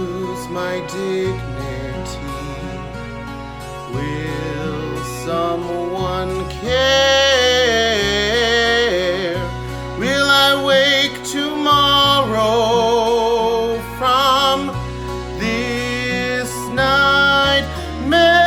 lose my dignity? Will someone care? Will I wake tomorrow from this nightmare?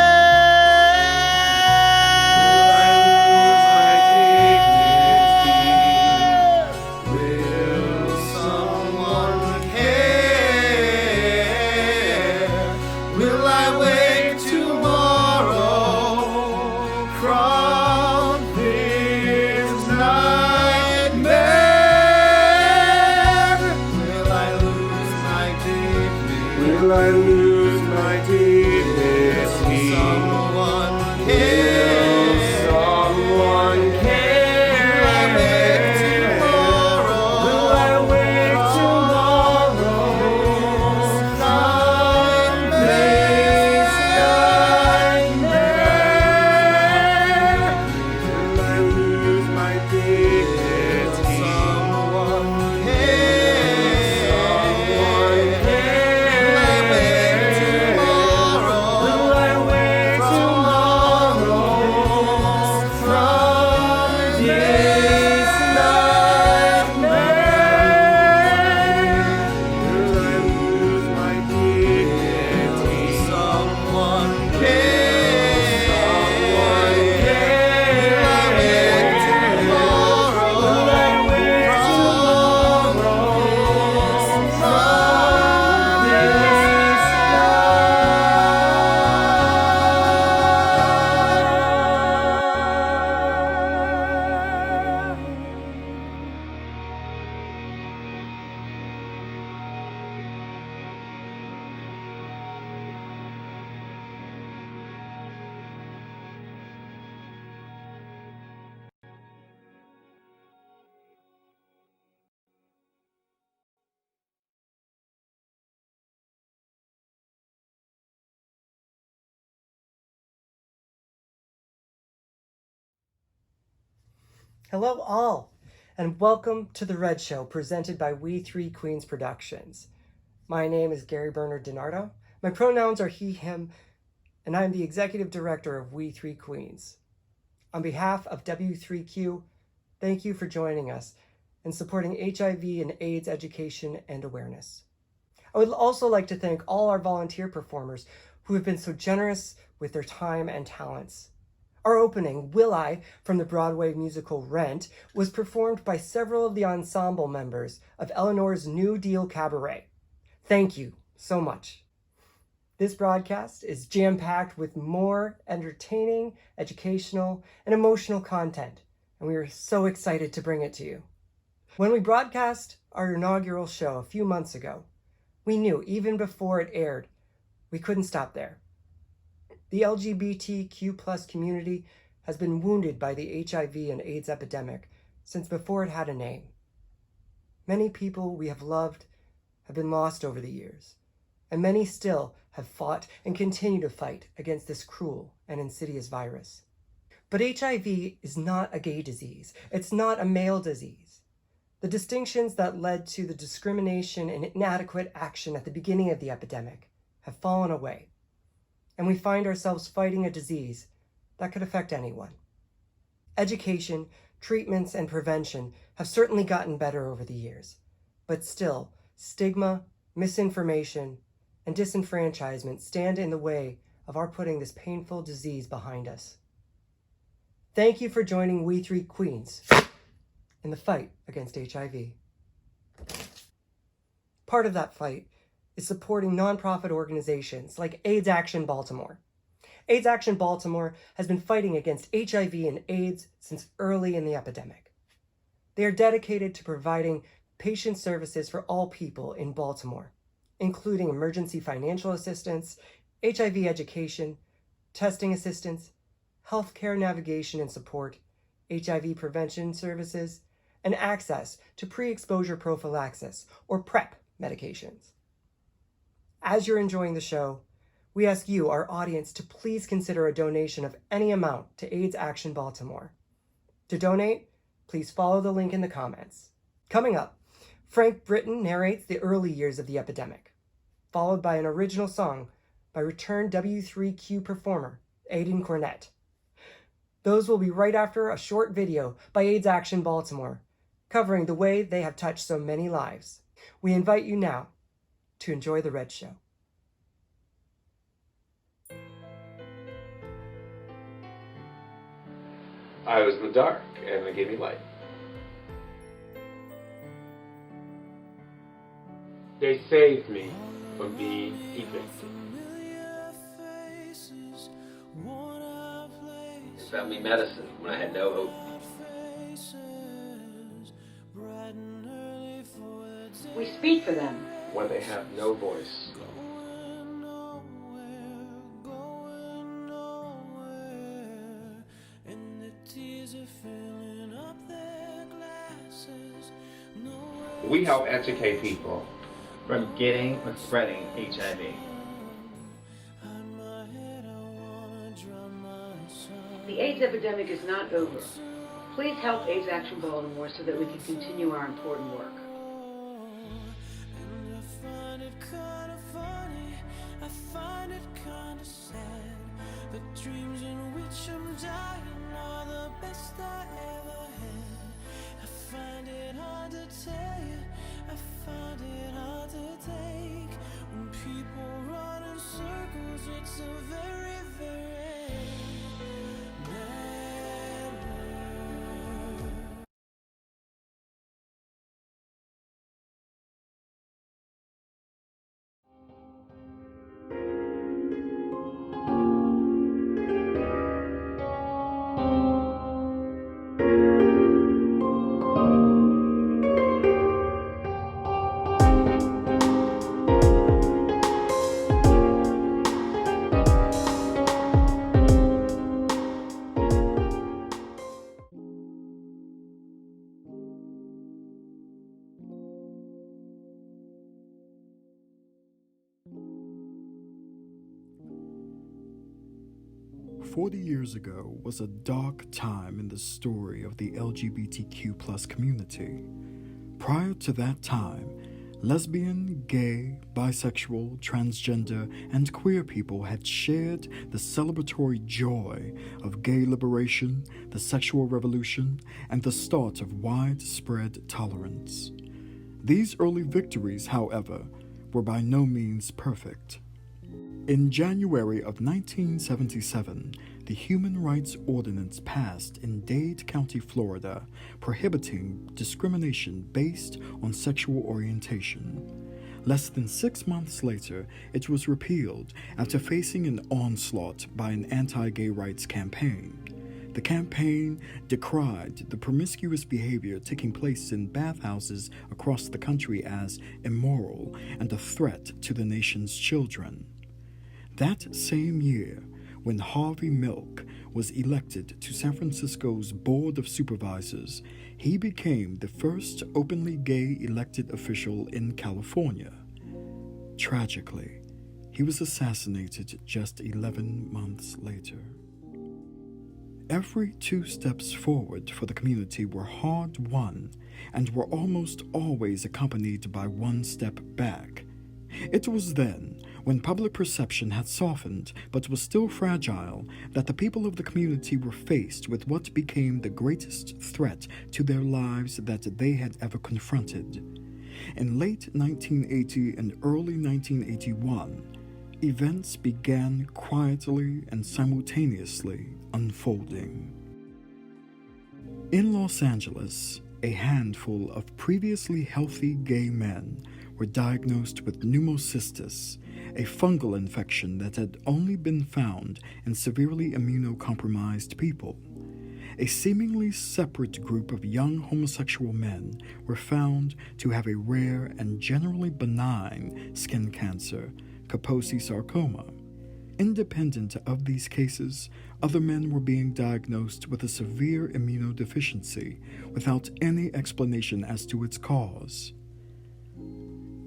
Hello all, and welcome to The Red Show, presented by We Three Queens Productions. My name is Gary Bernard DiNardo. My pronouns are he, him, and I am the executive director of We Three Queens. On behalf of W3Q, thank you for joining us and supporting HIV and AIDS education and awareness. I would also like to thank all our volunteer performers who have been so generous with their time and talents. Our opening, Will I, from the Broadway musical Rent, was performed by several of the ensemble members of Eleanor's New Deal Cabaret. Thank you so much. This broadcast is jam-packed with more entertaining, educational, and emotional content, and we are so excited to bring it to you. When we broadcast our inaugural show a few months ago, we knew even before it aired, we couldn't stop there. The LGBTQ+ community has been wounded by the HIV and AIDS epidemic since before it had a name. Many people we have loved have been lost over the years, and many still have fought and continue to fight against this cruel and insidious virus. But HIV is not a gay disease. It's not a male disease. The distinctions that led to the discrimination and inadequate action at the beginning of the epidemic have fallen away, and we find ourselves fighting a disease that could affect anyone. Education, treatments, and prevention have certainly gotten better over the years, but still, stigma, misinformation, and disenfranchisement stand in the way of our putting this painful disease behind us. Thank you for joining We Three Queens in the fight against HIV. Part of that fight is supporting nonprofit organizations like AIDS Action Baltimore. AIDS Action Baltimore has been fighting against HIV and AIDS since early in the epidemic. They are dedicated to providing patient services for all people in Baltimore, including emergency financial assistance, HIV education, testing assistance, healthcare navigation and support, HIV prevention services, and access to pre-exposure prophylaxis, or PrEP, medications. As you're enjoying the show, we ask you, our audience, to please consider a donation of any amount to AIDS Action Baltimore. To donate, please follow the link in the comments. Coming up, Frank Britton narrates the early years of the epidemic. followed by an original song by returned W3Q performer Aden Cornett. Those will be right after a short video by AIDS Action Baltimore, covering the way they have touched so many lives. We invite you now to enjoy The Red Show. I was in the dark, and they gave me light. They saved me from being evicted. They found me medicine when I had no hope. We speak for them. When they have no voice. We help educate people from getting or spreading HIV. The AIDS epidemic is not over. Please help AIDS Action Baltimore so that we can continue our important work. "40 years ago was a dark time in the story of the LGBTQ+ community. Prior to that time, lesbian, gay, bisexual, transgender, and queer people had shared the celebratory joy of gay liberation, the sexual revolution, and the start of widespread tolerance. These early victories, however, were by no means perfect. In January of 1977, the Human Rights Ordinance passed in Dade County, Florida, prohibiting discrimination based on sexual orientation. Less than 6 months later, it was repealed after facing an onslaught by an anti-gay rights campaign. The campaign decried the promiscuous behavior taking place in bathhouses across the country as immoral and a threat to the nation's children. That same year, when Harvey Milk was elected to San Francisco's Board of Supervisors, he became the first openly gay elected official in California. Tragically, he was assassinated just 11 months later. Every 2 steps forward for the community were hard-won and were almost always accompanied by 1 step back. It was then, when public perception had softened but was still fragile, that the people of the community were faced with what became the greatest threat to their lives that they had ever confronted. In late 1980 and early 1981, events began quietly and simultaneously unfolding. In Los Angeles, a handful of previously healthy gay men were diagnosed with pneumocystis, a fungal infection that had only been found in severely immunocompromised people. A seemingly separate group of young homosexual men were found to have a rare and generally benign skin cancer, Kaposi sarcoma. Independent of these cases, other men were being diagnosed with a severe immunodeficiency without any explanation as to its cause.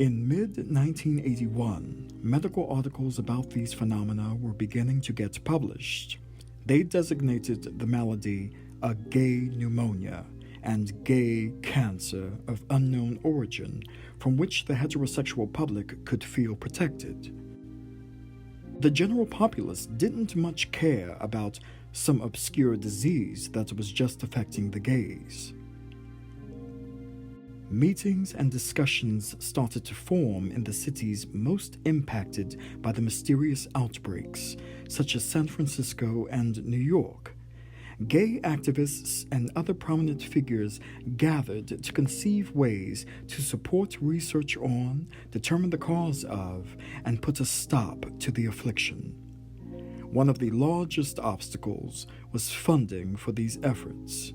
In mid-1981, medical articles about these phenomena were beginning to get published. They designated the malady a gay pneumonia and gay cancer of unknown origin from which the heterosexual public could feel protected. The general populace didn't much care about some obscure disease that was just affecting the gays. Meetings and discussions started to form in the cities most impacted by the mysterious outbreaks, such as San Francisco and New York. Gay activists and other prominent figures gathered to conceive ways to support research on, determine the cause of, and put a stop to the affliction. One of the largest obstacles was funding for these efforts.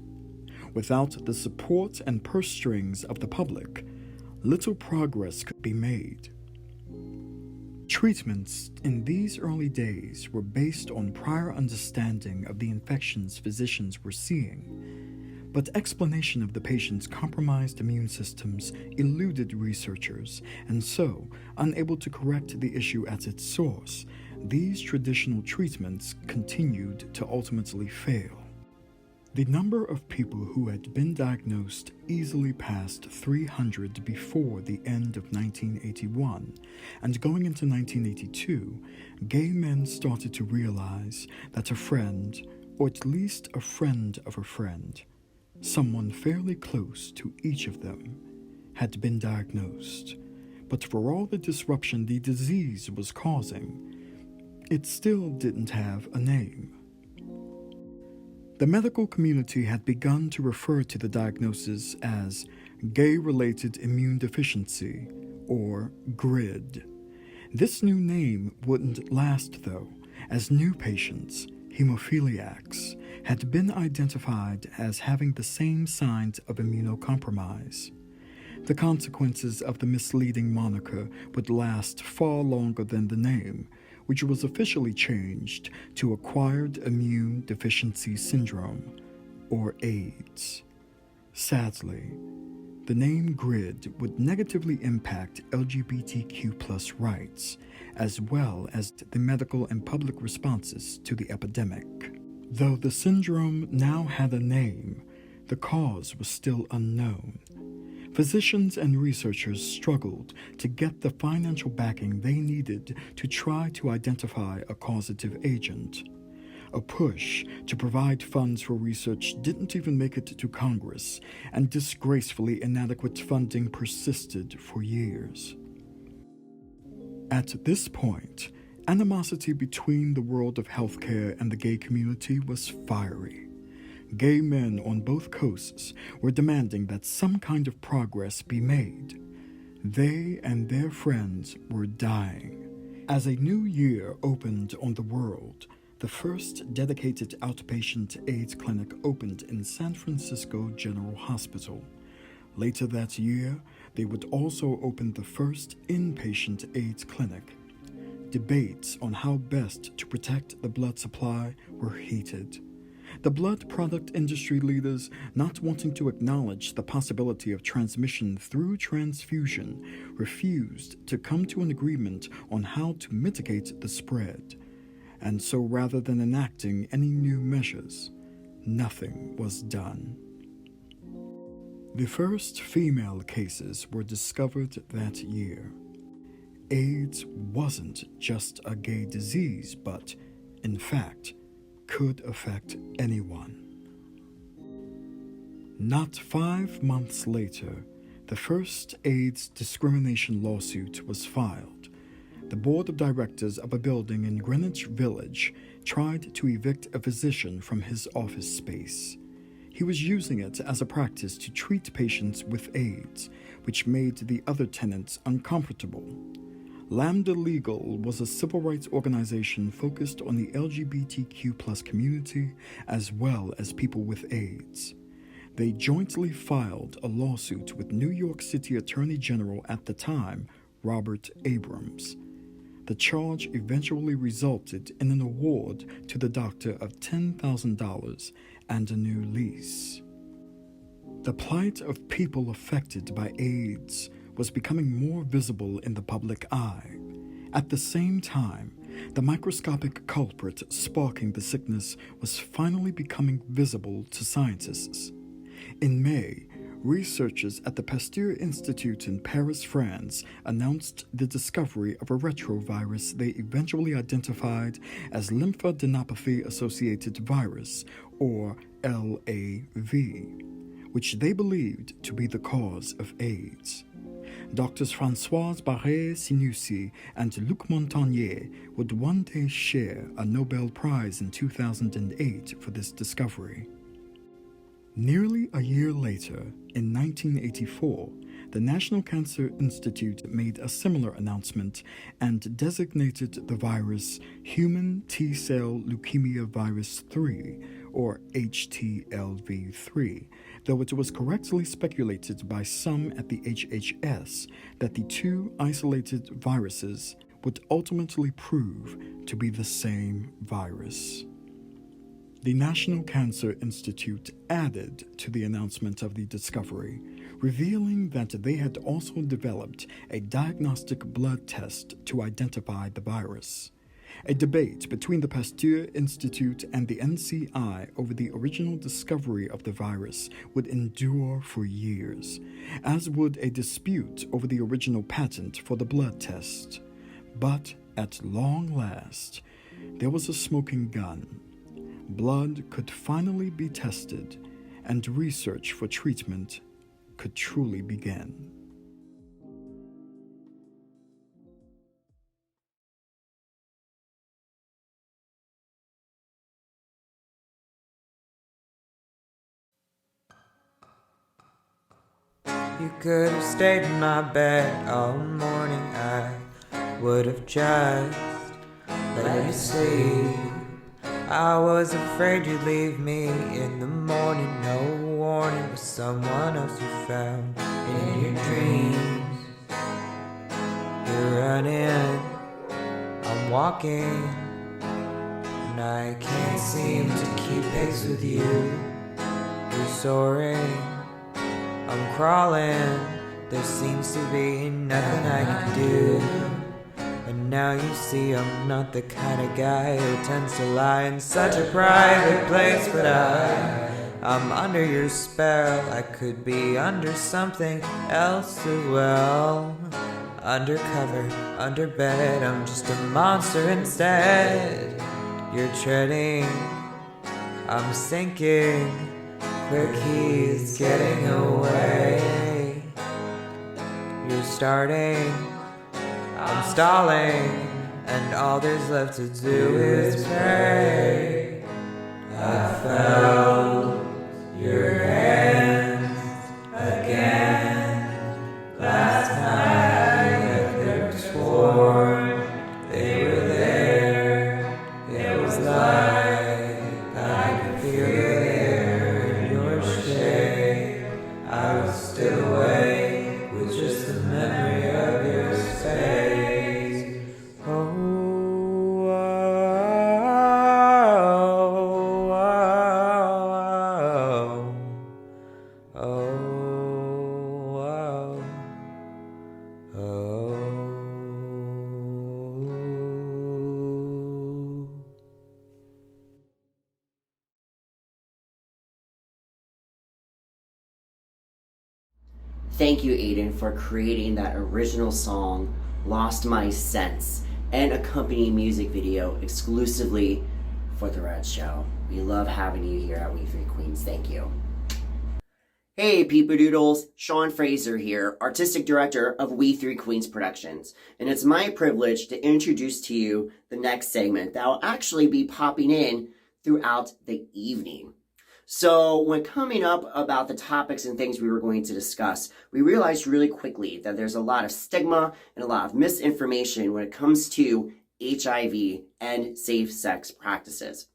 Without the support and purse strings of the public, little progress could be made. Treatments in these early days were based on prior understanding of the infections physicians were seeing, but explanation of the patient's compromised immune systems eluded researchers, and so, unable to correct the issue at its source, these traditional treatments continued to ultimately fail. The number of people who had been diagnosed easily passed 300 before the end of 1981, and going into 1982, gay men started to realize that a friend, or at least a friend of a friend, someone fairly close to each of them, had been diagnosed. But for all the disruption the disease was causing, it still didn't have a name. The medical community had begun to refer to the diagnosis as gay-related immune deficiency, or GRID. This new name wouldn't last, though, as new patients, hemophiliacs, had been identified as having the same signs of immunocompromise. The consequences of the misleading moniker would last far longer than the name, which was officially changed to Acquired Immune Deficiency Syndrome, or AIDS. Sadly, the name GRID would negatively impact LGBTQ+ rights, as well as the medical and public responses to the epidemic. Though the syndrome now had a name, the cause was still unknown. Physicians and researchers struggled to get the financial backing they needed to try to identify a causative agent. A push to provide funds for research didn't even make it to Congress, and disgracefully inadequate funding persisted for years. At this point, animosity between the world of healthcare and the gay community was fiery. Gay men on both coasts were demanding that some kind of progress be made. They and their friends were dying. As a new year opened on the world, the first dedicated outpatient AIDS clinic opened in San Francisco General Hospital. Later that year, they would also open the first inpatient AIDS clinic. Debates on how best to protect the blood supply were heated. The blood product industry leaders, not wanting to acknowledge the possibility of transmission through transfusion, refused to come to an agreement on how to mitigate the spread. And so rather than enacting any new measures, nothing was done. The first female cases were discovered that year. AIDS wasn't just a gay disease, but, in fact, could affect anyone. Not 5 months later, the first AIDS discrimination lawsuit was filed. The board of directors of a building in Greenwich Village tried to evict a physician from his office space. He was using it as a practice to treat patients with AIDS, which made the other tenants uncomfortable. Lambda Legal was a civil rights organization focused on the LGBTQ+ community as well as people with AIDS. They jointly filed a lawsuit with New York City Attorney General at the time, Robert Abrams. The charge eventually resulted in an award to the doctor of $10,000 and a new lease. The plight of people affected by AIDS was becoming more visible in the public eye. At the same time, the microscopic culprit sparking the sickness was finally becoming visible to scientists. In May, researchers at the Pasteur Institute in Paris, France, announced the discovery of a retrovirus they eventually identified as lymphadenopathy-associated virus, or LAV, which they believed to be the cause of AIDS. Doctors Françoise Barré-Sinoussi and Luc Montagnier would one day share a Nobel Prize in 2008 for this discovery. Nearly a year later, in 1984, the National Cancer Institute made a similar announcement and designated the virus Human T-cell leukemia virus 3, or HTLV3, though it was correctly speculated by some at the HHS that the two isolated viruses would ultimately prove to be the same virus. The National Cancer Institute added to the announcement of the discovery, revealing that they had also developed a diagnostic blood test to identify the virus. A debate between the Pasteur Institute and the NCI over the original discovery of the virus would endure for years, as would a dispute over the original patent for the blood test. But at long last, there was a smoking gun. Blood could finally be tested, and research for treatment could truly begin. You could have stayed in my bed all morning. I would have just let you sleep. I was afraid you'd leave me in the morning. No warning, with someone else you found in your dreams. You're running, I'm walking, and I can't seem to keep pace with you. You're soaring, I'm crawling, there seems to be nothing I can do. And now you see I'm not the kind of guy who tends to lie in such a private place. But I'm under your spell. I could be under something else as well. Undercover, under bed, I'm just a monster instead. You're treading, I'm sinking, quick he's getting away. You're starting, I'm stalling, and all there's left to do is pray. I felt your hands again last night. I could have sworn they were there. It was like I could feel the air in your shade. I was still awake with just the memory of your face. Thank you, Aden, for creating that original song, Lost My Sense, and accompanying music video exclusively for The Red Show. We love having you here at We Three Queens. Thank you. Hey, Peepa Doodles, Sean Fraser here, Artistic Director of We Three Queens Productions, and it's my privilege to introduce to you the next segment that will actually be popping in throughout the evening. So when coming up about the topics and things we were going to discuss, we realized really quickly that there's a lot of stigma and a lot of misinformation when it comes to HIV and safe sex practices.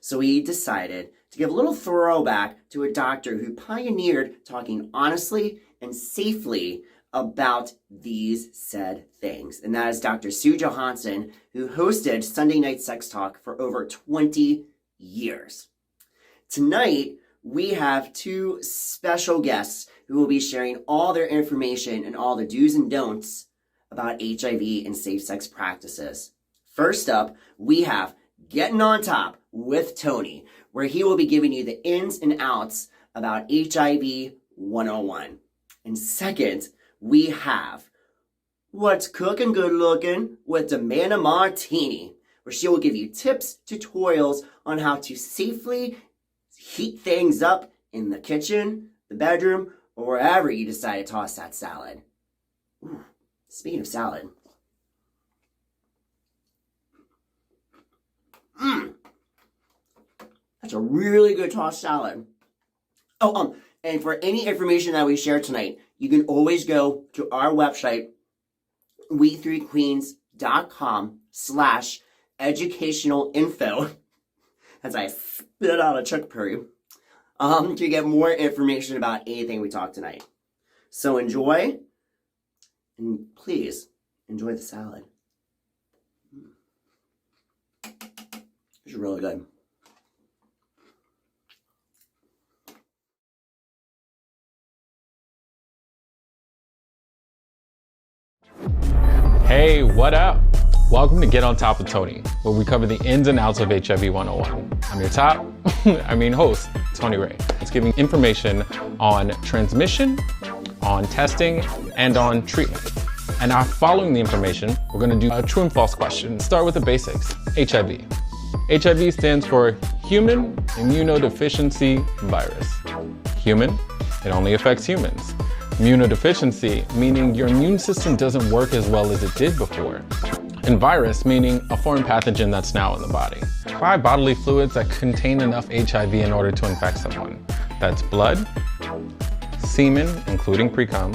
So we decided to give a little throwback to a doctor who pioneered talking honestly and safely about these said things. And that is Dr. Sue Johanson, who hosted Sunday Night Sex Talk for over 20 years. Tonight, we have two special guests who will be sharing all their information and all the do's and don'ts about HIV and safe sex practices. First up, we have Getting on Top with Tony, where he will be giving you the ins and outs about HIV 101. And second, we have What's Cooking Good Looking with Amanda Martini, where she will give you tips, tutorials on how to safely heat things up in the kitchen, the bedroom, or wherever you decide to toss that salad. Ooh, speaking of salad. That's a really good tossed salad. Oh, and for any information that we share tonight, you can always go to our website, we3queens.com/educational info. As I spit out a chuck curry. To get more information about anything we talk tonight. So enjoy, and please enjoy the salad. It's really good. Hey, what up? Welcome to Get On Top with Tony, where we cover the ins and outs of HIV 101. I'm your host, Thr3e. It's giving information on transmission, on testing, and on treatment. And now, following the information, we're going to do a true and false question. Start with the basics. HIV. HIV stands for Human Immunodeficiency Virus. Human, it only affects humans. Immunodeficiency, meaning your immune system doesn't work as well as it did before. And virus, meaning a foreign pathogen that's now in the body. 5 bodily fluids that contain enough HIV in order to infect someone. That's blood, semen, including pre-cum,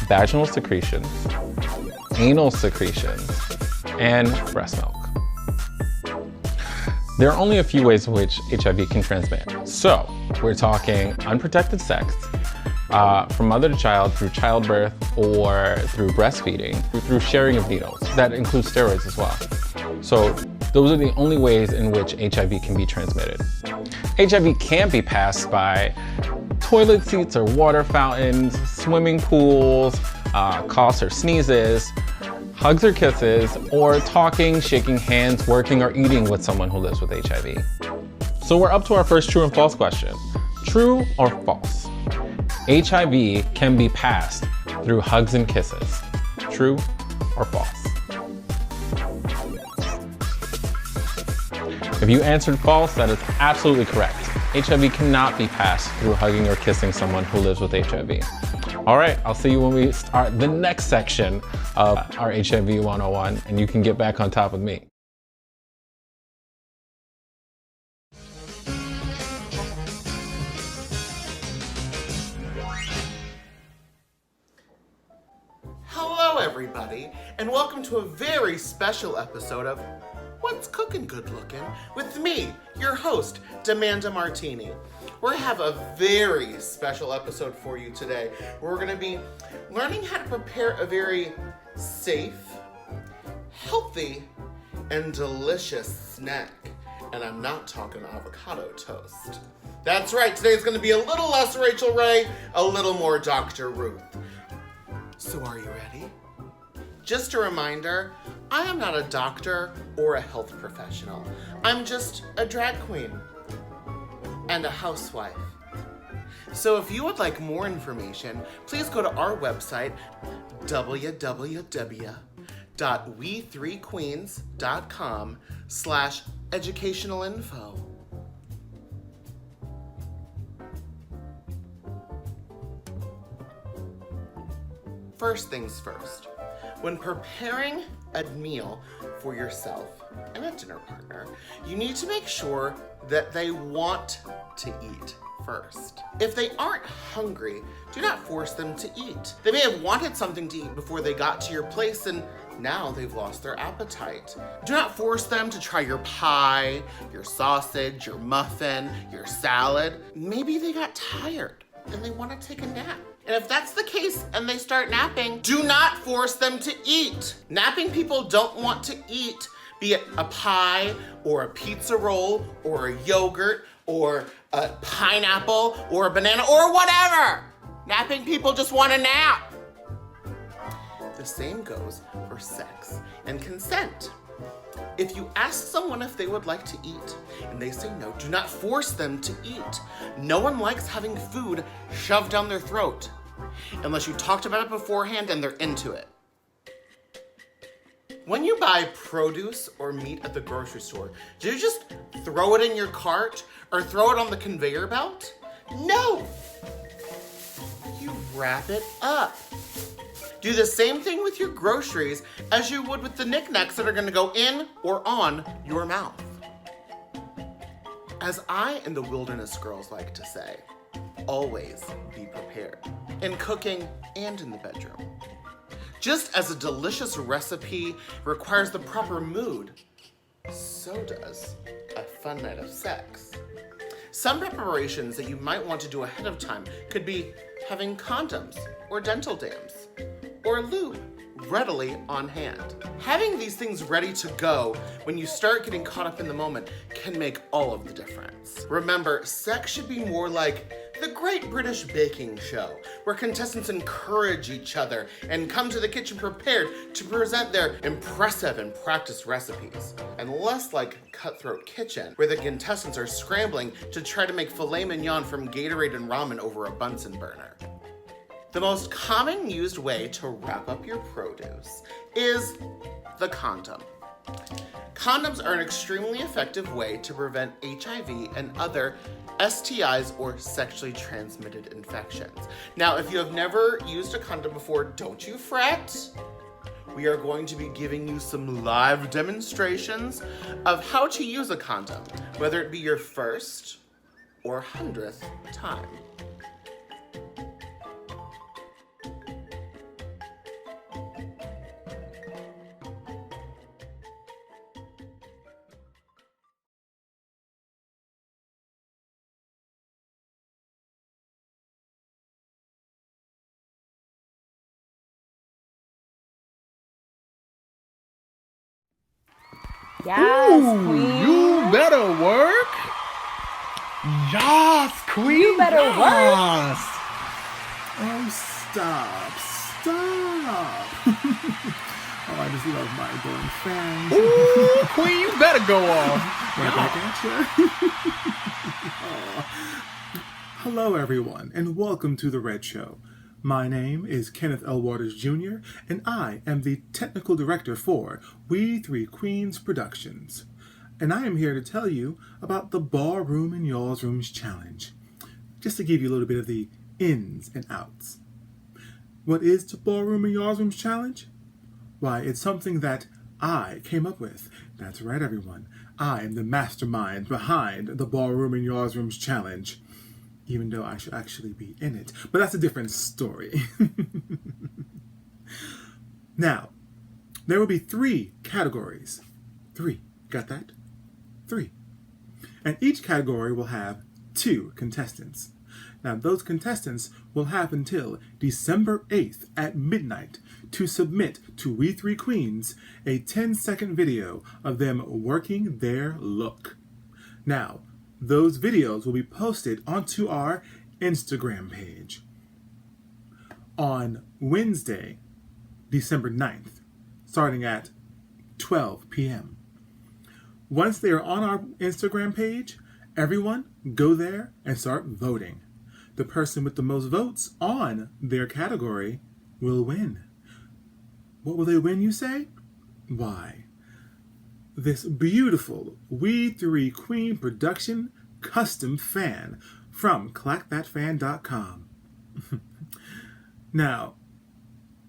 vaginal secretions, anal secretions, and breast milk. There are only a few ways in which HIV can transmit. So, we're talking unprotected sex, from mother to child through childbirth or through breastfeeding, through sharing of needles. That includes steroids as well. So those are the only ways in which HIV can be transmitted. HIV can't be passed by toilet seats or water fountains, swimming pools, coughs or sneezes, hugs or kisses, or talking, shaking hands, working, or eating with someone who lives with HIV. So we're up to our first true and false question. True or false? HIV can be passed through hugs and kisses. True or false? If you answered false, that is absolutely correct. HIV cannot be passed through hugging or kissing someone who lives with HIV. All right, I'll see you when we start the next section of our HIV 101, and you can get back on top with me. Hello, everybody, and welcome to a very special episode of What's Cooking Good Looking with me, your host, Amanda Martini. We have a very special episode for you today, where we're going to be learning how to prepare a very safe, healthy, and delicious snack. And I'm not talking avocado toast. That's right, today's going to be a little less Rachel Ray, a little more Dr. Ruth. So are you ready? Just a reminder, I am not a doctor or a health professional. I'm just a drag queen and a housewife. So if you would like more information, please go to our website, www.we3queens.com/educational-info. First things first, when preparing a meal for yourself and a dinner partner, you need to make sure that they want to eat first. If they aren't hungry, do not force them to eat. They may have wanted something to eat before they got to your place, and now they've lost their appetite. Do not force them to try your pie, your sausage, your muffin, your salad. Maybe they got tired and they want to take a nap. And if that's the case and they start napping, do not force them to eat. Napping people don't want to eat, be it a pie or a pizza roll or a yogurt or a pineapple or a banana or whatever. Napping people just want a nap. The same goes for sex and consent. If you ask someone if they would like to eat and they say no, do not force them to eat. No one likes having food shoved down their throat unless you talked about it beforehand and they're into it. When you buy produce or meat at the grocery store, do you just throw it in your cart or throw it on the conveyor belt? No! You wrap it up. Do the same thing with your groceries as you would with the knickknacks that are gonna go in or on your mouth. As I and the Wilderness Girls like to say, always be prepared, in cooking and in the bedroom. Just as a delicious recipe requires the proper mood, so does a fun night of sex. Some preparations that you might want to do ahead of time could be having condoms or dental dams or lube readily on hand. Having these things ready to go when you start getting caught up in the moment can make all of the difference. Remember, sex should be more like the Great British Baking Show, where contestants encourage each other and come to the kitchen prepared to present their impressive and practiced recipes, and less like Cutthroat Kitchen, where the contestants are scrambling to try to make filet mignon from Gatorade and ramen over a Bunsen burner. The most common used way to wrap up your produce is the condom. Condoms are an extremely effective way to prevent HIV and other STIs or sexually transmitted infections. Now, if you have never used a condom before, don't you fret. We are going to be giving you some live demonstrations of how to use a condom, whether it be your first or 100th time. Yes, queen. You better work. Yes, queen. You better work. Oh, stop. Oh, I just love my glowing fans. Ooh, queen, you better go off. Right back at you. Oh. Hello, everyone, and welcome to The Red Show. My name is Kenneth L. Jr., and I am the technical director for We Three Queens Productions. And I am here to tell you about the Ballroom in Y'all's Rooms Challenge, just to give you a little bit of the ins and outs. What is the Ballroom in Y'all's Rooms Challenge? Why, it's something that I came up with. That's right, everyone. I am the mastermind behind the Ballroom in Y'all's Rooms Challenge. Even though I should actually be in it. But that's a different story. Now, there will be 3 categories. 3. Got that? 3. And each category will have 2 contestants. Now, those contestants will have until December 8th at midnight to submit to We Three Queens a 10-second video of them working their look. Now, those videos will be posted onto our Instagram page on Wednesday, December 9th, starting at 12 p.m. Once they are on our Instagram page, everyone go there and start voting. The person with the most votes on their category will win. What will they win, you say? Why, this beautiful We Three Queen production custom fan from clackthatfan.com. Now,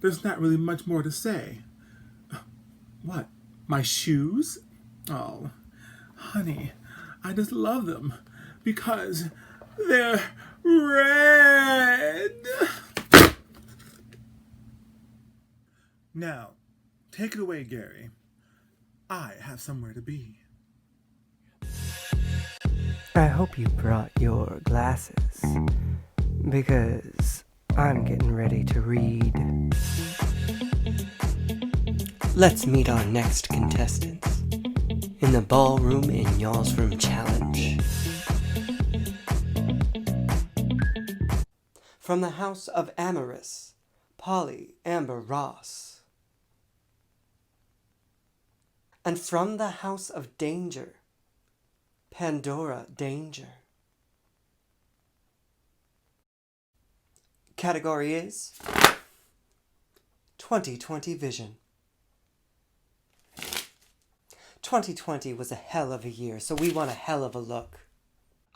there's not really much more to say. What? My shoes? Oh, honey, I just love them because they're red. Now, take it away, Gary. I have somewhere to be. I hope you brought your glasses, because I'm getting ready to read. Let's meet our next contestants in the Ballroom in Y'all's Room Challenge. From the House of Amorous, Polly Amber Ross. And from the House of Danger, Pandora Danger. Category is 2020 Vision. 2020 was a hell of a year, so we want a hell of a look.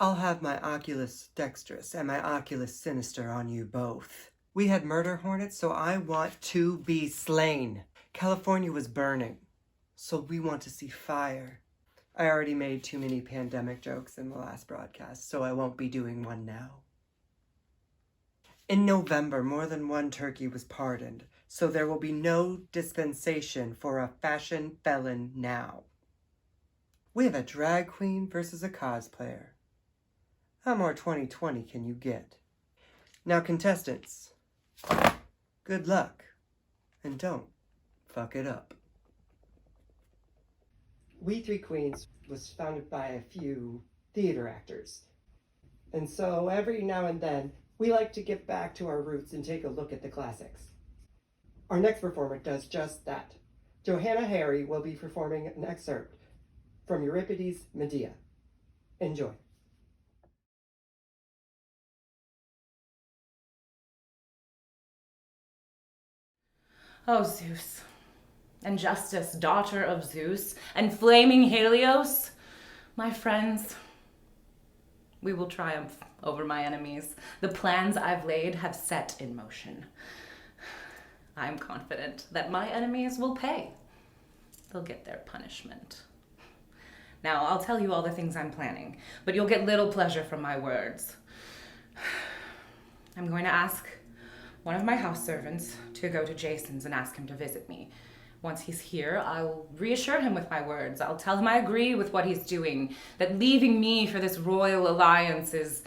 I'll have my Oculus Dextrous and my Oculus Sinister on you both. We had murder hornets, so I want to be slain. California was burning, so we want to see fire. I already made too many pandemic jokes in the last broadcast, so I won't be doing one now. In November, more than one turkey was pardoned, so there will be no dispensation for a fashion felon now. We have a drag queen versus a cosplayer. How more 2020 can you get? Now, contestants, good luck, and don't fuck it up. We Three Queens was founded by a few theater actors. And so every now and then, we like to get back to our roots and take a look at the classics. Our next performer does just that. Johanna Herre will be performing an excerpt from Euripides' Medea. Enjoy. Oh, Zeus, and Justice, daughter of Zeus, and flaming Helios, my friends, we will triumph over my enemies. The plans I've laid have set in motion. I'm confident that my enemies will pay. They'll get their punishment. Now, I'll tell you all the things I'm planning, but you'll get little pleasure from my words. I'm going to ask one of my house servants to go to Jason's and ask him to visit me. Once he's here, I'll reassure him with my words. I'll tell him I agree with what he's doing, that leaving me for this royal alliance is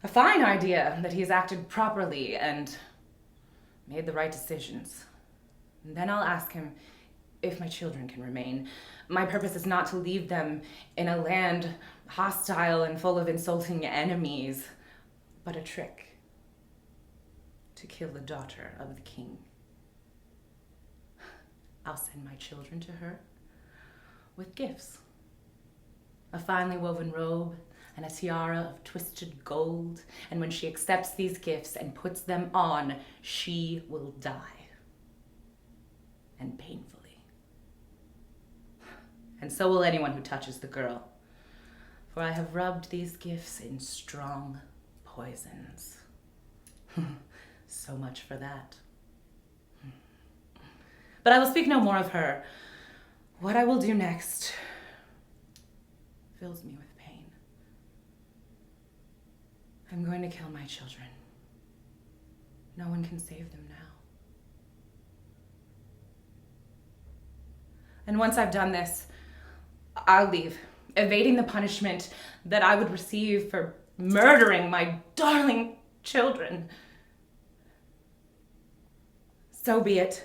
a fine idea, that he's acted properly and made the right decisions. And then I'll ask him if my children can remain. My purpose is not to leave them in a land hostile and full of insulting enemies, but a trick to kill the daughter of the king. I'll send my children to her with gifts. A finely woven robe and a tiara of twisted gold, and when she accepts these gifts and puts them on, she will die. And painfully. And so will anyone who touches the girl, for I have rubbed these gifts in strong poisons. So much for that. But I will speak no more of her. What I will do next fills me with pain. I'm going to kill my children. No one can save them now. And once I've done this, I'll leave, evading the punishment that I would receive for murdering my darling children. So be it.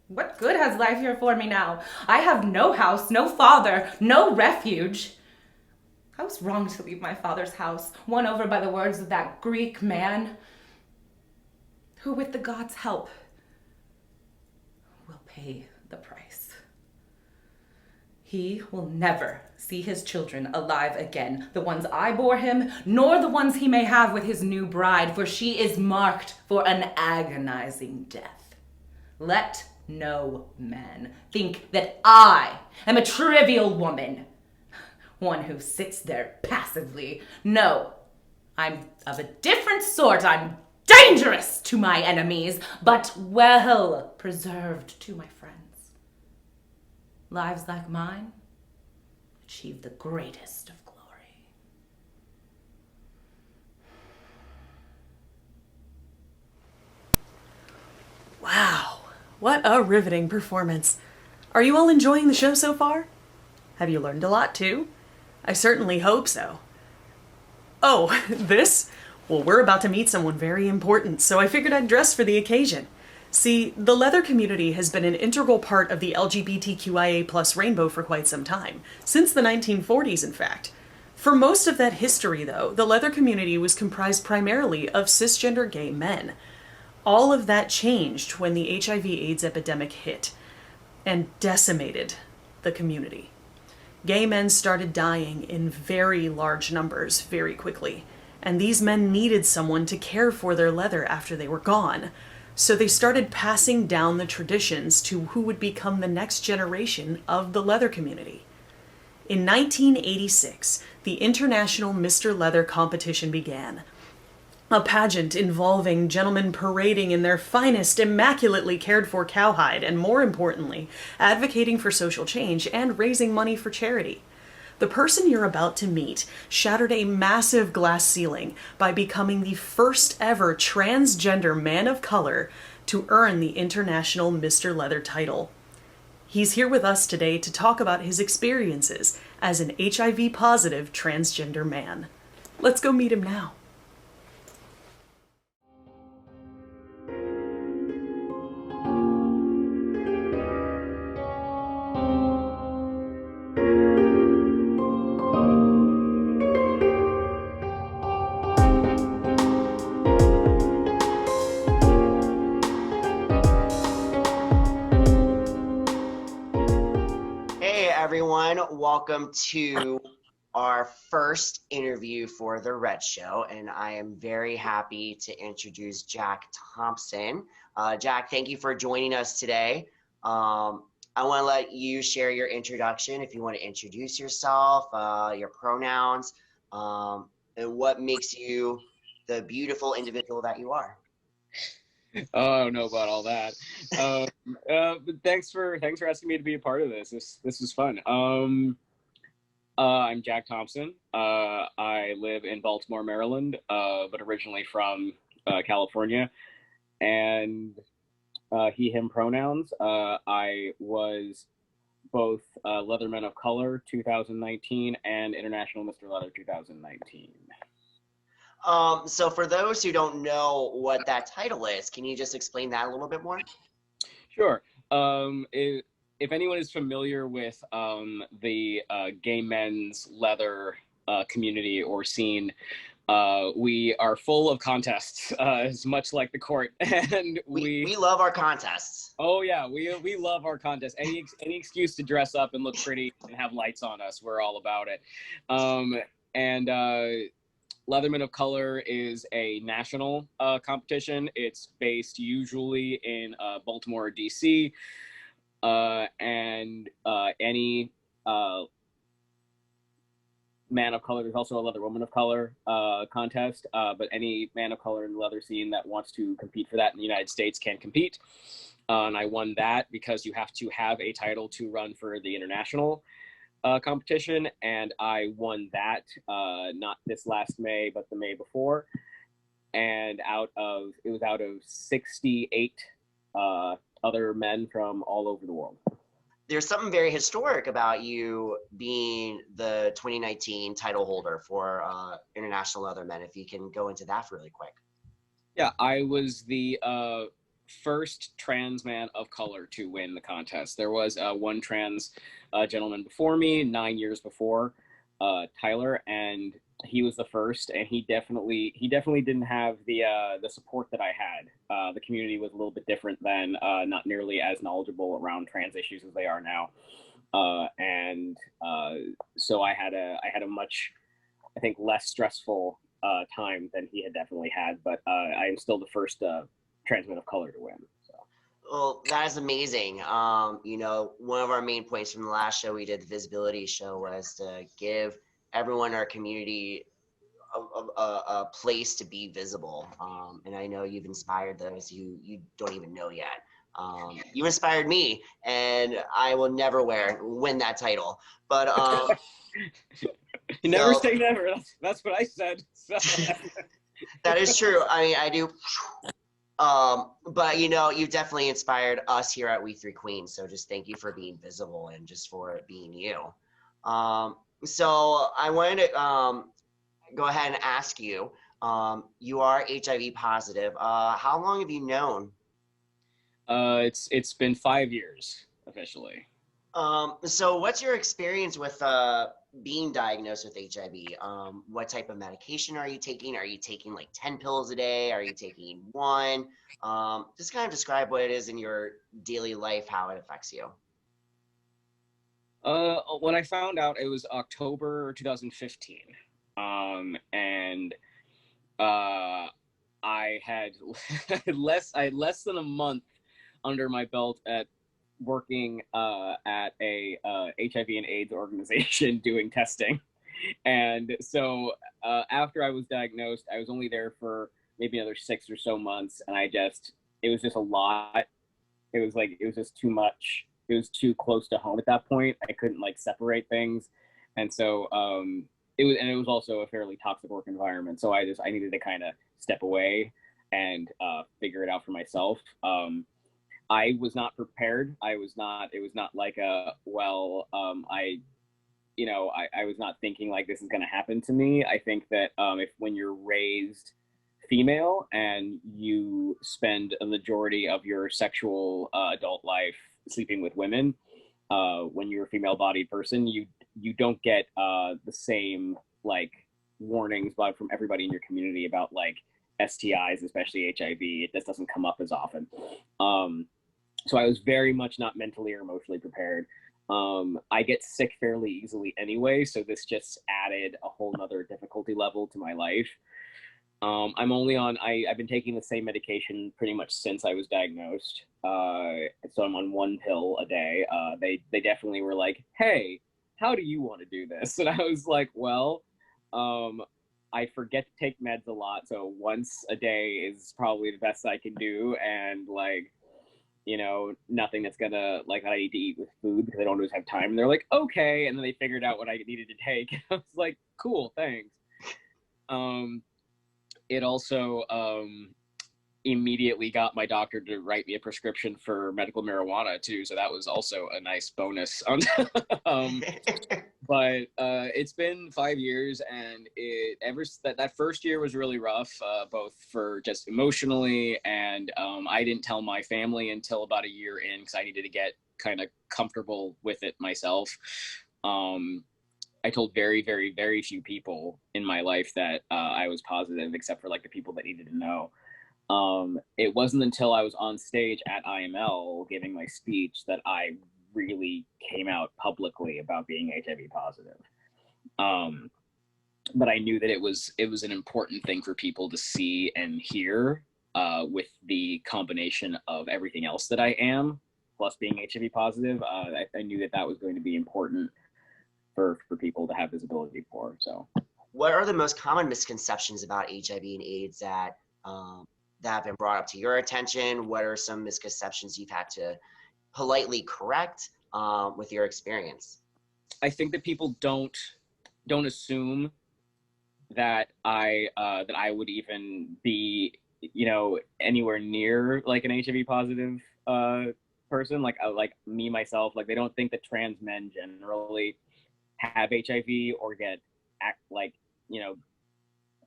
What good has life here for me now? I have no house, no father, no refuge. I was wrong to leave my father's house, won over by the words of that Greek man, who with the gods' help will pay the price. He will never see his children alive again, the ones I bore him, nor the ones he may have with his new bride, for she is marked for an agonizing death. Let no man think that I am a trivial woman, one who sits there passively. No, I'm of a different sort. I'm dangerous to my enemies, but well preserved to my friends. Lives like mine achieve the greatest of glory. Wow, what a riveting performance. Are you all enjoying the show so far? Have you learned a lot too? I certainly hope so. Oh, this? Well, we're about to meet someone very important, so I figured I'd dress for the occasion. See, the leather community has been an integral part of the LGBTQIA+ rainbow for quite some time, since the 1940s in fact. For most of that history though, the leather community was comprised primarily of cisgender gay men. All of that changed when the HIV/AIDS epidemic hit. and decimated the community. Gay men started dying in very large numbers very quickly, and these men needed someone to care for their leather after they were gone. So they started passing down the traditions to who would become the next generation of the leather community. In 1986, the International Mr. Leather competition began. A pageant involving gentlemen parading in their finest, immaculately cared-for cowhide, and more importantly, advocating for social change and raising money for charity. The person you're about to meet shattered a massive glass ceiling by becoming the first ever transgender man of color to earn the International Mr. Leather title. He's here with us today to talk about his experiences as an HIV-positive transgender man. Let's go meet him now. Everyone, welcome to our first interview for the Red Show, and I am very happy to introduce Jack Thompson. Jack, thank you for joining us today. I want to let you share your introduction, if you want to introduce yourself, your pronouns, and what makes you the beautiful individual that you are. Oh, I don't know about all that. But thanks for asking me to be a part of this. This is fun. I'm Jack Thompson. I live in Baltimore, Maryland, but originally from California. And he, him pronouns. I was both Leatherman of Color 2019 and International Mr. Leather 2019. So for those who don't know what that title is, can you just explain that a little bit more? Sure. If anyone is familiar with the gay men's leather community or scene, we are full of contests, as much like the court, and we love our contests. Oh yeah, we love our contests. Any excuse to dress up and look pretty and have lights on us, we're all about it. Leatherman of Color is a national competition. It's based usually in Baltimore or DC, and any man of color. There's also a Leather Woman of Color contest, but any man of color in the leather scene that wants to compete for that in the United States can compete. And I won that because you have to have a title to run for the international competition, and I won that not this last May, but the May before. And it was out of 68 other men from all over the world. There's something very historic about you being the 2019 title holder for International Leathermen. If you can go into that really quick. Yeah, I was the first trans man of color to win the contest. There was one trans gentleman before me, 9 years before Tyler, and he was the first, and he definitely didn't have the support that I had. The community was a little bit different then, not nearly as knowledgeable around trans issues as they are now, so I had a much, I think, less stressful time than he had definitely had. But I am still the first trans man of color to win. So. Well, that is amazing. You know, one of our main points from the last show we did, the visibility show, was to give everyone in our community a place to be visible. And I know you've inspired those you don't even know yet. You inspired me, and I will never win that title. But you never say never. That's what I said. So. That is true. I mean, I do. But you know, you've definitely inspired us here at We Three Queens. So just thank you for being visible and just for being you. So I wanted to go ahead and ask you, you are HIV positive. How long have you known? It's been 5 years officially. So what's your experience with being diagnosed with HIV? What type of medication are you taking? Are you taking like 10 pills a day? Are you taking one? Just kind of describe what it is in your daily life, how it affects you. When I found out, it was October 2015, and I had less than a month under my belt at working at a HIV and AIDS organization doing testing. And so after I was diagnosed, I was only there for maybe another 6 or so months, and it was just a lot. It was just too much. It was too close to home at that point. I couldn't like separate things, and so it was also a fairly toxic work environment. So I needed to kind of step away and figure it out for myself. I was not prepared. It was not like I was not thinking like this is going to happen to me. I think that when you're raised female and you spend a majority of your sexual adult life sleeping with women, when you're a female-bodied person, you don't get the same like warnings from everybody in your community about like STIs, especially HIV. It just doesn't come up as often. So I was very much not mentally or emotionally prepared. I get sick fairly easily anyway, so this just added a whole nother difficulty level to my life. I've been taking the same medication pretty much since I was diagnosed. So I'm on 1 pill a day. They definitely were like, hey, how do you want to do this? And I was like, well, I forget to take meds a lot, so once a day is probably the best I can do, and like, nothing that's gonna like I need to eat with food because I don't always have time. And they're like, okay, and then they figured out what I needed to take. I was like, cool, thanks. It also immediately got my doctor to write me a prescription for medical marijuana too, so that was also a nice bonus. But it's been 5 years, and that first year was really rough, both for just emotionally, and I didn't tell my family until about a year in because I needed to get kind of comfortable with it myself. I told very, very, very few people in my life that I was positive, except for like the people that needed to know. It wasn't until I was on stage at IML giving my speech that I really came out publicly about being HIV positive. But I knew that it was an important thing for people to see and hear, with the combination of everything else that I am, plus being HIV positive. I knew that was going to be important for people to have visibility for. So, what are the most common misconceptions about HIV and AIDS that have been brought up to your attention? What are some misconceptions you've had to politely correct with your experience? I think that people don't assume that I would even be anywhere near like an HIV positive person, like me myself. Like, they don't think that trans men generally have HIV or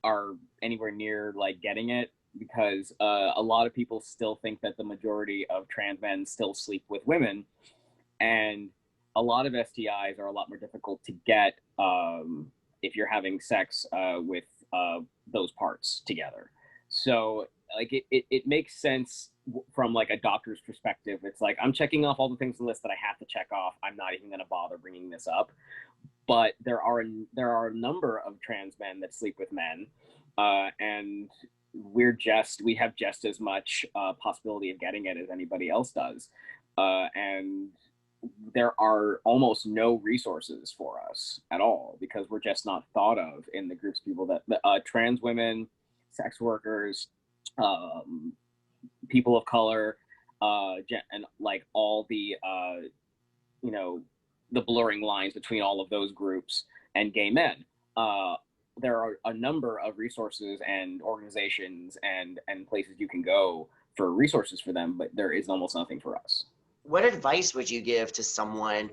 are anywhere near like getting it, because a lot of people still think that the majority of trans men still sleep with women, and a lot of STIs are a lot more difficult to get if you're having sex with those parts together. So like it makes sense from like a doctor's perspective. It's like, I'm checking off all the things on the list that I have to check off. I'm not even going to bother bringing this up. But there are a number of trans men that sleep with men, and we have just as much possibility of getting it as anybody else does, and there are almost no resources for us at all, because we're just not thought of in the groups of people that trans women, sex workers, people of color, and like all the the blurring lines between all of those groups and gay men. There are a number of resources and organizations and places you can go for resources for them, but there is almost nothing for us. What advice would you give to someone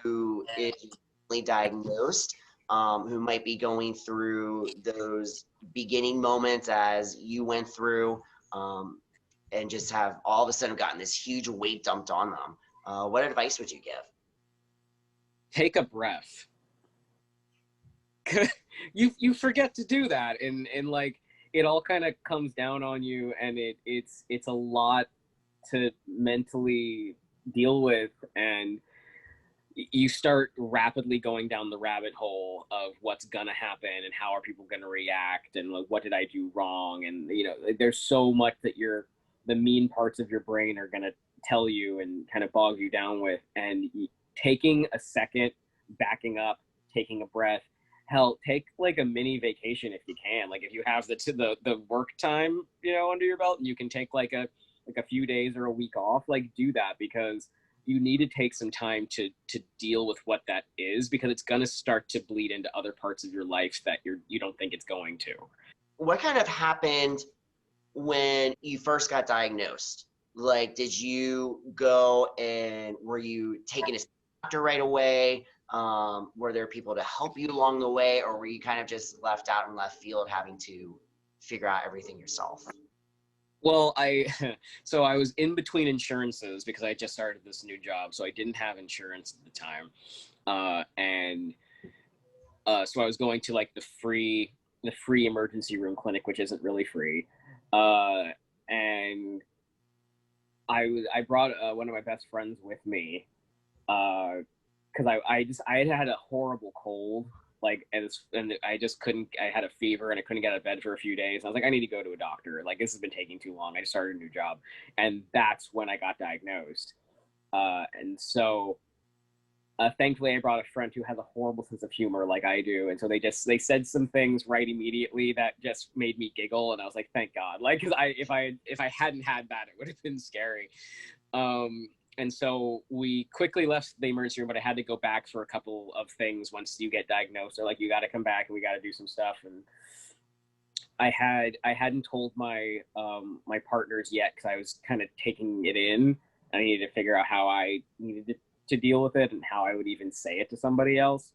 who is recently diagnosed, who might be going through those beginning moments as you went through, and just have all of a sudden gotten this huge weight dumped on them? What advice would you give? Take a breath. You forget to do that, and like it all kind of comes down on you, and it's a lot to mentally deal with. And you start rapidly going down the rabbit hole of what's gonna happen and how are people gonna react and like what did I do wrong, and there's so much that the mean parts of your brain are gonna tell you and kind of bog you down with, and taking a second, backing up, taking a breath. Hell, take like a mini vacation if you can. Like if you have the work time, under your belt, and you can take like a few days or a week off, like do that, because you need to take some time to deal with what that is, because it's going to start to bleed into other parts of your life that you don't think it's going to. What kind of happened when you first got diagnosed? Like, did you go and were you taken to a doctor right away? Were there people to help you along the way, or were you kind of just left out in left field having to figure out everything yourself? Well, I was in between insurances because I just started this new job, so I didn't have insurance at the time, so I was going to like the free emergency room clinic, which isn't really free, and I brought one of my best friends with me, because I had a horrible cold, like, and I just couldn't. I had a fever and I couldn't get out of bed for a few days. I was like, I need to go to a doctor. Like, this has been taking too long. I just started a new job, and that's when I got diagnosed. And so, thankfully, I brought a friend who has a horrible sense of humor, like I do. And so they said some things right immediately that just made me giggle, and I was like, thank God. Like, because if I hadn't had that, it would have been scary. And so we quickly left the emergency room, but I had to go back for a couple of things once you get diagnosed. They're like, you got to come back and we got to do some stuff. And I hadn't told my my partners yet, because I was kind of taking it in. I needed to figure out how I needed to deal with it and how I would even say it to somebody else.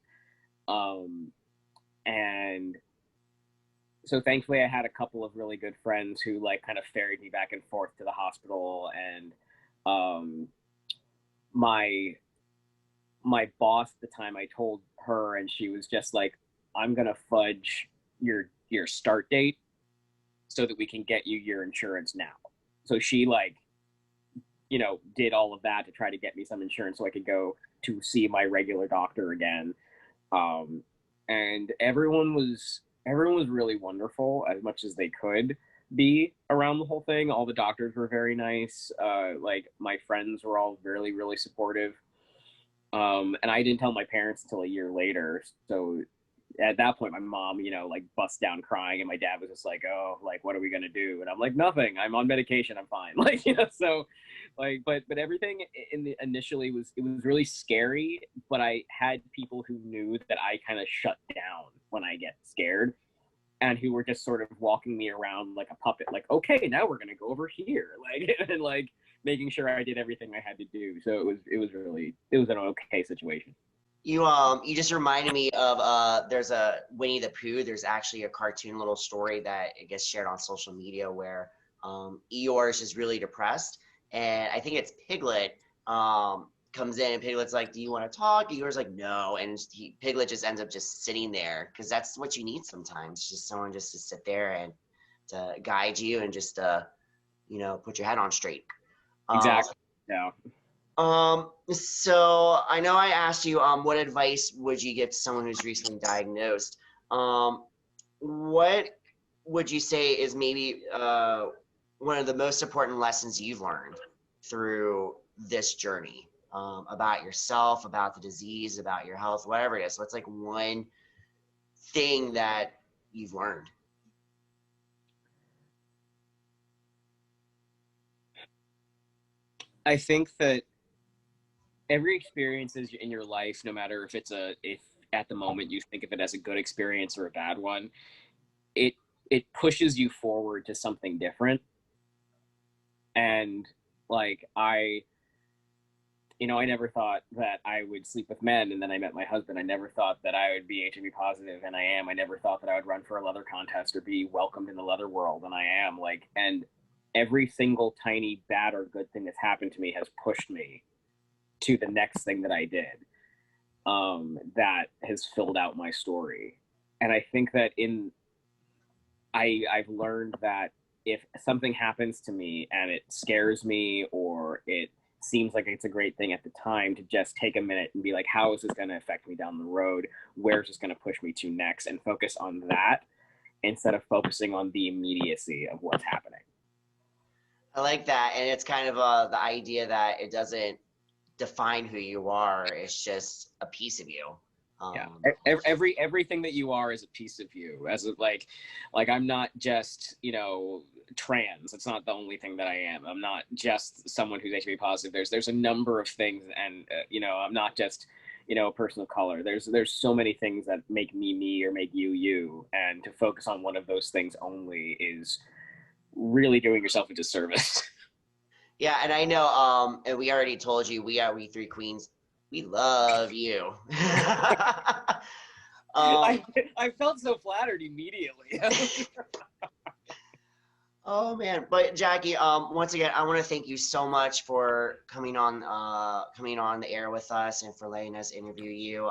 And so thankfully I had a couple of really good friends who like kind of ferried me back and forth to the hospital, and my boss at the time, I told her, and she was just like, I'm gonna fudge your start date so that we can get you your insurance now. So she like, did all of that to try to get me some insurance so I could go to see my regular doctor again. And everyone was really wonderful, as much as they could be, around the whole thing. All the doctors were very nice. Like, my friends were all really, really supportive. And I didn't tell my parents until a year later. So at that point, my mom, like bust down crying, and my dad was just like, oh, like, what are we going to do? And I'm like, nothing, I'm on medication, I'm fine. Like, so like, but everything initially it was really scary, but I had people who knew that I kind of shut down when I get scared, and who were just sort of walking me around like a puppet, like, okay, now we're going to go over here. Like, and like making sure I did everything I had to do. So it was an okay situation. You just reminded me of there's a Winnie the Pooh. There's actually a cartoon little story that it gets shared on social media where Eeyore is just really depressed, and I think it's Piglet comes in, and Piglet's like, do you want to talk? Eeyore's like, no, and Piglet just ends up just sitting there, because that's what you need sometimes, just someone just to sit there and to guide you and just put your head on straight. Exactly. Yeah. So I know I asked you, what advice would you give to someone who's recently diagnosed? What would you say is maybe one of the most important lessons you've learned through this journey, about yourself, about the disease, about your health, whatever it is? What's like one thing that you've learned? I think that every experience in your life, no matter if at the moment you think of it as a good experience or a bad one, it pushes you forward to something different. And like, I never thought that I would sleep with men, and then I met my husband. I never thought that I would be HIV positive, and I am. I never thought that I would run for a leather contest or be welcomed in the leather world, and I am. Like, and every single tiny bad or good thing that's happened to me has pushed me to the next thing that I did, that has filled out my story. And I think that I've learned that if something happens to me and it scares me, or it seems like it's a great thing at the time to just take a minute and be like, how is this going to affect me down the road? Where's this going to push me to next? And focus on that instead of focusing on the immediacy of what's happening. I like that. And it's kind of the idea that it doesn't define who you are. It's just a piece of you. Yeah, everything that you are is a piece of you. As of like I'm not just, you know, trans. It's not the only thing that I am. I'm not just someone who's HIV positive. There's a number of things, and you know, I'm not just, you know, a person of color. There's so many things that make me me or make you you, and to focus on one of those things only is really doing yourself a disservice. Yeah, and I know, and we already told you, we three queens, we love you. I felt so flattered immediately. Oh man, but Jackie, once again, I want to thank you so much for coming on the air with us and for letting us interview you.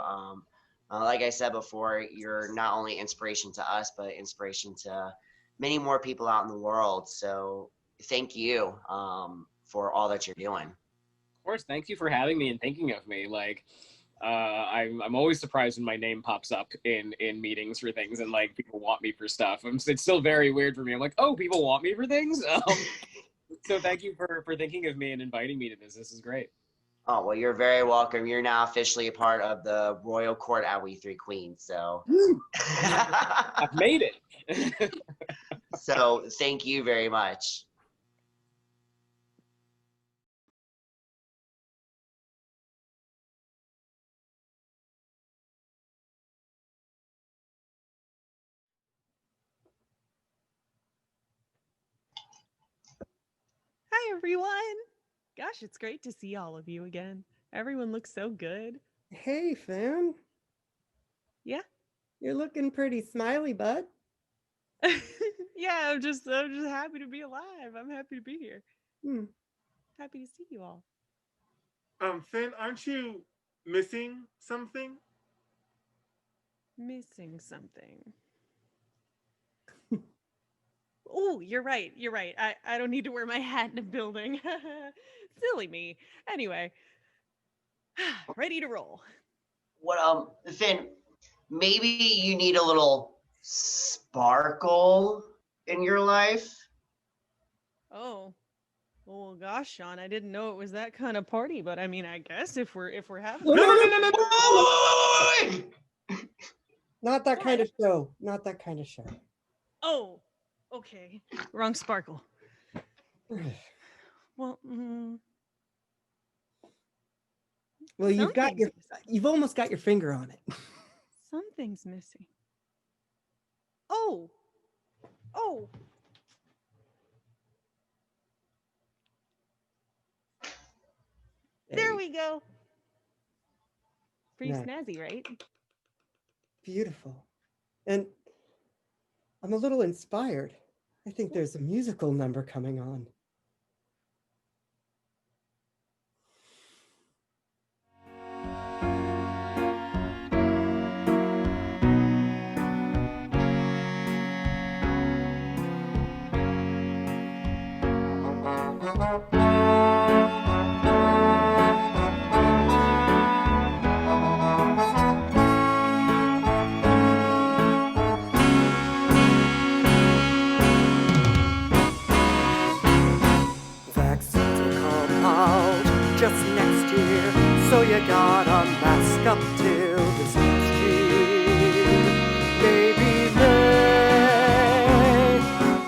Like I said before, you're not only inspiration to us, but inspiration to many more people out in the world. So thank you for all that you're doing. Of course, thank you for having me and thinking of me. Like, I'm always surprised when my name pops up in meetings for things and like people want me for stuff. It's still very weird for me. I'm like, oh, people want me for things. So thank you for thinking of me and inviting me to this. This is great. Oh, well, you're very welcome. You're now officially a part of the royal court at We Three Queens. So I've made it. So thank you very much. Hi, everyone. Gosh, it's great to see all of you again. Everyone looks so good. Hey, fam. Yeah? You're looking pretty smiley, bud. Yeah, I'm just happy to be alive. I'm happy to be here. Happy to see you all. Finn, aren't you missing something? Missing something. Oh, you're right. You're right. I don't need to wear my hat in a building. Silly me. Anyway, ready to roll. What, Finn, maybe you need a little sparkle in your life? Oh, well, gosh, Sean, I didn't know it was that kind of party, but I mean, I guess if we're having No. Not that kind of show. Not that kind of show. Oh, okay. Wrong sparkle. Well, well, you've almost got your finger on it. Something's missing. Oh. There we go. Pretty snazzy, right? Beautiful. And I'm a little inspired. I think there's a musical number coming on. Just next year, so you gotta mask up till this next year. Baby,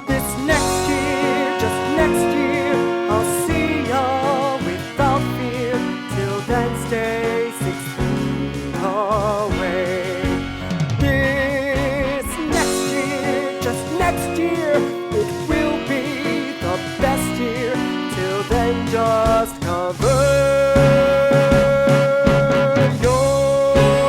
this next year, just next year, I'll see ya without fear. Till then, stay 6 feet away. This next year, just next year, it will be the best year. Till then, just cover your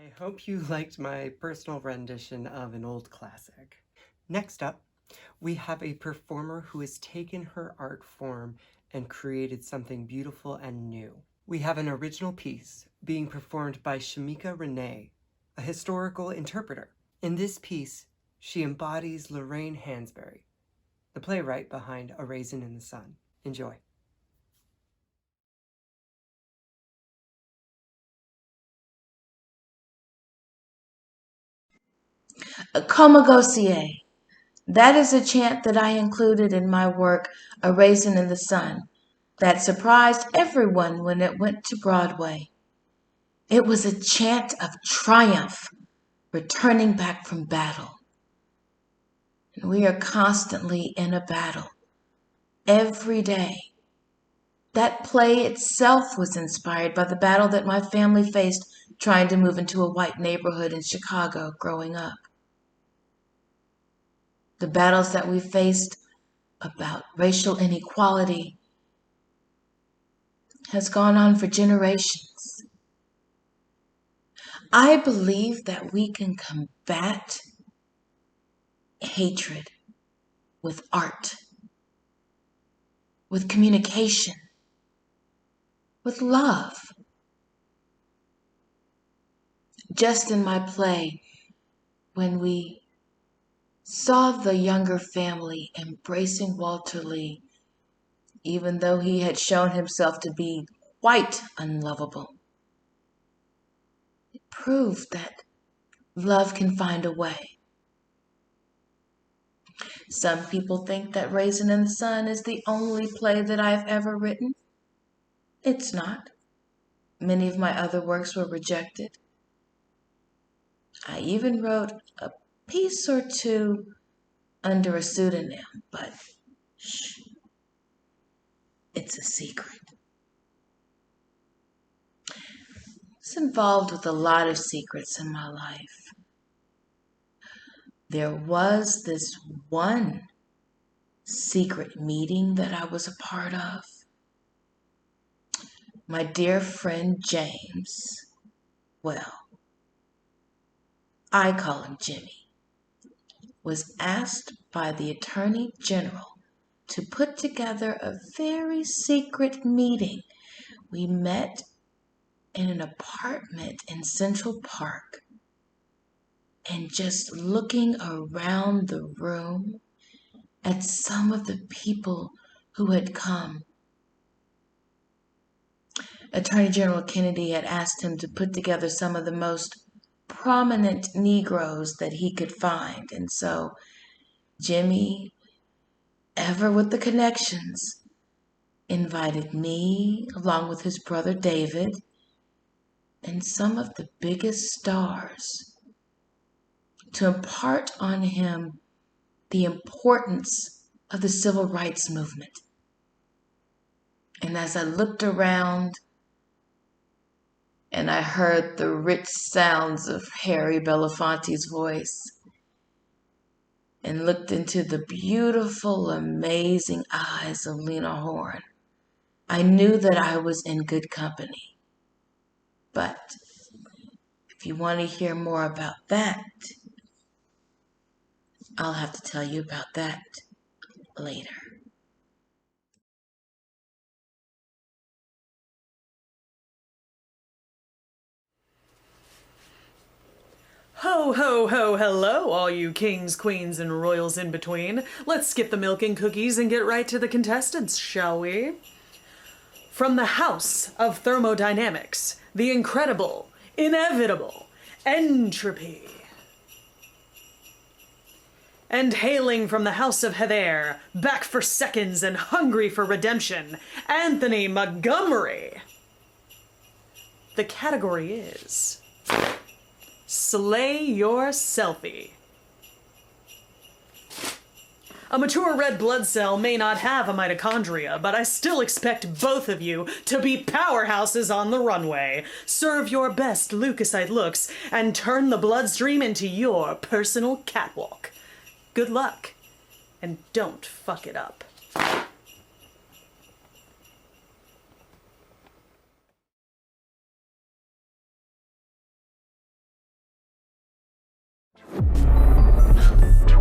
I hope you liked my personal rendition of an old classic. Next up, we have a performer who has taken her art form and created something beautiful and new. We have an original piece being performed by Shemika Renée, a historical interpreter. In this piece, she embodies Lorraine Hansberry, the playwright behind A Raisin in the Sun. Enjoy. Komagosie. That is a chant that I included in my work, A Raisin in the Sun, that surprised everyone when it went to Broadway. It was a chant of triumph, returning back from battle. And we are constantly in a battle, every day. That play itself was inspired by the battle that my family faced trying to move into a white neighborhood in Chicago growing up. The battles that we faced about racial inequality has gone on for generations. I believe that we can combat hatred with art, with communication, with love. Just in my play, when we saw the younger family embracing Walter Lee, even though he had shown himself to be quite unlovable, it proved that love can find a way. Some people think that Raisin in the Sun is the only play that I've ever written. It's not. Many of my other works were rejected. I even wrote a piece or two under a pseudonym, but shh, it's a secret. I was involved with a lot of secrets in my life. There was this one secret meeting that I was a part of. My dear friend James, well, I call him Jimmy, was asked by the Attorney General to put together a very secret meeting. We met in an apartment in Central Park, and just looking around the room at some of the people who had come, Attorney General Kennedy had asked him to put together some of the most prominent Negroes that he could find. And so Jimmy, ever with the connections, invited me along with his brother David and some of the biggest stars to impart on him the importance of the civil rights movement. And as I looked around and I heard the rich sounds of Harry Belafonte's voice and looked into the beautiful, amazing eyes of Lena Horne, I knew that I was in good company. But if you want to hear more about that, I'll have to tell you about that later. Ho, ho, ho, hello, all you kings, queens, and royals in between. Let's skip the milk and cookies and get right to the contestants, shall we? From the house of thermodynamics, the incredible, inevitable, Entropy. And hailing from the house of Heather, back for seconds and hungry for redemption, Anthony Montgomery. The category is Slay Your Selfie. A mature red blood cell may not have a mitochondria, but I still expect both of you to be powerhouses on the runway. Serve your best leukocyte looks and turn the bloodstream into your personal catwalk. Good luck, and don't fuck it up.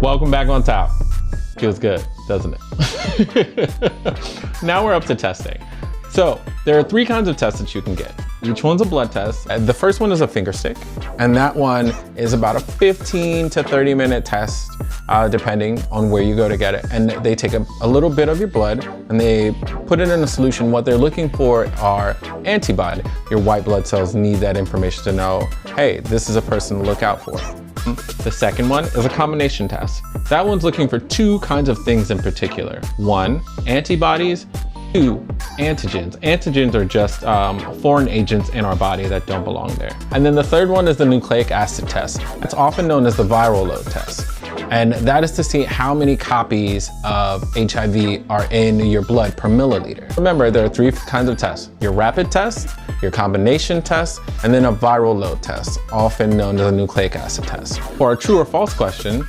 Welcome back on top. Feels good, doesn't it? Now we're up to testing. So there are 3 kinds of tests that you can get. Each one's a blood test. The first one is a finger stick, and that one is about a 15 to 30 minute test, depending on where you go to get it. And they take a little bit of your blood and they put it in a solution. What they're looking for are antibody. Your white blood cells need that information to know, hey, this is a person to look out for. The second one is a combination test. That one's looking for 2 kinds of things in particular. 1, antibodies. 2, antigens. Antigens are just foreign agents in our body that don't belong there. And then the third one is the nucleic acid test. It's often known as the viral load test. And that is to see how many copies of HIV are in your blood per milliliter. Remember, there are 3 kinds of tests. Your rapid test, your combination test, and then a viral load test, often known as a nucleic acid test. For a true or false question,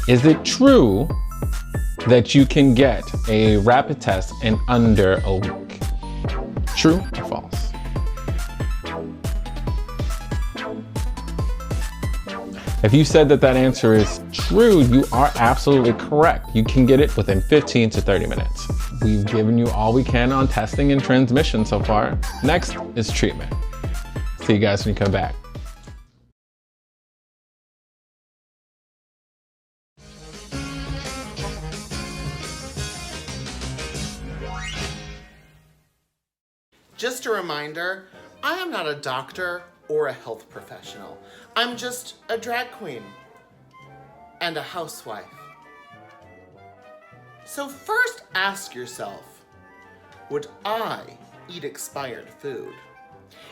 is it true that you can get a rapid test in under a week? True or false? If you said that that answer is true, you are absolutely correct. You can get it within 15 to 30 minutes. We've given you all we can on testing and transmission so far. Next is treatment. See you guys when you come back. Just a reminder, I am not a doctor or a health professional. I'm just a drag queen and a housewife. So first ask yourself, would I eat expired food?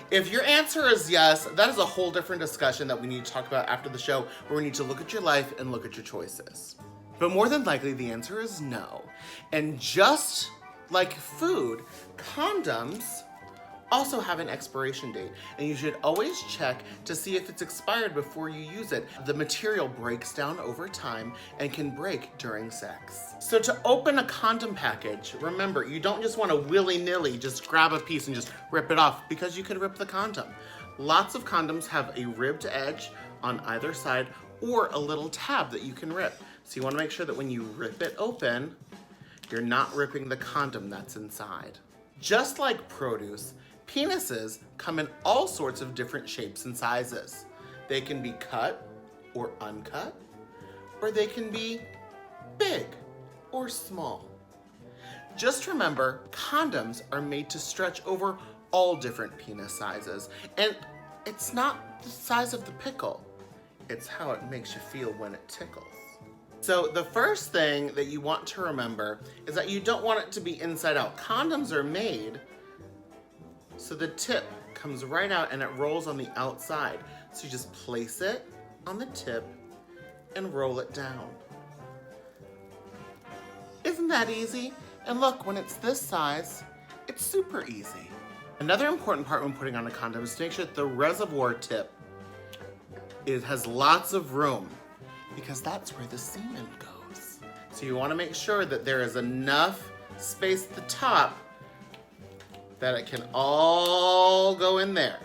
If your answer is yes, that is a whole different discussion that we need to talk about after the show, where we need to look at your life and look at your choices. But more than likely, the answer is no. And just like food, condoms also have an expiration date, and you should always check to see if it's expired before you use it. The material breaks down over time and can break during sex. So to open a condom package, remember, you don't just want to willy-nilly just grab a piece and just rip it off, because you could rip the condom. Lots of condoms have a ribbed edge on either side or a little tab that you can rip. So you want to make sure that when you rip it open, you're not ripping the condom that's inside. Just like produce, penises come in all sorts of different shapes and sizes. They can be cut or uncut, or they can be big or small. Just remember, condoms are made to stretch over all different penis sizes, and it's not the size of the pickle, it's how it makes you feel when it tickles. So the first thing that you want to remember is that you don't want it to be inside out. Condoms are made so the tip comes right out and it rolls on the outside. So you just place it on the tip and roll it down. Isn't that easy? And look, when it's this size, it's super easy. Another important part when putting on a condom is to make sure that the reservoir tip has lots of room, because that's where the semen goes. So you want to make sure that there is enough space at the top that it can all go in there.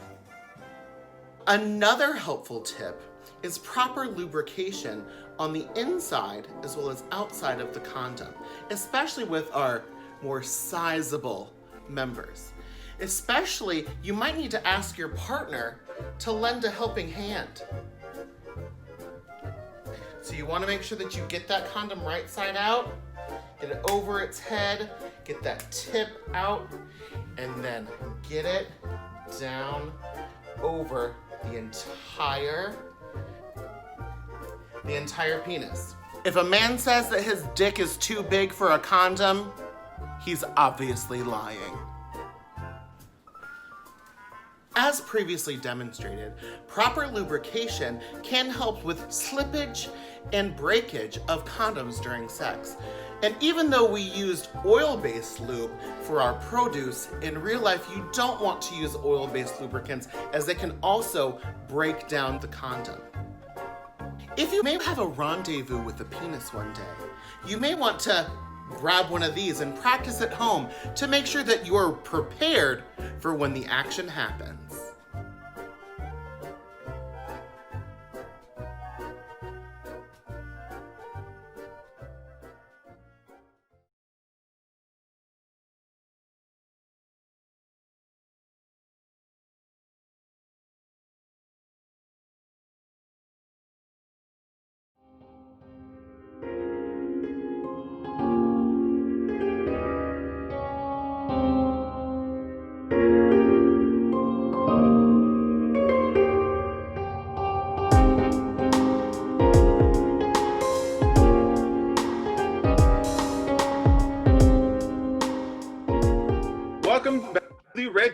Another helpful tip is proper lubrication on the inside as well as outside of the condom, especially with our more sizable members. Especially, you might need to ask your partner to lend a helping hand. So you want to make sure that you get that condom right side out, get it over its head, get that tip out, and then get it down over the entire penis. If a man says that his dick is too big for a condom, he's obviously lying. As previously demonstrated, proper lubrication can help with slippage and breakage of condoms during sex. And even though we used oil-based lube for our produce, in real life you don't want to use oil-based lubricants, as they can also break down the condom. If you may have a rendezvous with a penis one day, you may want to grab one of these and practice at home to make sure that you're prepared for when the action happens.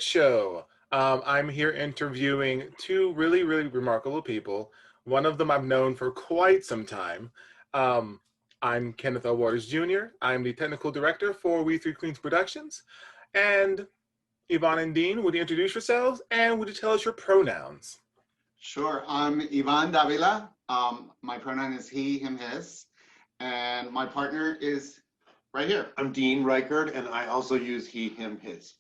Red Show. I'm here interviewing two really, really remarkable people. One of them I've known for quite some time. I'm Kenneth L. Jr. I'm the technical director for We3 Queens Productions. And Yvonne and Dean, would you introduce yourselves and would you tell us your pronouns? Sure, I'm Ivan Davila. My pronoun is he, him, his. And my partner is right here. I'm Dean Reichard, and I also use he, him, his.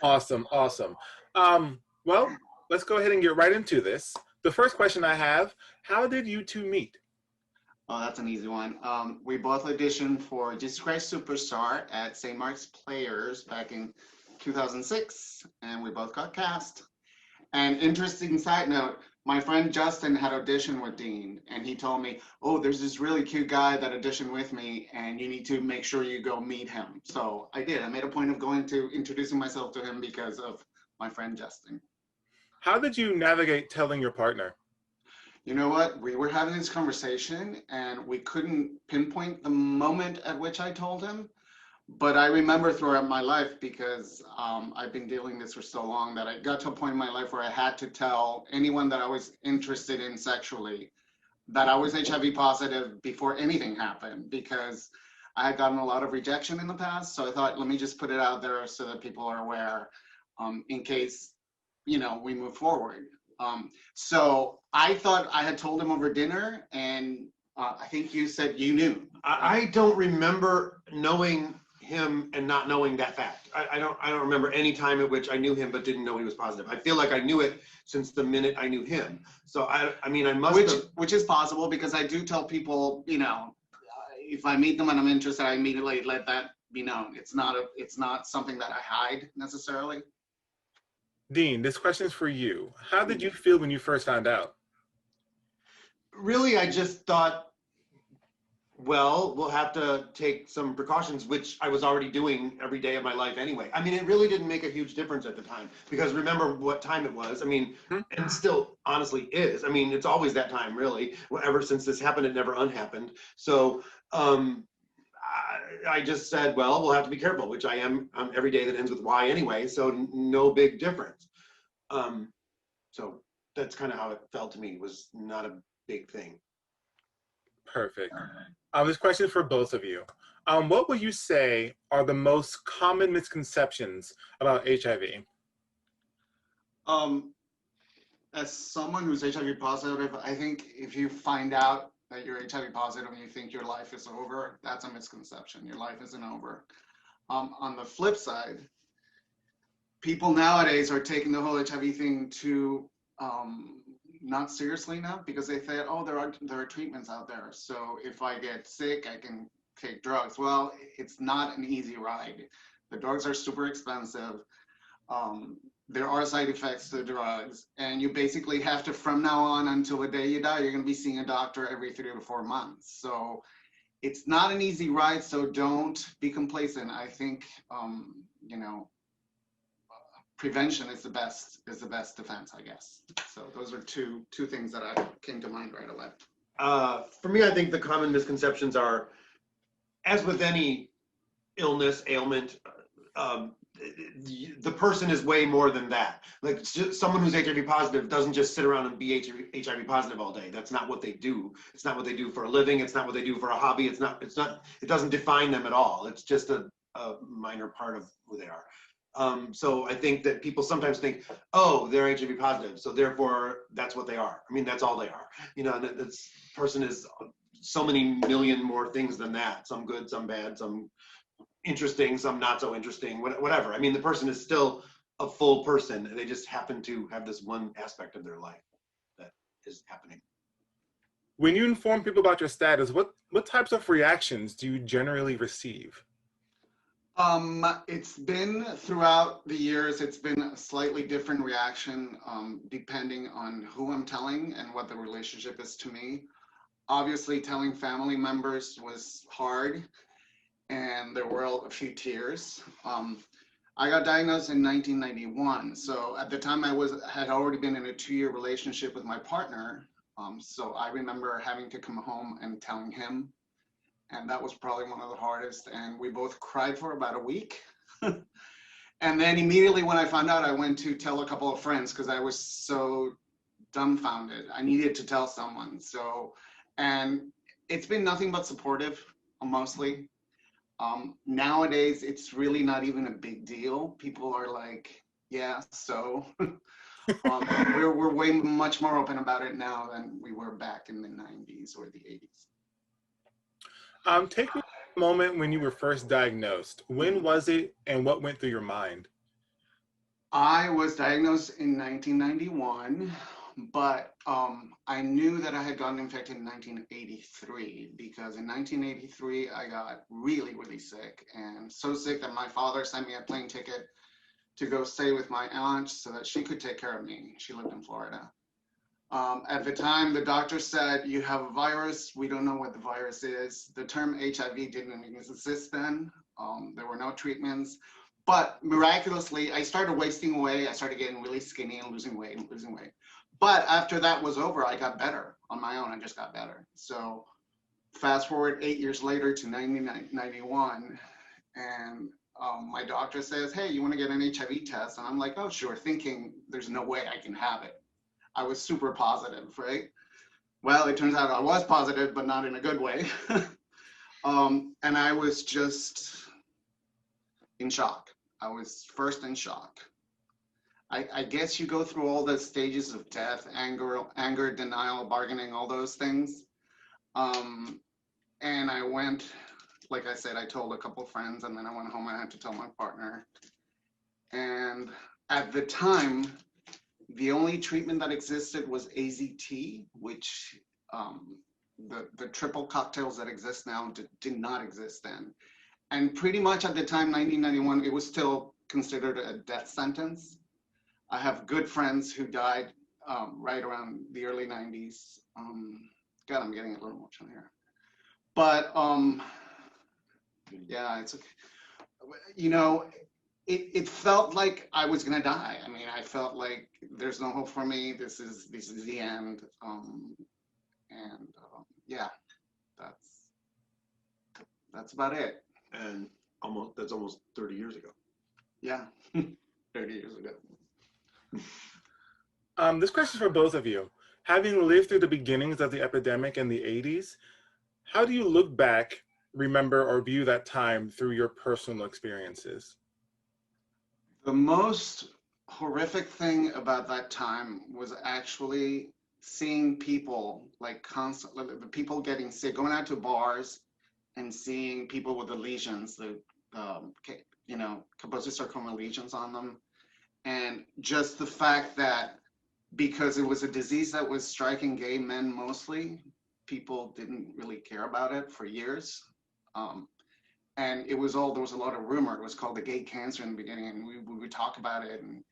Awesome, awesome. Well, let's go ahead and get right into this. The first question I have, how did you two meet? Oh, that's an easy one. We both auditioned for Jesus Christ Superstar at St. Mark's Players back in 2006, and we both got cast. And interesting side note, my friend Justin had auditioned with Dean, and he told me, oh, there's this really cute guy that auditioned with me, and you need to make sure you go meet him. So I did. I made a point of going to introducing myself to him because of my friend Justin. How did you navigate telling your partner? You know what? We were having this conversation, and we couldn't pinpoint the moment at which I told him. But I remember throughout my life, because I've been dealing this for so long, that I got to a point in my life where I had to tell anyone that I was interested in sexually that I was HIV positive before anything happened, because I had gotten a lot of rejection in the past. So I thought, let me just put it out there so that people are aware in case, you know, we move forward. So I thought I had told him over dinner, and I think you said you knew. I don't remember knowing him and not knowing that fact. I don't remember any time at which I knew him but didn't know he was positive. I feel like I knew it since the minute I knew him. So I mean, I must have. Which is possible, because I do tell people, you know, if I meet them and I'm interested, I immediately let that be known. It's not something that I hide necessarily. Dean, this question is for you. How did you feel when you first found out? Really, I just thought, well, we'll have to take some precautions, which I was already doing every day of my life anyway. I mean, it really didn't make a huge difference at the time, because remember what time it was. I mean, and still honestly is. I mean, it's always that time, really. Ever since this happened, it never unhappened. So I just said, well, we'll have to be careful, which I am every day that ends with Y anyway, so no big difference. So that's kind of how it felt to me. It was not a big thing. Perfect. This question is for both of you. What would you say are the most common misconceptions about HIV? As someone who's HIV positive, I think if you find out that you're HIV positive and you think your life is over, that's a misconception. Your life isn't over. On the flip side, people nowadays are taking the whole HIV thing to not seriously now, because they say, oh, there are treatments out there. So if I get sick, I can take drugs. Well, it's not an easy ride. The drugs are super expensive. There are side effects to the drugs, and you basically have to, from now on until the day you die, you're going to be seeing a doctor every 3 to 4 months. So it's not an easy ride. So don't be complacent. I think, you know, prevention is the best defense, I guess. So those are two things that came to mind right away. For me, I think the common misconceptions are, as with any illness, ailment, the person is way more than that. Like, someone who's HIV positive doesn't just sit around and be HIV positive all day. That's not what they do. It's not what they do for a living. It's not what they do for a hobby. It doesn't define them at all. It's just a minor part of who they are. So I think that people sometimes think, oh, they're HIV positive, so therefore that's what they are. I mean, that's all they are. You know, this person is so many million more things than that. Some good, some bad, some interesting, some not so interesting, whatever. I mean, the person is still a full person. They just happen to have this one aspect of their life that is happening. When you inform people about your status, what types of reactions do you generally receive? It's been, throughout the years, it's been a slightly different reaction depending on who I'm telling and what the relationship is to me. Obviously, telling family members was hard, and there were a few tears. I got diagnosed in 1991, so at the time I had already been in a 2-year relationship with my partner. So I remember having to come home and telling him, and that was probably one of the hardest, and we both cried for about a week. And then immediately when I found out, I went to tell a couple of friends because I was so dumbfounded. I needed to tell someone. So, and it's been nothing but supportive, mostly. Nowadays, it's really not even a big deal. People are like, yeah, so we're way much more open about it now than we were back in the 90s or the 80s. Take me a moment when you were first diagnosed. When was it and what went through your mind? I was diagnosed in 1991, but I knew that I had gotten infected in 1983 because in 1983 I got really, really sick, and so sick that my father sent me a plane ticket to go stay with my aunt so that she could take care of me. She lived in Florida. At the time, the doctor said, you have a virus. We don't know what the virus is. The term HIV didn't exist then. There were no treatments. But miraculously, I started wasting away. I started getting really skinny and losing weight and losing weight. But after that was over, I got better on my own. I just got better. So fast forward 8 years later to 1991, and my doctor says, hey, you want to get an HIV test? And I'm like, oh, sure, thinking there's no way I can have it. I was super positive, right? Well, it turns out I was positive, but not in a good way. And I was just in shock. I was first in shock. I guess you go through all the stages of death, anger, denial, bargaining, all those things. And I went, like I said, I told a couple friends, and then I went home and I had to tell my partner. And at the time, the only treatment that existed was AZT, which the triple cocktails that exist now did not exist then. And pretty much at the time, 1991, it was still considered a death sentence. I have good friends who died right around the early 90s. God, I'm getting a little emotional here. But yeah, it's okay. You know, it felt like I was gonna die. I mean, I felt like there's no hope for me. This is the end. Yeah, that's about it. And that's almost 30 years ago. Yeah, 30 years ago. This question is for both of you. Having lived through the beginnings of the epidemic in the 80s, how do you look back, remember, or view that time through your personal experiences? The most horrific thing about that time was actually seeing people like constantly, the people getting sick, going out to bars and seeing people with the lesions, the Kaposi sarcoma lesions on them. And just the fact that because it was a disease that was striking gay men mostly, people didn't really care about it for years. And there was a lot of rumor. It was called the gay cancer in the beginning, and we would talk about it. And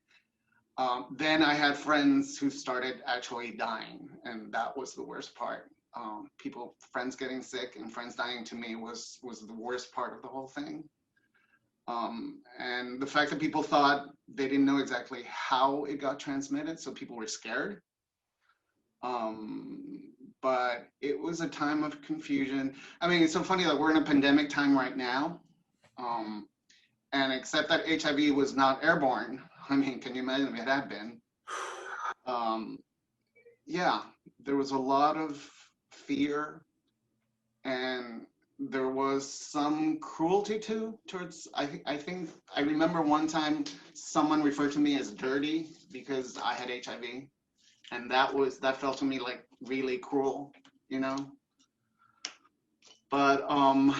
then I had friends who started actually dying, and that was the worst part. Friends getting sick and friends dying to me was the worst part of the whole thing. And the fact that people thought they didn't know exactly how it got transmitted, so people were scared. But it was a time of confusion. I mean, it's so funny that we're in a pandemic time right now. And except that HIV was not airborne, I mean, can you imagine if it had been? Yeah, there was a lot of fear, and there was some cruelty towards, I think, I remember one time someone referred to me as dirty because I had HIV. And that felt to me like really cruel, you know? But I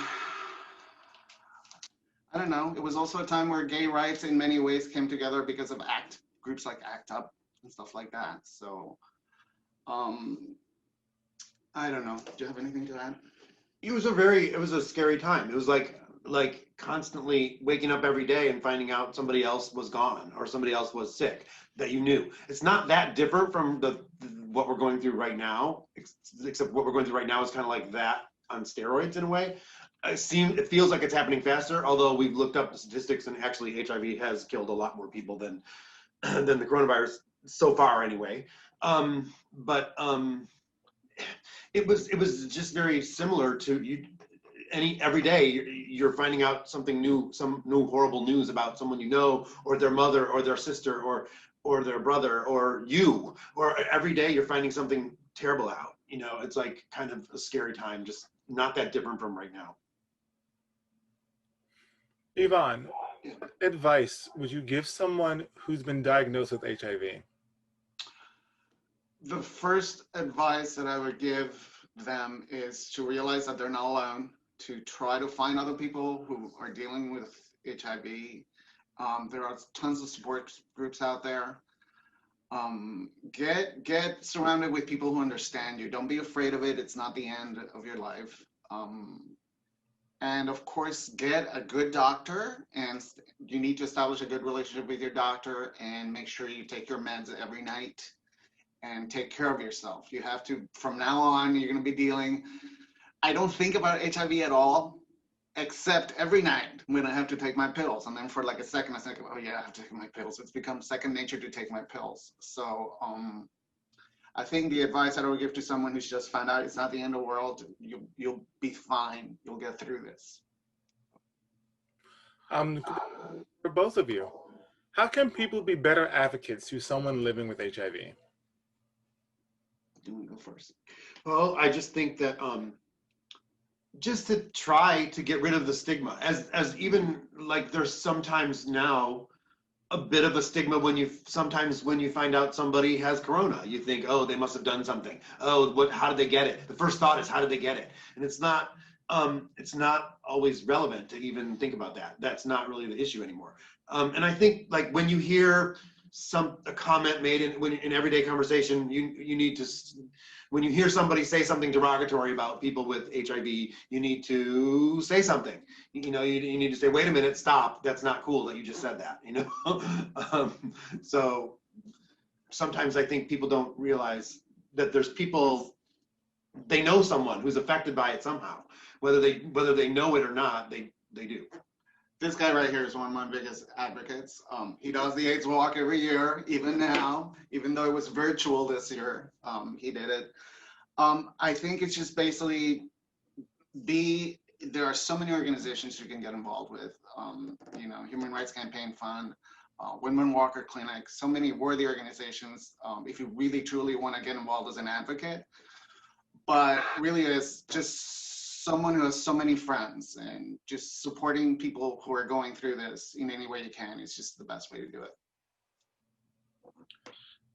don't know. It was also a time where gay rights in many ways came together because of groups like ACT UP and stuff like that. So I don't know. Do you have anything to add? It was a scary time. It was like constantly waking up every day and finding out somebody else was gone or somebody else was sick that you knew. It's not that different from what we're going through right now, except what we're going through right now is kind of like that on steroids in a way. It feels like it's happening faster, although we've looked up the statistics and actually HIV has killed a lot more people than the coronavirus so far anyway. It was just very similar to you. every day you're finding out something new, some new horrible news about someone you know, or their mother, or their sister, or their brother, or you, or every day you're finding something terrible out. You know, it's like kind of a scary time, just not that different from right now. Yvonne, what advice would you give someone who's been diagnosed with HIV? The first advice that I would give them is to realize that they're not alone, to try to find other people who are dealing with HIV. There are tons of support groups out there. Get surrounded with people who understand you. Don't be afraid of it. It's not the end of your life. And of course, get a good doctor, and you need to establish a good relationship with your doctor and make sure you take your meds every night and take care of yourself. You have to, from now on, you're going to be dealing. I don't think about HIV at all, except every night when I have to take my pills. And then for like a second, I think, oh yeah, I have to take my pills. It's become second nature to take my pills. So I think the advice that I would give to someone who's just found out it's not the end of the world, you'll be fine. You'll get through this. For both of you, how can people be better advocates to someone living with HIV? Do we go first? Well, I just think that just to try to get rid of the stigma, as even like there's sometimes now a bit of a stigma when you find out somebody has corona. You think, oh, they must have done something. Oh, how did they get it? The first thought is, how did they get it? And it's not always relevant to even think about that. That's not really the issue anymore. And I think like when you hear a comment made in everyday conversation, you need to, when you hear somebody say something derogatory about people with HIV, you need to say something. You know, you need to say, wait a minute, stop. That's not cool that you just said that, you know? So sometimes I think people don't realize that there's people, they know someone who's affected by it somehow. Whether they know it or not, they do. This guy right here is one of my biggest advocates. He does the AIDS walk every year, even now, even though it was virtual this year, he did it. I think it's just basically there are so many organizations you can get involved with, you know, Human Rights Campaign Fund, Women Walker Clinic, so many worthy organizations if you really truly want to get involved as an advocate. But really is just someone who has so many friends, and just supporting people who are going through this in any way you can is just the best way to do it.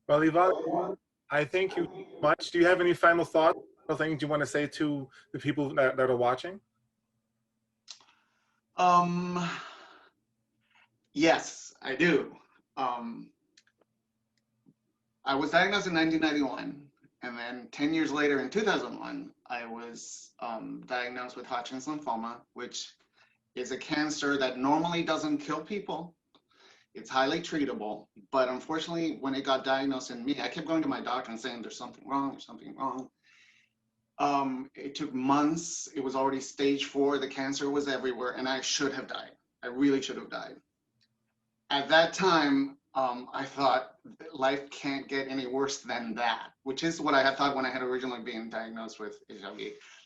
Well, Yvonne, I thank you so much. Do you have any final thoughts or things you want to say to the people that are watching? Yes, I do. I was diagnosed in 1991, and then 10 years later in 2001, I was diagnosed with Hodgkin's lymphoma, which is a cancer that normally doesn't kill people. It's highly treatable, but unfortunately, when it got diagnosed in me, I kept going to my doctor and saying, there's something wrong, there's something wrong. It took months. It was already stage 4. The cancer was everywhere, and I should have died. I really should have died. At that time, I thought life can't get any worse than that, which is what I had thought when I had originally been diagnosed with HIV.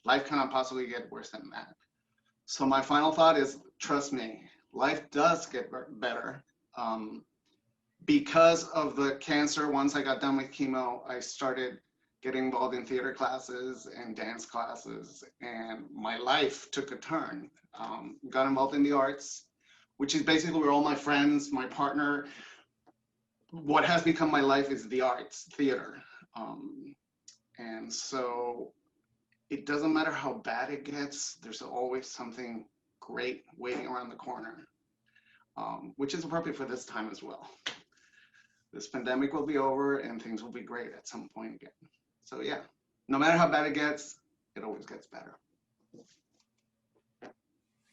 Life cannot possibly get worse than that. So my final thought is, trust me, life does get better. Because of the cancer, once I got done with chemo, I started getting involved in theater classes and dance classes, and my life took a turn. Got involved in the arts, which is basically where all my friends, my partner, what has become my life is the arts, theater. And so it doesn't matter how bad it gets, there's always something great waiting around the corner, which is appropriate for this time as well. This pandemic will be over and things will be great at some point again. So yeah, no matter how bad it gets, it always gets better.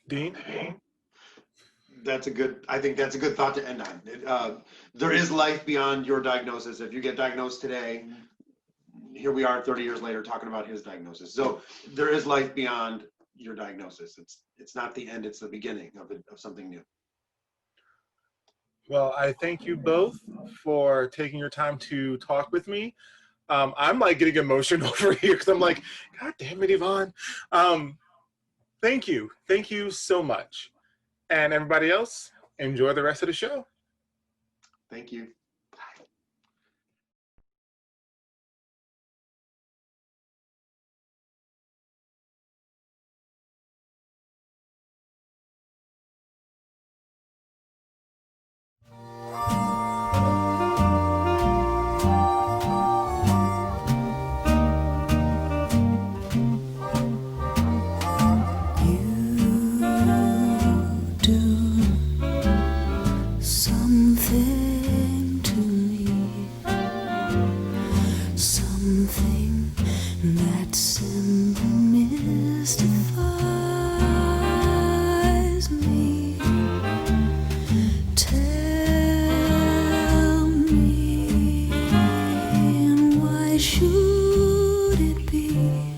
Dean? I think that's a good thought to end on. There is life beyond your diagnosis. If you get diagnosed today, here we are 30 years later talking about his diagnosis. So there is life beyond your diagnosis. It's not the end, it's the beginning of something new. Well, I thank you both for taking your time to talk with me. I'm like getting emotional over here because I'm like, God damn it, Yvonne. Thank you. Thank you so much. And everybody else, enjoy the rest of the show. Thank you. Something to me, something that simply mystifies me. Tell me, why should it be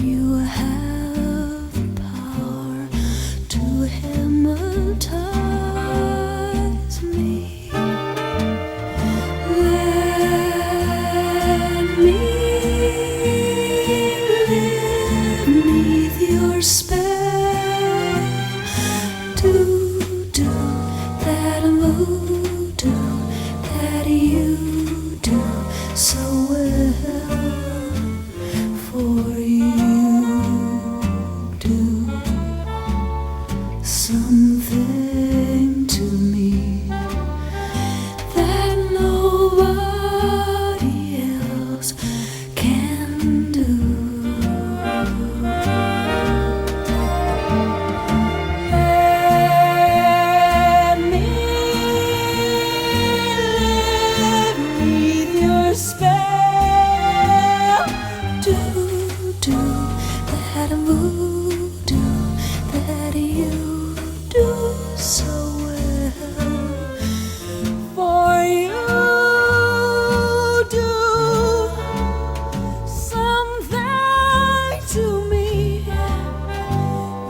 you have the power to hypnotize me? Let me live beneath your spell. Do that voodoo that you do so well. For you do something to me that nobody else can do. Let me live beneath your spell. Do that voodoo that you do so well. For you do something to me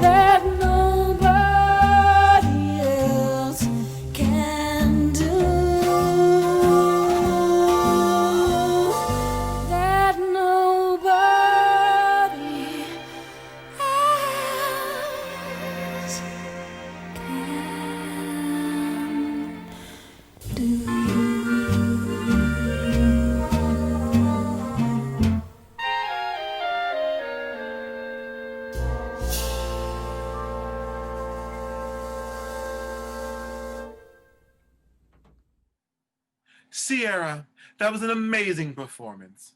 that nobody else can do. That nobody else can do. Sierra, that was an amazing performance.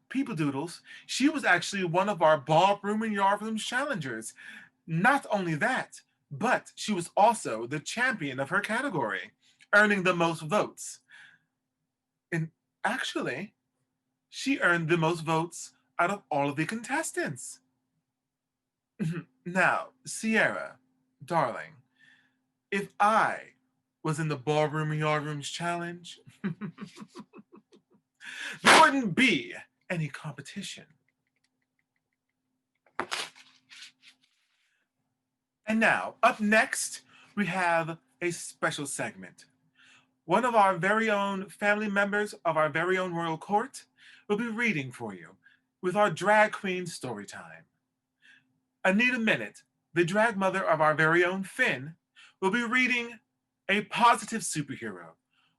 People Doodles, she was actually one of our Ballroom and Yardrooms challengers. Not only that, but she was also the champion of her category, earning the most votes. And actually, she earned the most votes out of all of the contestants. Now, Sierra, darling, if I was in the Ballroom and Yardrooms challenge, there wouldn't be any competition. And now, up next, we have a special segment. One of our very own family members of our very own royal court will be reading for you with our drag queen story time. Anita Minute, the drag mother of our very own Finn, will be reading A Positive Superhero,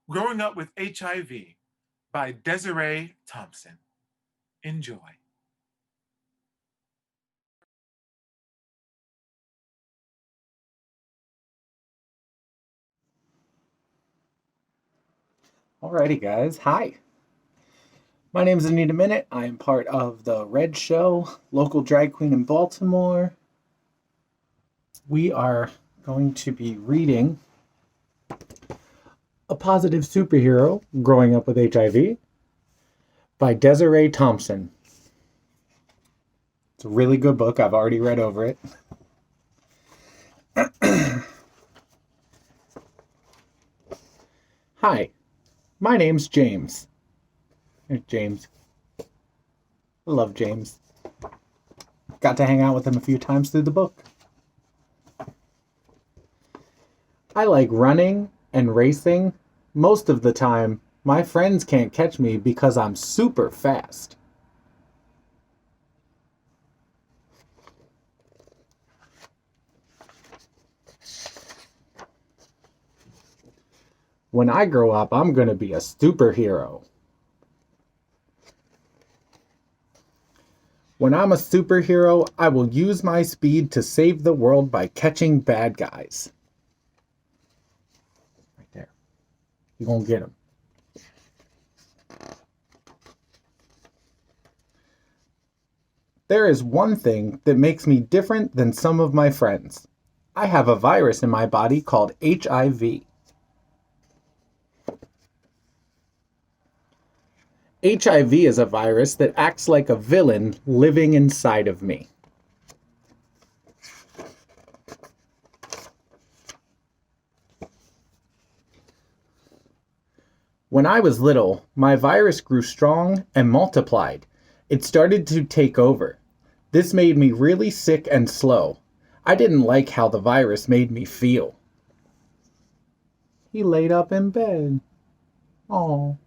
Growing Up with HIV by Thr3e Thompson. Enjoy. Alrighty, guys. Hi. My name is Anita Minute. I am part of the Red Show, local drag queen in Baltimore. We are going to be reading A Positive Superhero, Growing Up with HIV by Thr3e Thompson. It's a really good book. I've already read over it. Hi. My name's James. There's James. I love James. Got to hang out with him a few times through the book. I like running and racing. Most of the time, my friends can't catch me because I'm super fast. When I grow up, I'm gonna be a superhero. When I'm a superhero, I will use my speed to save the world by catching bad guys. Right there. You're gonna get them. There is one thing that makes me different than some of my friends. I have a virus in my body called HIV. HIV is a virus that acts like a villain living inside of me. When I was little, my virus grew strong and multiplied. It started to take over. This made me really sick and slow. I didn't like how the virus made me feel. He laid up in bed. Aww.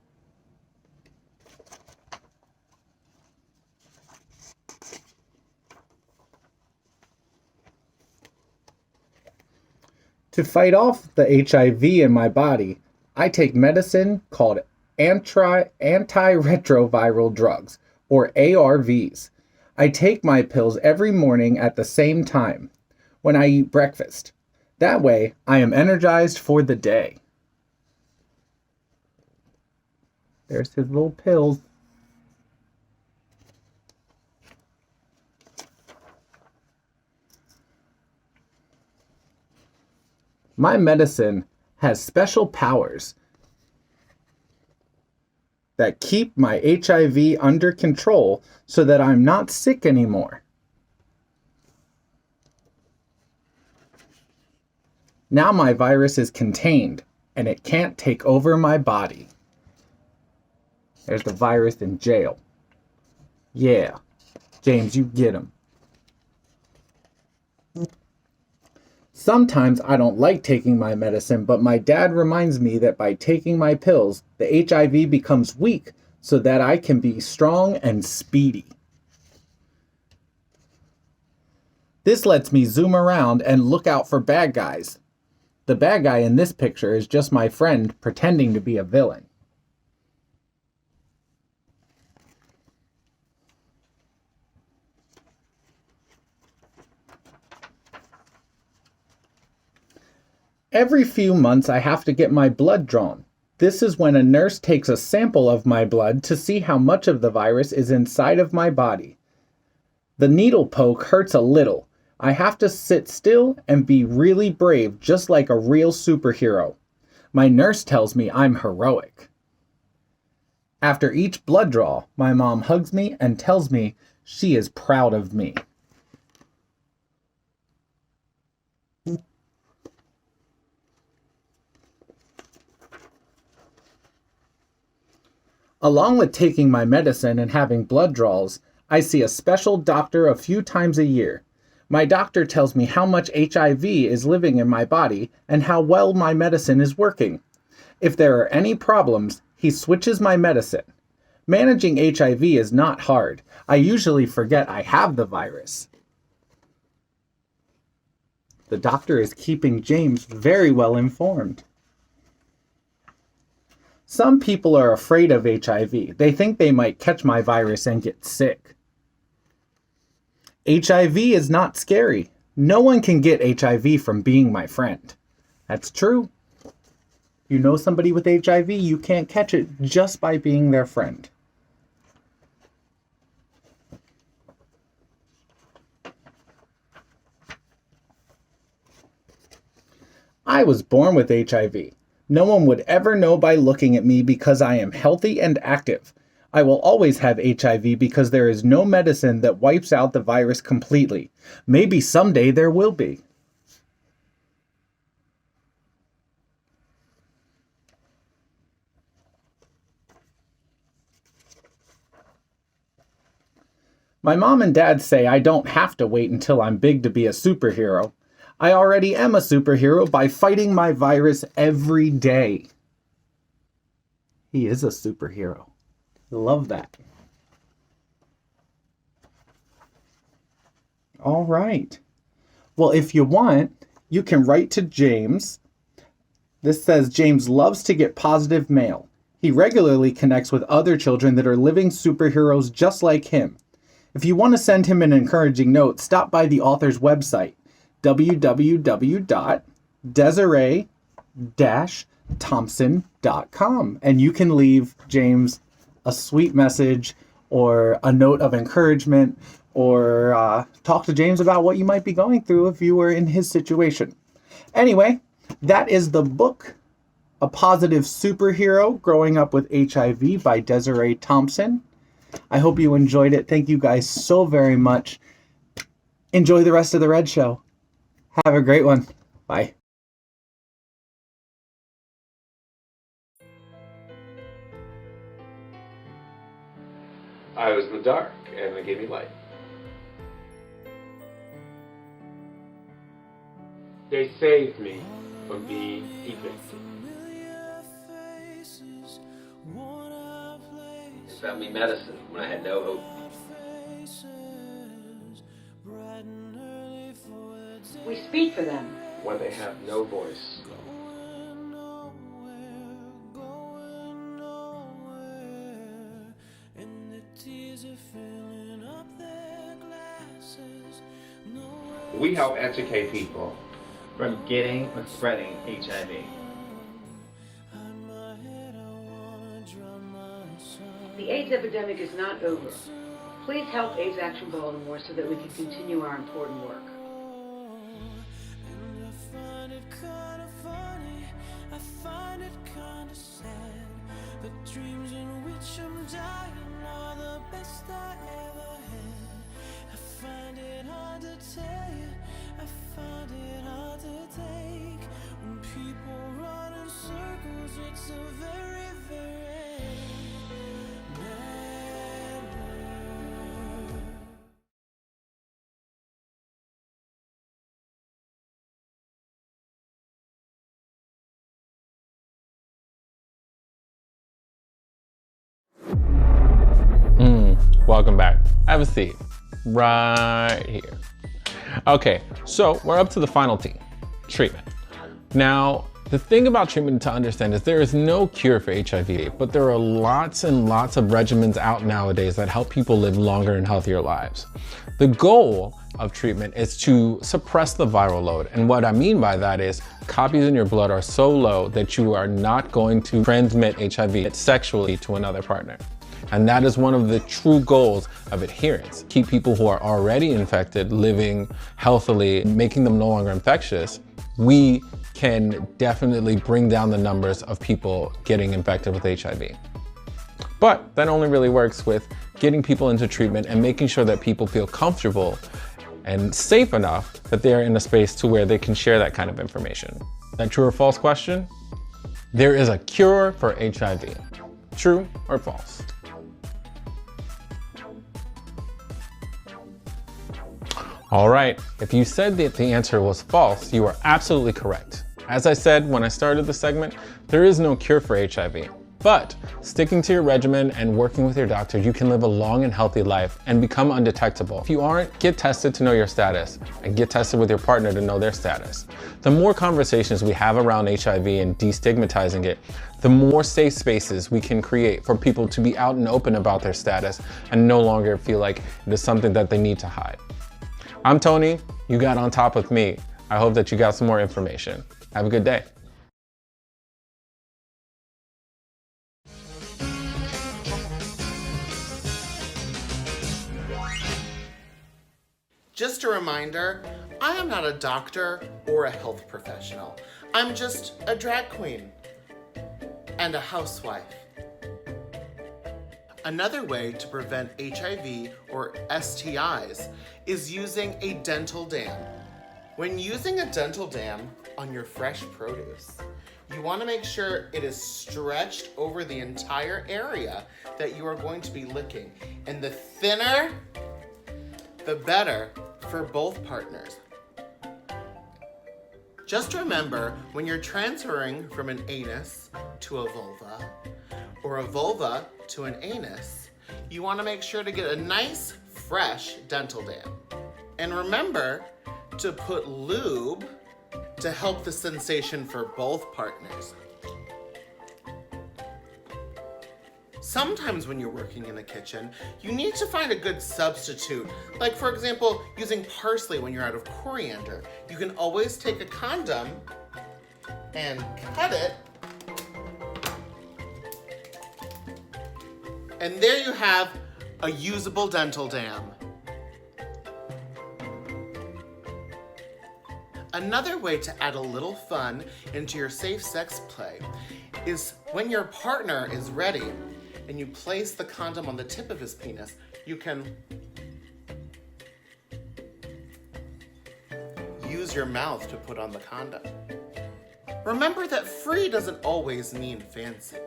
To fight off the HIV in my body, I take medicine called antiretroviral drugs, or ARVs. I take my pills every morning at the same time, when I eat breakfast. That way, I am energized for the day. There's his little pills. My medicine has special powers that keep my HIV under control so that I'm not sick anymore. Now my virus is contained and it can't take over my body. There's the virus in jail. Yeah, James, you get him. Sometimes I don't like taking my medicine, but my dad reminds me that by taking my pills, the HIV becomes weak so that I can be strong and speedy. This lets me zoom around and look out for bad guys. The bad guy in this picture is just my friend pretending to be a villain. Every few months I have to get my blood drawn. This is when a nurse takes a sample of my blood to see how much of the virus is inside of my body. The needle poke hurts a little. I have to sit still and be really brave, just like a real superhero. My nurse tells me I'm heroic. After each blood draw, my mom hugs me and tells me she is proud of me. Along with taking my medicine and having blood draws, I see a special doctor a few times a year. My doctor tells me how much HIV is living in my body and how well my medicine is working. If there are any problems, he switches my medicine. Managing HIV is not hard. I usually forget I have the virus. The doctor is keeping James very well informed. Some people are afraid of HIV. They think they might catch my virus and get sick. HIV is not scary. No one can get HIV from being my friend. That's true. You know somebody with HIV, you can't catch it just by being their friend. I was born with HIV. No one would ever know by looking at me because I am healthy and active. I will always have HIV because there is no medicine that wipes out the virus completely. Maybe someday there will be. My mom and dad say I don't have to wait until I'm big to be a superhero. I already am a superhero by fighting my virus every day. He is a superhero. Love that. All right. Well, if you want, you can write to James This says James loves to get positive mail. He regularly connects with other children that are living superheroes just like him. If you want to send him an encouraging note, stop by the author's website, www.Desiree-Thompson.com, and you can leave James a sweet message or a note of encouragement, or talk to James about what you might be going through if you were in his situation. Anyway, that is the book, A Positive Superhero, Growing Up with HIV by Desiree Thompson. I hope you enjoyed it. Thank you guys so very much. Enjoy the rest of the Red Show. Have a great one. Bye. I was in the dark, and they gave me light. They saved me from being evicted. They found me medicine when I had no hope. We speak for them. When they have no voice. We help educate people from getting or spreading HIV. The AIDS epidemic is not over. Please help AIDS Action Baltimore so that we can continue our important work. Dreams in which I'm dying are the best I ever had. I find it hard to tell you, I find it hard to take. When people run in circles, it's a very, very bad word. Welcome back. Have a seat. Right here. Okay, so we're up to the final T, treatment. Now, the thing about treatment to understand is there is no cure for HIV, but there are lots and lots of regimens out nowadays that help people live longer and healthier lives. The goal of treatment is to suppress the viral load. And what I mean by that is copies in your blood are so low that you are not going to transmit HIV sexually to another partner. And that is one of the true goals of adherence. Keep people who are already infected living healthily, making them no longer infectious. We can definitely bring down the numbers of people getting infected with HIV. But that only really works with getting people into treatment and making sure that people feel comfortable and safe enough that they're in a space to where they can share that kind of information. That true or false question? There is a cure for HIV. True or false? All right, if you said that the answer was false, you are absolutely correct. As I said when I started the segment, there is no cure for HIV. But sticking to your regimen and working with your doctor, you can live a long and healthy life and become undetectable. If you aren't, get tested to know your status and get tested with your partner to know their status. The more conversations we have around HIV and destigmatizing it, the more safe spaces we can create for people to be out and open about their status and no longer feel like it is something that they need to hide. I'm Tony, you got on top with me. I hope that you got some more information. Have a good day. Just a reminder, I am not a doctor or a health professional. I'm just a drag queen and a housewife. Another way to prevent HIV or STIs is using a dental dam. When using a dental dam on your fresh produce, you want to make sure it is stretched over the entire area that you are going to be licking. And the thinner, the better for both partners. Just remember, when you're transferring from an anus to a vulva, or a vulva to an anus, you want to make sure to get a nice, fresh dental dam. And remember to put lube to help the sensation for both partners. Sometimes when you're working in the kitchen, you need to find a good substitute. Like, for example, using parsley when you're out of coriander. You can always take a condom and cut it. And there you have a usable dental dam. Another way to add a little fun into your safe sex play is when your partner is ready and you place the condom on the tip of his penis, you can use your mouth to put on the condom. Remember that free doesn't always mean fancy.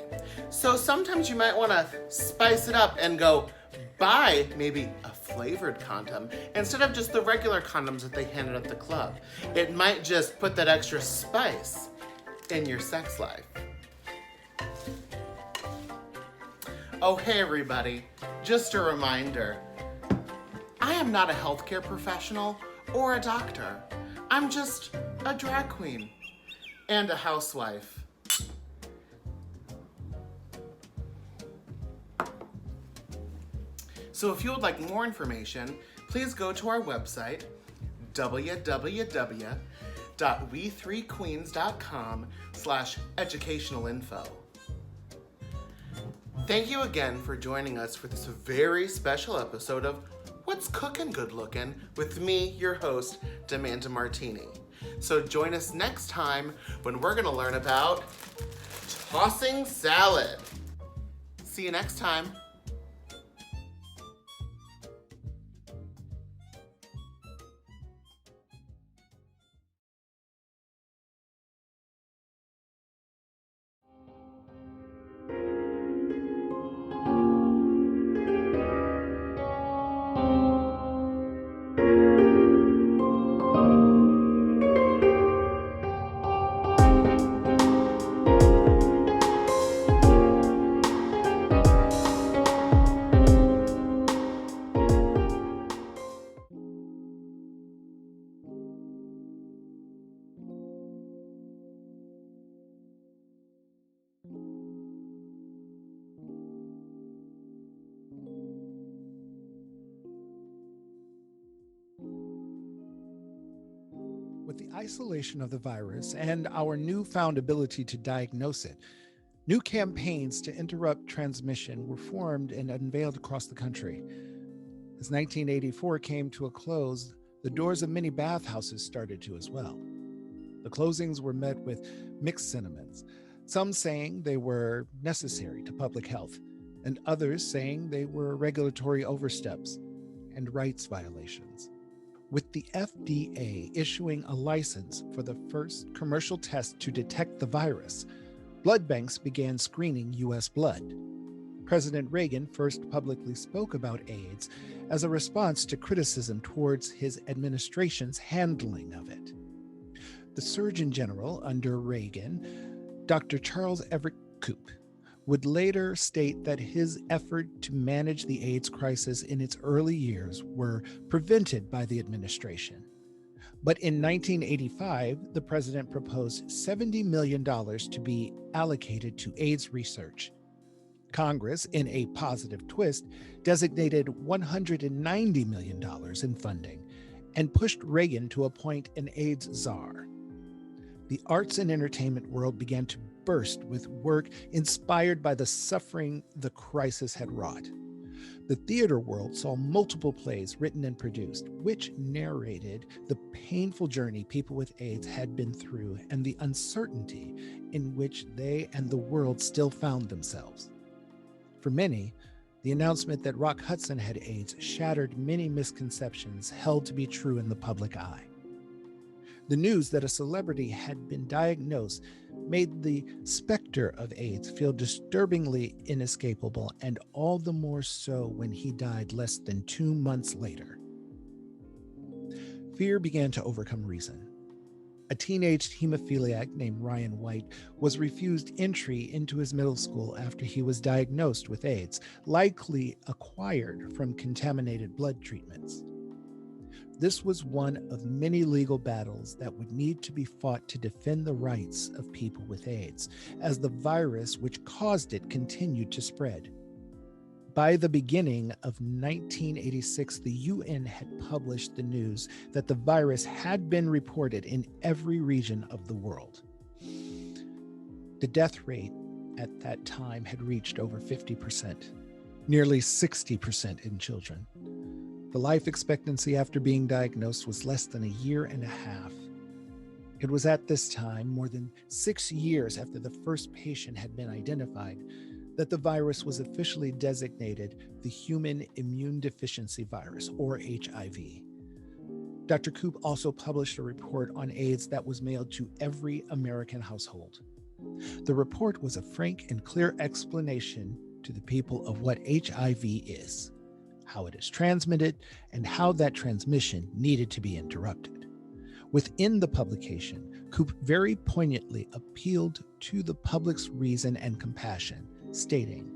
So sometimes you might want to spice it up and go buy maybe a flavored condom instead of just the regular condoms that they handed at the club. It might just put that extra spice in your sex life. Oh, hey everybody, just a reminder, I am not a healthcare professional or a doctor. I'm just a drag queen and a housewife. So if you would like more information, please go to our website, www.we3queens.com/educational-info. Thank you again for joining us for this very special episode of What's Cookin' Good Lookin' with me, your host, Demanda Martini. So join us next time when we're gonna learn about tossing salad. See you next time. With the isolation of the virus and our newfound ability to diagnose it, new campaigns to interrupt transmission were formed and unveiled across the country. As 1984 came to a close, the doors of many bathhouses started to as well. The closings were met with mixed sentiments, some saying they were necessary to public health, and others saying they were regulatory oversteps and rights violations. With the FDA issuing a license for the first commercial test to detect the virus, blood banks began screening U.S. blood. President Reagan first publicly spoke about AIDS as a response to criticism towards his administration's handling of it. The Surgeon General under Reagan, Dr. Charles Everett Koop, would later state that his effort to manage the AIDS crisis in its early years were prevented by the administration. But in 1985, the president proposed $70 million to be allocated to AIDS research. Congress, in a positive twist, designated $190 million in funding and pushed Reagan to appoint an AIDS czar. The arts and entertainment world began to burst with work inspired by the suffering the crisis had wrought. The theater world saw multiple plays written and produced, which narrated the painful journey people with AIDS had been through and the uncertainty in which they and the world still found themselves. For many, the announcement that Rock Hudson had AIDS shattered many misconceptions held to be true in the public eye. The news that a celebrity had been diagnosed made the specter of AIDS feel disturbingly inescapable, and all the more so when he died less than 2 months later. Fear began to overcome reason. A teenage hemophiliac named Ryan White was refused entry into his middle school after he was diagnosed with AIDS, likely acquired from contaminated blood treatments. This was one of many legal battles that would need to be fought to defend the rights of people with AIDS, as the virus which caused it continued to spread. By the beginning of 1986, the UN had published the news that the virus had been reported in every region of the world. The death rate at that time had reached over 50%, nearly 60% in children. The life expectancy after being diagnosed was less than a year and a half. It was at this time, more than 6 years after the first patient had been identified, that the virus was officially designated the Human Immune Deficiency Virus, or HIV. Dr. Koop also published a report on AIDS that was mailed to every American household. The report was a frank and clear explanation to the people of what HIV is, how it is transmitted, and how that transmission needed to be interrupted. Within the publication, Koop very poignantly appealed to the public's reason and compassion, stating,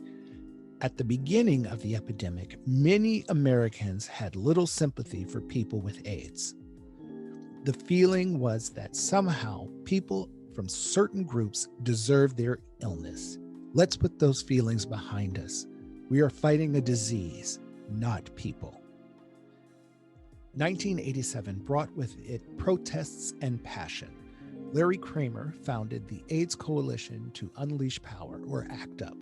"At the beginning of the epidemic, many Americans had little sympathy for people with AIDS. The feeling was that somehow people from certain groups deserved their illness. Let's put those feelings behind us. We are fighting a disease, not people." 1987 brought with it protests and passion. Larry Kramer founded the AIDS Coalition to Unleash Power, or ACT UP,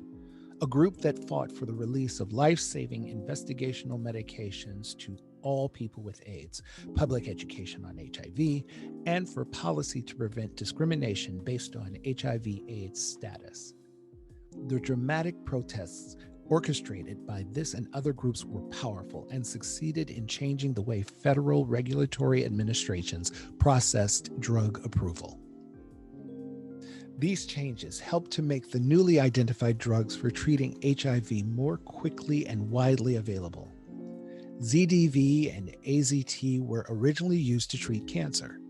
a group that fought for the release of life-saving investigational medications to all people with AIDS, public education on HIV, and for policy to prevent discrimination based on HIV/AIDS status. The dramatic protests orchestrated by this and other groups were powerful and succeeded in changing the way federal regulatory administrations processed drug approval. These changes helped to make the newly identified drugs for treating HIV more quickly and widely available. ZDV and AZT were originally used to treat cancer.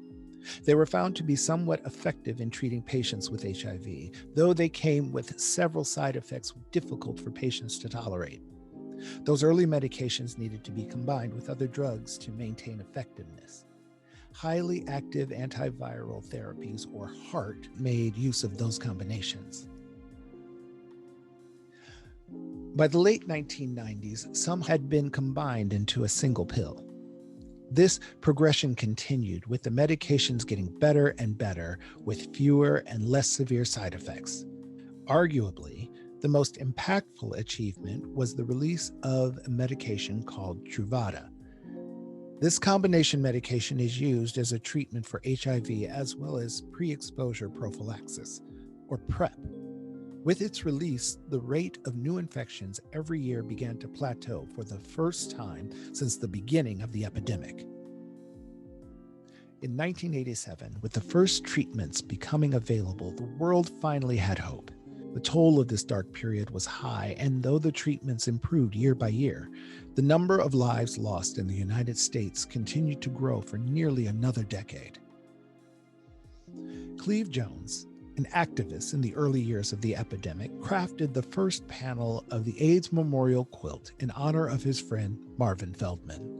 They were found to be somewhat effective in treating patients with HIV, though they came with several side effects difficult for patients to tolerate. Those early medications needed to be combined with other drugs to maintain effectiveness. Highly active antiviral therapies, or HAART, made use of those combinations. By the late 1990s, some had been combined into a single pill. This progression continued, with the medications getting better and better, with fewer and less severe side effects. Arguably, the most impactful achievement was the release of a medication called Truvada. This combination medication is used as a treatment for HIV as well as pre-exposure prophylaxis, or PrEP. With its release, the rate of new infections every year began to plateau for the first time since the beginning of the epidemic. In 1987, with the first treatments becoming available, the world finally had hope. The toll of this dark period was high, and though the treatments improved year by year, the number of lives lost in the United States continued to grow for nearly another decade. Cleve Jones, an activist in the early years of the epidemic, crafted the first panel of the AIDS Memorial Quilt in honor of his friend Marvin Feldman.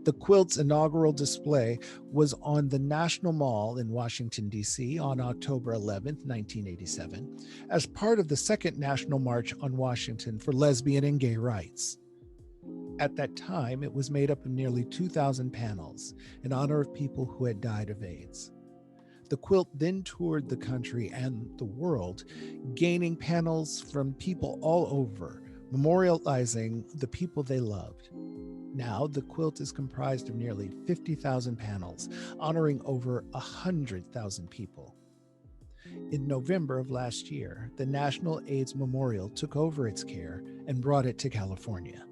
The quilt's inaugural display was on the National Mall in Washington, D.C. on October 11, 1987, as part of the Second National March on Washington for lesbian and gay rights. At that time, it was made up of nearly 2,000 panels in honor of people who had died of AIDS. The quilt then toured the country and the world, gaining panels from people all over, memorializing the people they loved. Now, the quilt is comprised of nearly 50,000 panels, honoring over 100,000 people. In November of last year, the National AIDS Memorial took over its care and brought it to California.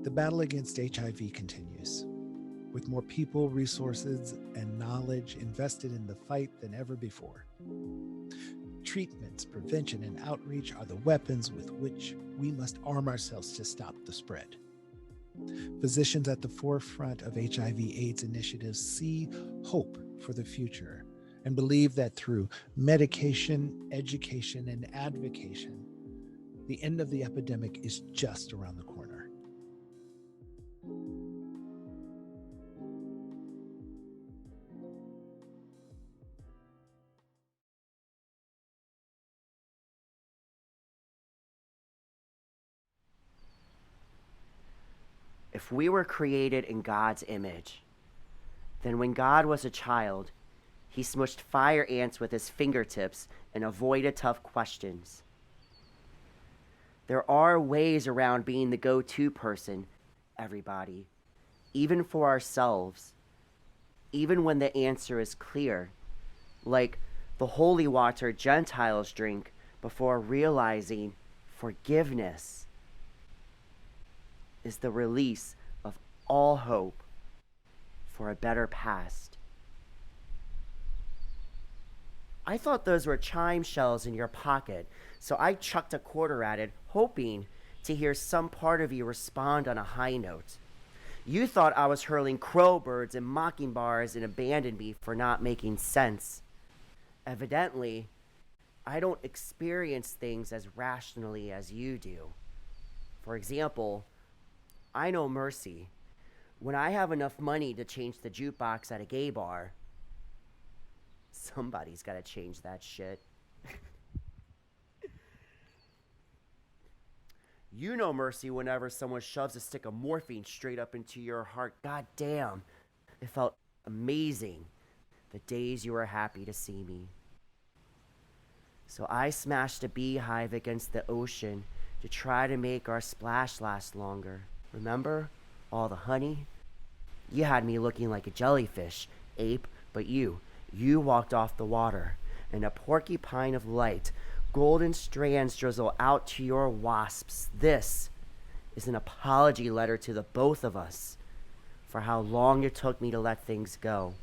The battle against HIV continues, with more people, resources, and knowledge invested in the fight than ever before. Treatments, prevention, and outreach are the weapons with which we must arm ourselves to stop the spread. Physicians at the forefront of HIV/AIDS initiatives see hope for the future and believe that through medication, education, and advocacy, the end of the epidemic is just around the corner. If we were created in God's image, then when God was a child, he smushed fire ants with his fingertips and avoided tough questions. There are ways around being the go-to person, everybody, even for ourselves, even when the answer is clear, like the holy water Gentiles drink before realizing forgiveness is the release of all hope for a better past. I thought those were chime shells in your pocket, so I chucked a quarter at it, hoping to hear some part of you respond on a high note. You thought I was hurling crowbirds and mockingbirds and abandoned me for not making sense. Evidently, I don't experience things as rationally as you do. For example, I know mercy. When I have enough money to change the jukebox at a gay bar, somebody's gotta change that shit. You know mercy whenever someone shoves a stick of morphine straight up into your heart. God damn, it felt amazing the days you were happy to see me. So I smashed a beehive against the ocean to try to make our splash last longer. Remember all the honey? You had me looking like a jellyfish, ape, but you walked off the water, and a porcupine of light, golden strands drizzle out to your wasps. This is an apology letter to the both of us for how long it took me to let things go.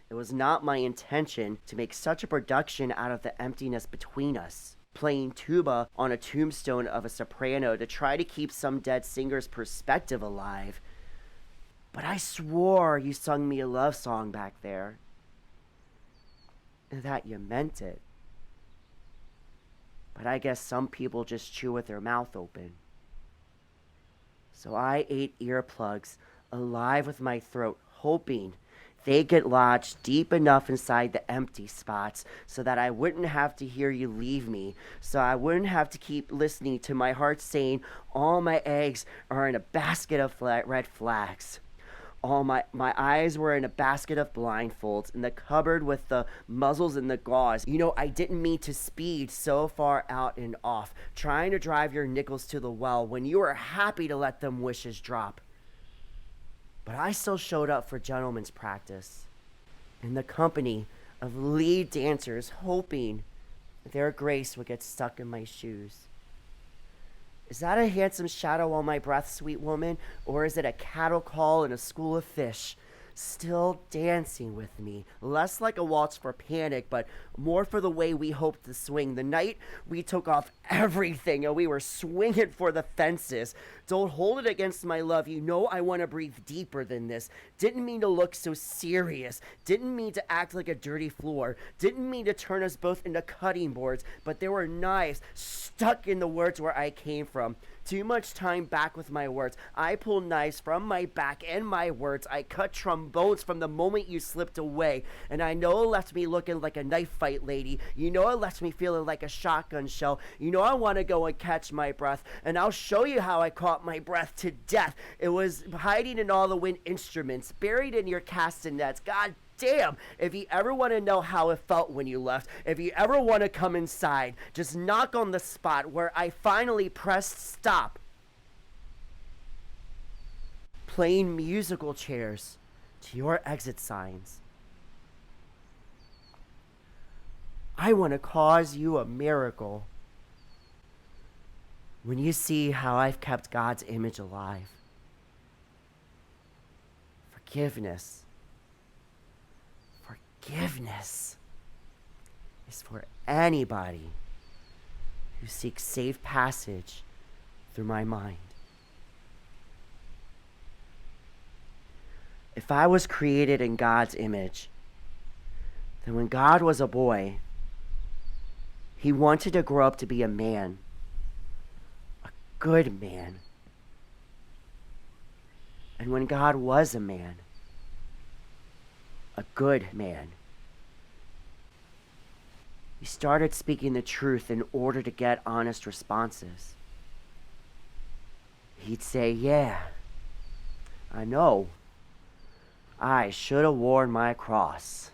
It was not my intention to make such a production out of the emptiness between us, playing tuba on a tombstone of a soprano to try to keep some dead singer's perspective alive. But I swore you sung me a love song back there, and that you meant it. But I guess some people just chew with their mouth open. So I ate earplugs alive with my throat, hoping they get lodged deep enough inside the empty spots so that I wouldn't have to hear you leave me, so I wouldn't have to keep listening to my heart saying all my eggs are in a basket of red flags. All my eyes were in a basket of blindfolds in the cupboard with the muzzles and the gauze. You know, I didn't mean to speed so far out and off, trying to drive your nickels to the well when you were happy to let them wishes drop. But I still showed up for gentlemen's practice in the company of lead dancers, hoping their grace would get stuck in my shoes. Is that a handsome shadow on my breath, sweet woman? Or is it a cattle call in a school of fish? Still dancing with me. Less like a waltz for panic, but more for the way we hoped to swing. The night we took off everything and we were swinging for the fences. Don't hold it against my love. You know I want to breathe deeper than this. Didn't mean to look so serious. Didn't mean to act like a dirty floor. Didn't mean to turn us both into cutting boards. But there were knives stuck in the words where I came from. Too much time back with my words. I pulled knives from my back and my words. I cut trombones from the moment you slipped away. And I know it left me looking like a knife fight lady. You know it left me feeling like a shotgun shell. You know I want to go and catch my breath. And I'll show you how I caught my breath to death. It was hiding in all the wind instruments, buried in your castanets. God damn, if you ever want to know how it felt when you left, if you ever want to come inside, just knock on the spot where I finally pressed stop. Playing musical chairs to your exit signs. I want to cause you a miracle when you see how I've kept God's image alive. Forgiveness is for anybody who seeks safe passage through my mind. If I was created in God's image, then when God was a boy, he wanted to grow up to be a man, a good man. And when God was a man, a good man, he started speaking the truth in order to get honest responses. He'd say, yeah, I know. I should have worn my cross.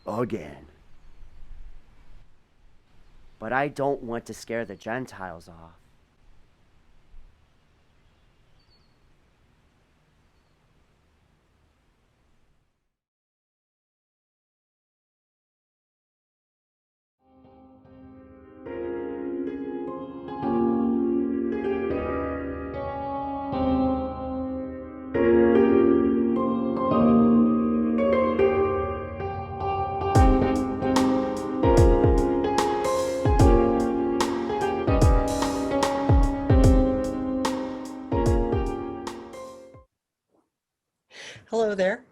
Again. But I don't want to scare the Gentiles off. Hello there.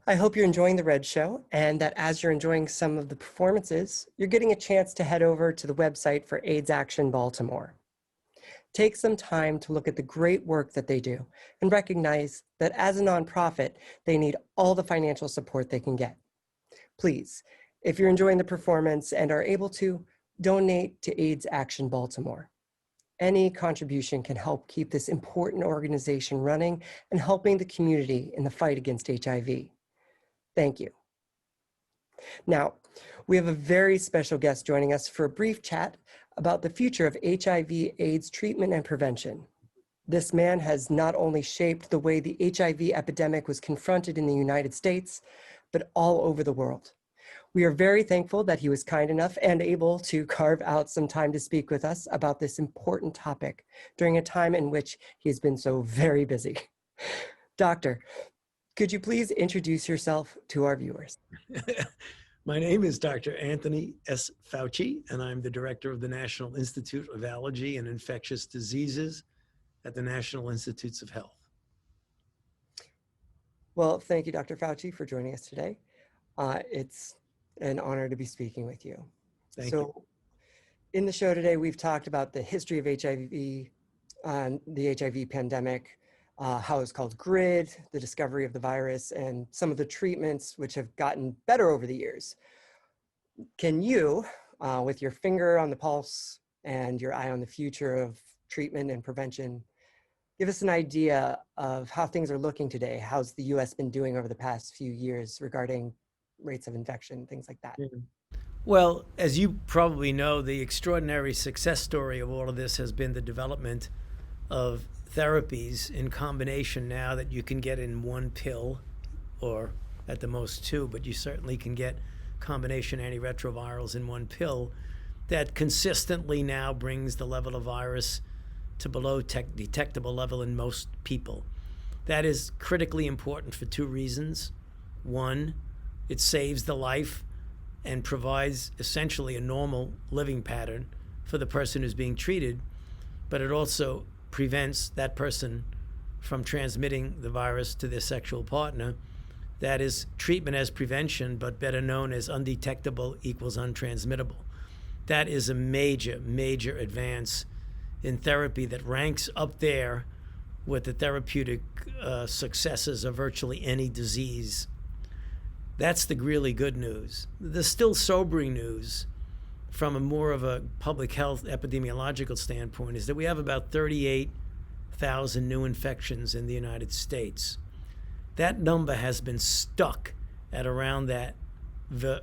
I hope you're enjoying the Red Show and that as you're enjoying some of the performances, you're getting a chance to head over to the website for AIDS Action Baltimore. Take some time to look at the great work that they do and recognize that as a nonprofit, they need all the financial support they can get. Please, if you're enjoying the performance and are able to, donate to AIDS Action Baltimore. Any contribution can help keep this important organization running and helping the community in the fight against HIV. Thank you. Now, we have a very special guest joining us for a brief chat about the future of HIV/AIDS treatment and prevention. This man has not only shaped the way the HIV epidemic was confronted in the United States, but all over the world. We are very thankful that he was kind enough and able to carve out some time to speak with us about this important topic during a time in which he has been so very busy. Doctor, could you please introduce yourself to our viewers? My name is Dr. Anthony S. Fauci, and I'm the director of the National Institute of Allergy and Infectious Diseases at the National Institutes of Health. Well, thank you, Dr. Fauci, for joining us today. It's an honor to be speaking with you. Thank you. In the show today, we've talked about the history of HIV, the HIV pandemic, how it's called GRID, the discovery of the virus, and some of the treatments which have gotten better over the years. Can you, with your finger on the pulse and your eye on the future of treatment and prevention, give us an idea of how things are looking today? How's the US been doing over the past few years regarding rates of infection, things like that? Well, as you probably know, the extraordinary success story of all of this has been the development of therapies in combination now that you can get in one pill, or at the most two, but you certainly can get combination antiretrovirals in one pill that consistently now brings the level of virus to below detectable level in most people. That is critically important for two reasons. One, it saves the life and provides essentially a normal living pattern for the person who's being treated, but it also prevents that person from transmitting the virus to their sexual partner. That is treatment as prevention, but better known as undetectable equals untransmittable. That is a major, major advance in therapy that ranks up there with the therapeutic successes of virtually any disease. That's the really good news. The still sobering news from a more of a public health epidemiological standpoint is that we have about 38,000 new infections in the United States. That number has been stuck at around that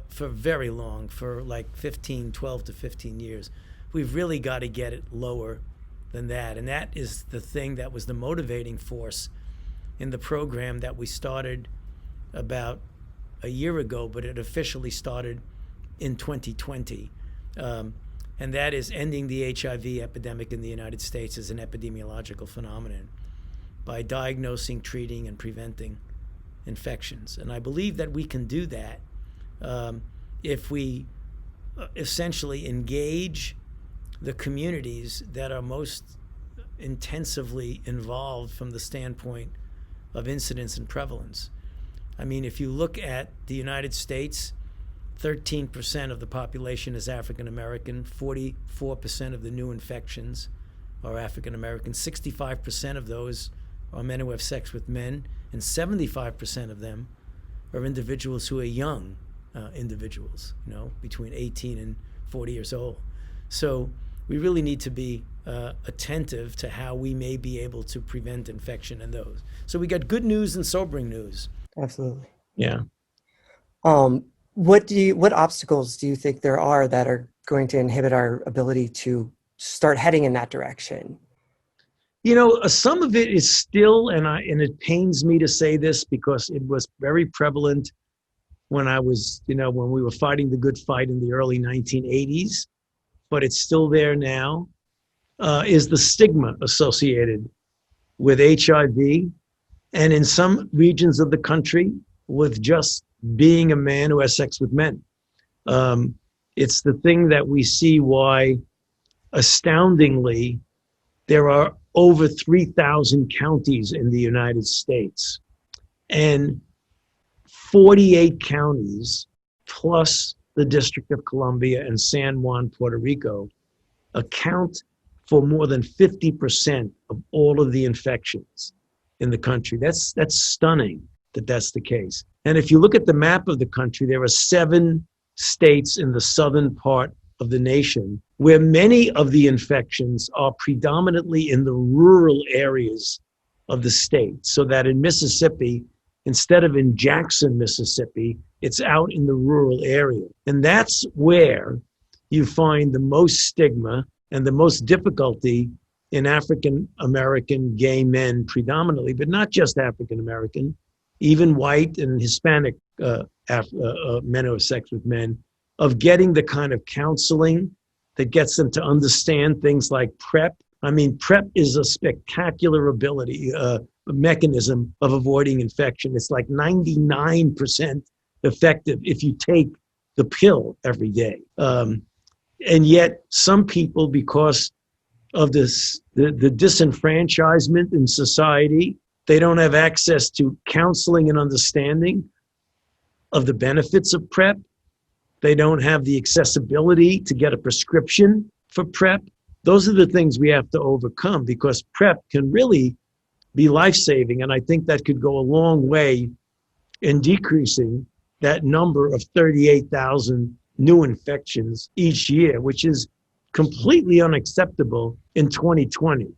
for very long, for like 12 to 15 years. We've really got to get it lower than that. And that is the thing that was the motivating force in the program that we started about a year ago, but it officially started in 2020. And that is ending the HIV epidemic in the United States as an epidemiological phenomenon by diagnosing, treating, and preventing infections. And I believe that we can do that if we essentially engage the communities that are most intensively involved from the standpoint of incidence and prevalence. I mean, if you look at the United States, 13% of the population is African American, 44% of the new infections are African American, 65% of those are men who have sex with men, and 75% of them are individuals who are young individuals, between 18 and 40 years old. So we really need to be attentive to how we may be able to prevent infection in those. So we got good news and sobering news. Absolutely. Yeah. What obstacles do you think there are that are going to inhibit our ability to start heading in that direction? You know, some of it is still, and it pains me to say this because it was very prevalent when I was, when we were fighting the good fight in the early 1980s, but it's still there now, is the stigma associated with HIV, and in some regions of the country with just being a man who has sex with men. It's the thing that we see why, astoundingly, there are over 3,000 counties in the United States, and 48 counties, plus the District of Columbia and San Juan, Puerto Rico, account for more than 50% of all of the infections in the country. That's stunning that that's the case. And if you look at the map of the country, there are 7 states in the southern part of the nation where many of the infections are predominantly in the rural areas of the state. So that in Mississippi, instead of in Jackson, Mississippi, it's out in the rural area. And that's where you find the most stigma and the most difficulty in African American gay men predominantly, but not just African American, even white and Hispanic men who have sex with men, of getting the kind of counseling that gets them to understand things like PrEP. I mean, PrEP is a spectacular ability, a mechanism of avoiding infection. It's like 99% effective if you take the pill every day. And yet some people, because of this, the disenfranchisement in society, they don't have access to counseling and understanding of the benefits of PrEP. They don't have the accessibility to get a prescription for PrEP. Those are the things we have to overcome, because PrEP can really be life-saving. And I think that could go a long way in decreasing that number of 38,000 new infections each year, which is completely unacceptable in 2020.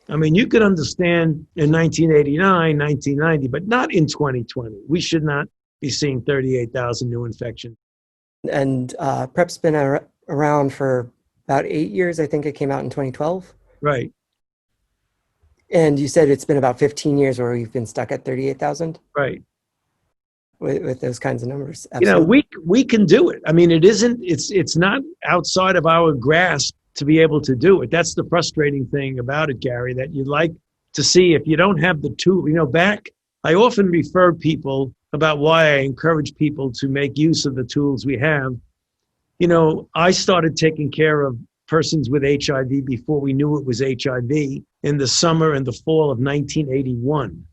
I mean, you could understand in 1989, 1990, but not in 2020. We should not be seeing 38,000 new infections. And PrEP's been around for about 8 years. I think it came out in 2012. Right. And you said it's been about 15 years where we've been stuck at 38,000? Right. With those kinds of numbers. Absolutely. You know, we can do it. I mean, it's not outside of our grasp to be able to do it. That's the frustrating thing about it, Gary, that you'd like to see if you don't have the tool. I often refer people about why I encourage people to make use of the tools we have. I started taking care of persons with HIV before we knew it was HIV in the summer and the fall of 1981.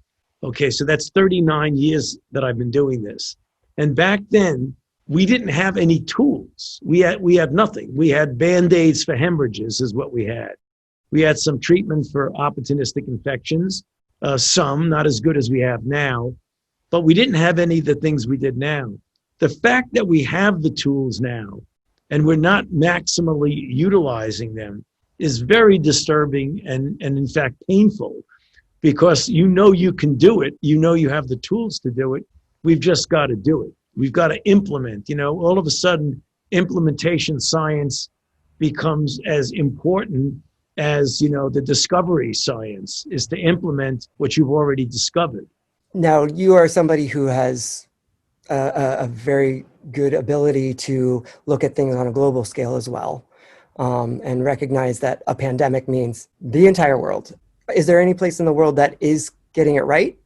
Okay, so that's 39 years that I've been doing this. And back then, we didn't have any tools. We had nothing. We had Band-Aids for hemorrhages is what we had. We had some treatment for opportunistic infections, some, not as good as we have now, but we didn't have any of the things we did now. The fact that we have the tools now and we're not maximally utilizing them is very disturbing and in fact painful, because you can do it, you have the tools to do it. We've just got to do it. We've got to implement. All of a sudden, implementation science becomes as important as, the discovery science is to implement what you've already discovered. Now, you are somebody who has a very good ability to look at things on a global scale as well, and recognize that a pandemic means the entire world. Is there any place in the world that is getting it right?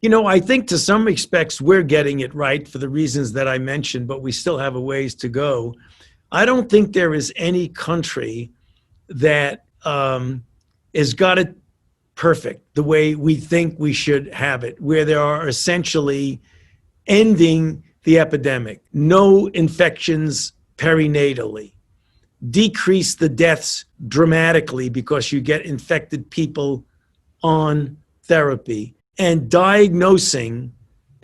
I think to some respects we're getting it right for the reasons that I mentioned, but we still have a ways to go. I don't think there is any country that has got it perfect the way we think we should have it, where they are essentially ending the epidemic, no infections perinatally, decrease the deaths dramatically because you get infected people on therapy, and diagnosing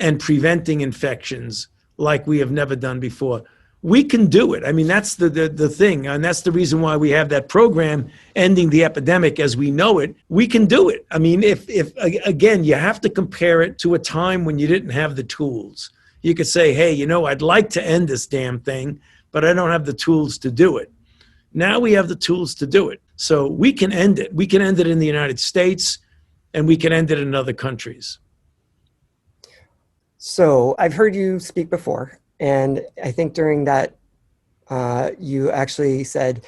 and preventing infections like we have never done before. we can do it. I mean, that's the thing. And that's the reason why we have that program, Ending the Epidemic as We Know It. We can do it. I mean, if again, you have to compare it to a time when you didn't have the tools. You could say, hey, I'd like to end this damn thing, but I don't have the tools to do it. Now we have the tools to do it. So we can end it. We can end it in the United States, and we can end it in other countries. So I've heard you speak before, and I think during that, you actually said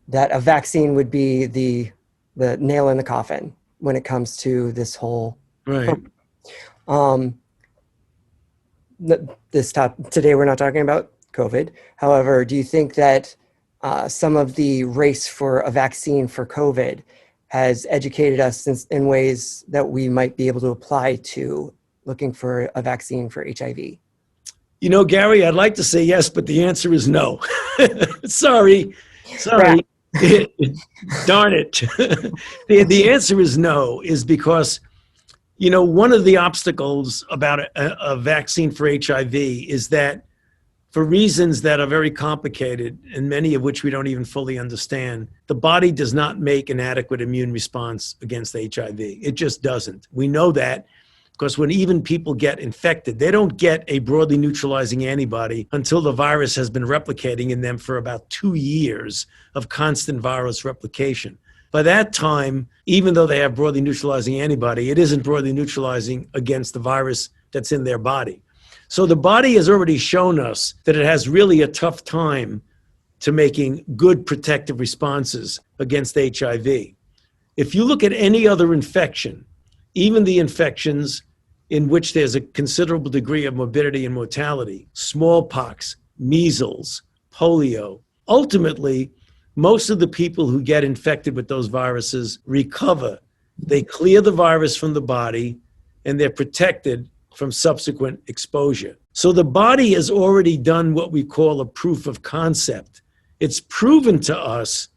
that a vaccine would be the nail in the coffin when it comes to this whole. Right. Today we're not talking about COVID. However, do you think that some of the race for a vaccine for COVID has educated us in ways that we might be able to apply to looking for a vaccine for HIV? Gary, I'd like to say yes, but the answer is no. Sorry. Darn it. The answer is no, is because, one of the obstacles about a vaccine for HIV is that for reasons that are very complicated and many of which we don't even fully understand, the body does not make an adequate immune response against HIV. It just doesn't. We know that because when even people get infected, they don't get a broadly neutralizing antibody until the virus has been replicating in them for about 2 years of constant virus replication. By that time, even though they have broadly neutralizing antibody, it isn't broadly neutralizing against the virus that's in their body. So the body has already shown us that it has really a tough time to making good protective responses against HIV. If you look at any other infection, even the infections in which there's a considerable degree of morbidity and mortality, smallpox, measles, polio, ultimately, most of the people who get infected with those viruses recover. They clear the virus from the body and they're protected from subsequent exposure. So the body has already done what we call a proof of concept. It's proven to us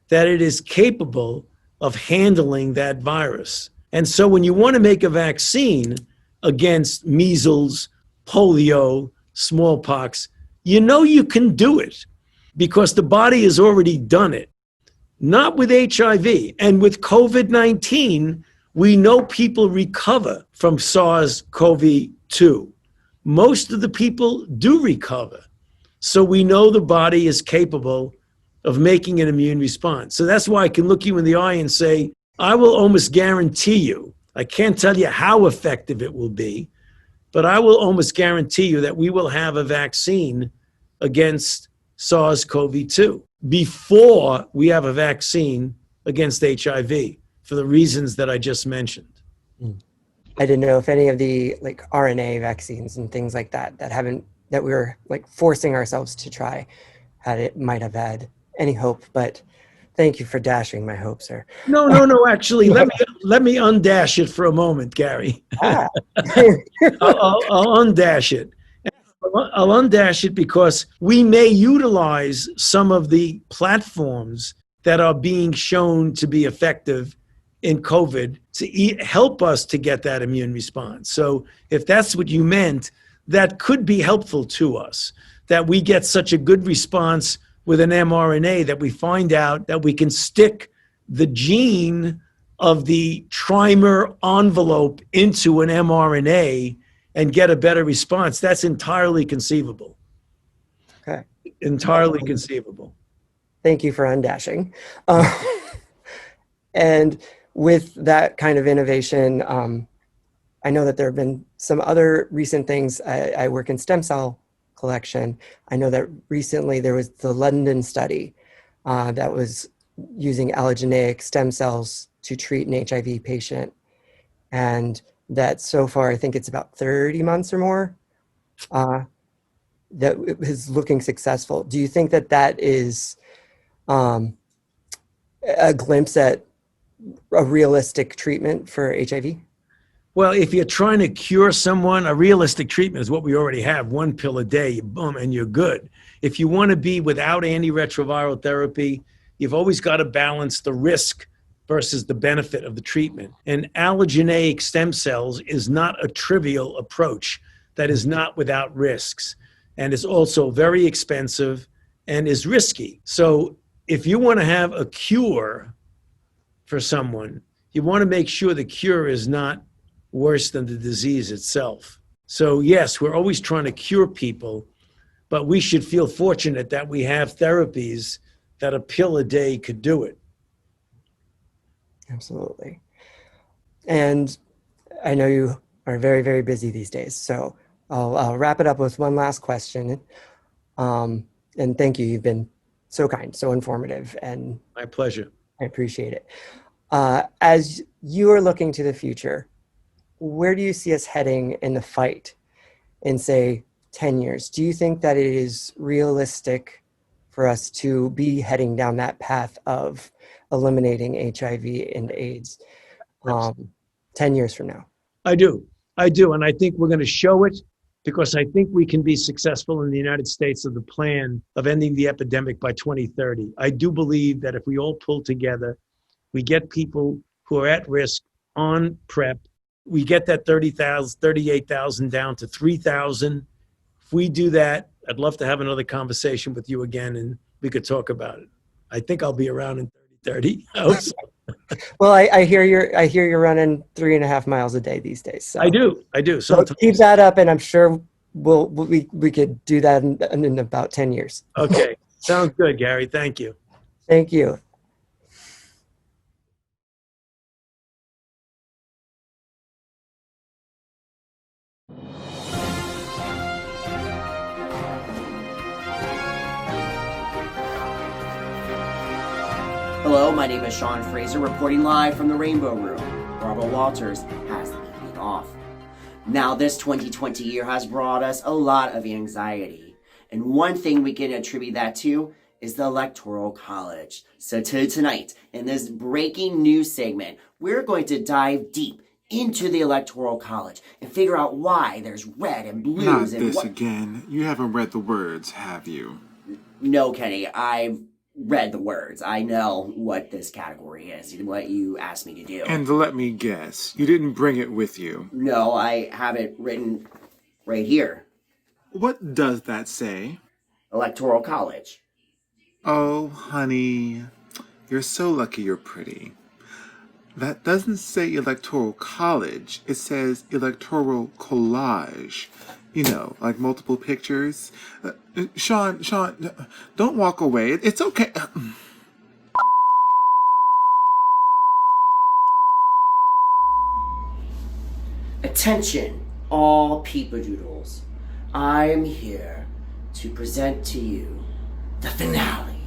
that it is capable of handling that virus. And so when you want to make a vaccine against measles, polio, smallpox, you can do it because the body has already done it. Not with HIV. And with COVID-19, we know people recover from SARS-CoV-2. Most of the people do recover. So we know the body is capable of making an immune response. So that's why I can look you in the eye and say, I will almost guarantee you, I can't tell you how effective it will be, but I will almost guarantee you that we will have a vaccine against SARS-CoV-2 before we have a vaccine against HIV for the reasons that I just mentioned. I didn't know if any of the RNA vaccines and things like that that we were forcing ourselves to try might have had any hope, but thank you for dashing my hope, sir. No, actually, let me undash it for a moment, Gary. I'll undash it. I'll undash it because we may utilize some of the platforms that are being shown to be effective in COVID to help us to get that immune response. So if that's what you meant, that could be helpful to us, that we get such a good response with an mRNA that we find out that we can stick the gene of the trimer envelope into an mRNA and get a better response. That's entirely conceivable. Okay. Entirely conceivable. Thank you for undashing. And with that kind of innovation, I know that there have been some other recent things. I work in stem cell collection. I know that recently there was the London study that was using allogeneic stem cells to treat an HIV patient. And that so far, I think it's about 30 months or more, that is looking successful. Do you think that that is a glimpse at a realistic treatment for HIV? Well, if you're trying to cure someone, a realistic treatment is what we already have. 1 pill a day, boom, and you're good. If you want to be without antiretroviral therapy, you've always got to balance the risk versus the benefit of the treatment. And allogeneic stem cells is not a trivial approach that is not without risks. and it's also very expensive and is risky. So if you want to have a cure for someone, you want to make sure the cure is not worse than the disease itself. So yes, we're always trying to cure people, but we should feel fortunate that we have therapies that a pill a day could do it. Absolutely. And I know you are very, very busy these days, so I'll wrap it up with one last question. And thank you. You've been so kind, so informative, and my pleasure. I appreciate it. As you are looking to the future, where do you see us heading in the fight in, say, 10 years? Do you think that it is realistic for us to be heading down that path of eliminating HIV and AIDS 10 years from now? I do. And I think we're going to show it, because I think we can be successful in the United States of the plan of ending the epidemic by 2030. I do believe that if we all pull together, we get people who are at risk on PrEP, we get that 38,000 down to 3,000. If we do that, I'd love to have another conversation with you again, and we could talk about it. I think I'll be around in 2030. I hope so. Well, I hear you're running 3.5 miles a day these days. So. I do. So keep that up, and I'm sure we could do that in about 10 years. Okay. Sounds good, Gary. Thank you. Thank you. Hello, my name is Sean Fraser, reporting live from the Rainbow Room. Barbara Walters has the evening off. Now, this 2020 year has brought us a lot of anxiety, and one thing we can attribute that to is the Electoral College. So tonight, in this breaking news segment, we're going to dive deep into the Electoral College and figure out why there's red and blues. Not and this again. You haven't read the words, have you? No, Kenny, I've read the words. I know what this category is, what you asked me to do. And let me guess, you didn't bring it with you. No, I have it written right here. What does that say? Electoral College. Oh, honey, you're so lucky you're pretty. That doesn't say Electoral College. It says Electoral Collage. You know, like multiple pictures. Sean, don't walk away. It's okay. Attention, all peepadoodles. I'm here to present to you the finale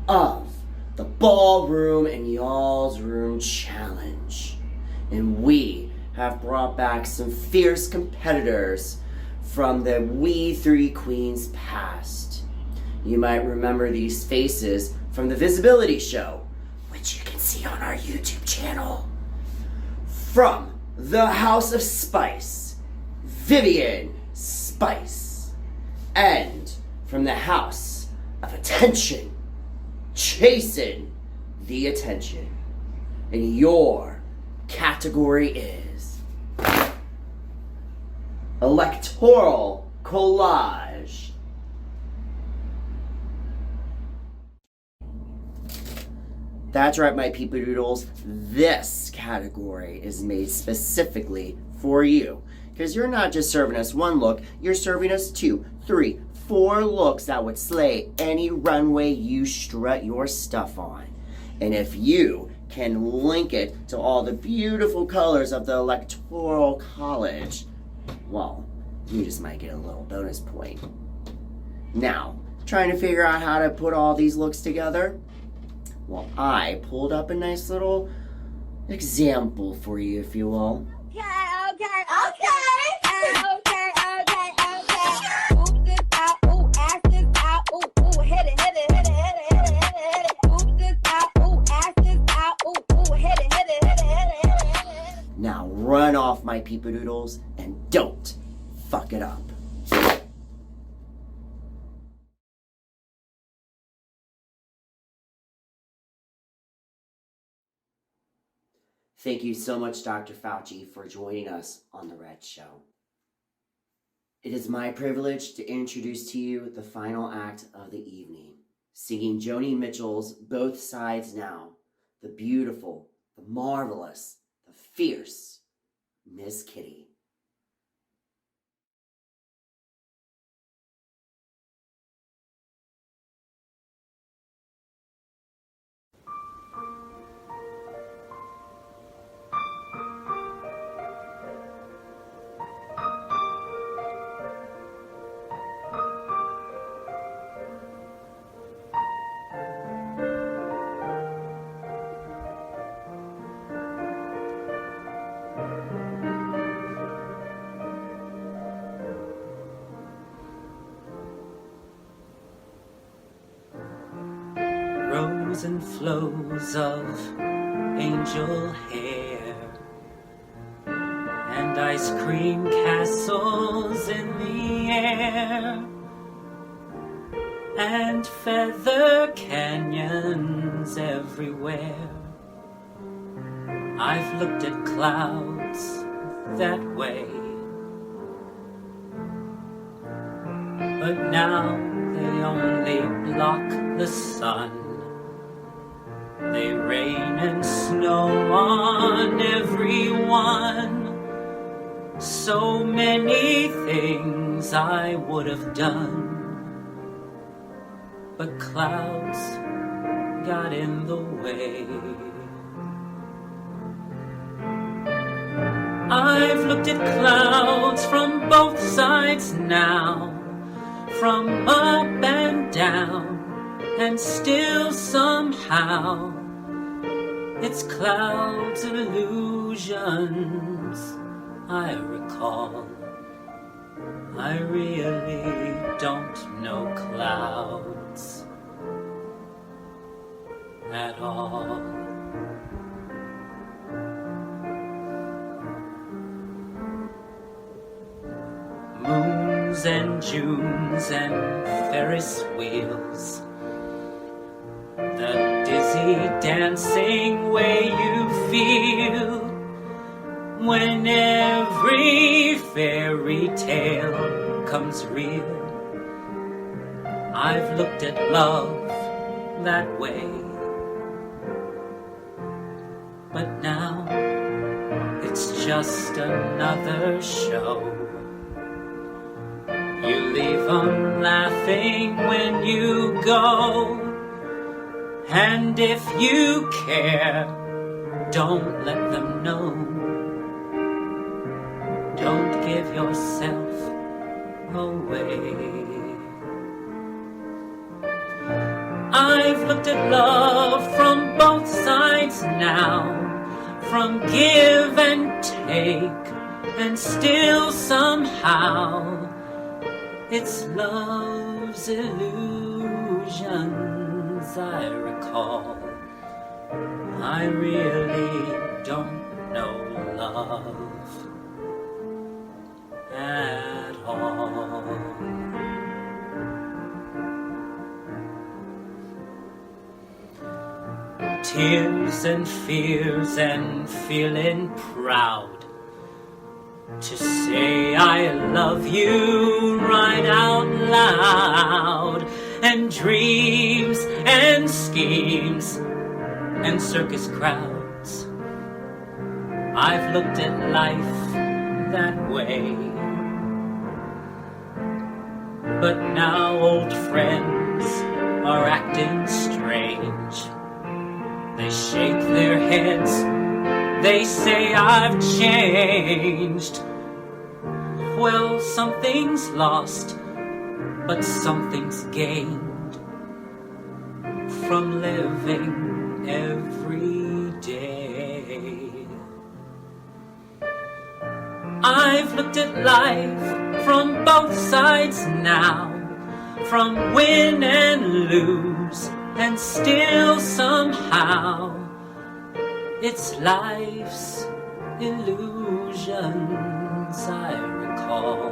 of the Ballroom and Y'all's Room Challenge. And we have brought back some fierce competitors from the We Three Queens past. You might remember these faces from the Visibility Show, which you can see on our YouTube channel. From the House of Spice, ViiVian Spice. And from the House of Attenshun, Chasen the Attention. And your category is Electoral Collage. That's right, my peepadoodles. This category is made specifically for you. Because you're not just serving us one look, you're serving us 2, 3, 4 looks that would slay any runway you strut your stuff on. And if you can link it to all the beautiful colors of the Electoral College, well, you just might get a little bonus point. Now, trying to figure out how to put all these looks together? Well, I pulled up a nice little example for you, if you will. Now run off, my peepadoodles, and don't fuck it up. Thank you so much, Dr. Fauci, for joining us on The Red Show. It is my privilege to introduce to you the final act of the evening. Singing Joni Mitchell's Both Sides Now, the beautiful, the marvelous, the fierce Miss Kitty. Rows and flows of angel hair and ice cream castles in the air and feather canyons everywhere. I've looked at clouds that way, but now they only block the sun. They rain and snow on everyone. So many things I would have done, but clouds got in the way. I've looked at clouds from both sides now, from up and down, and still somehow it's clouds' illusions I recall. I really don't know clouds at all. Moons and Junes and Ferris wheels, the dizzy dancing way you feel when every fairy tale comes real. I've looked at love that way, but now it's just another show. You leave them laughing when you go, and if you care, don't let them know. Don't give yourself away. I've looked at love from both sides now, from give and take, and still somehow it's love's illusions I recall. I really don't know love at all. Tears and fears and feeling proud to say I love you right out loud, and dreams and schemes and circus crowds. I've looked at life that way, but now old friends are acting strange. They shake their heads, they say I've changed. Well, something's lost, but something's gained from living every day. I've looked at life from both sides now, from win and lose, and still somehow it's life's illusions I recall.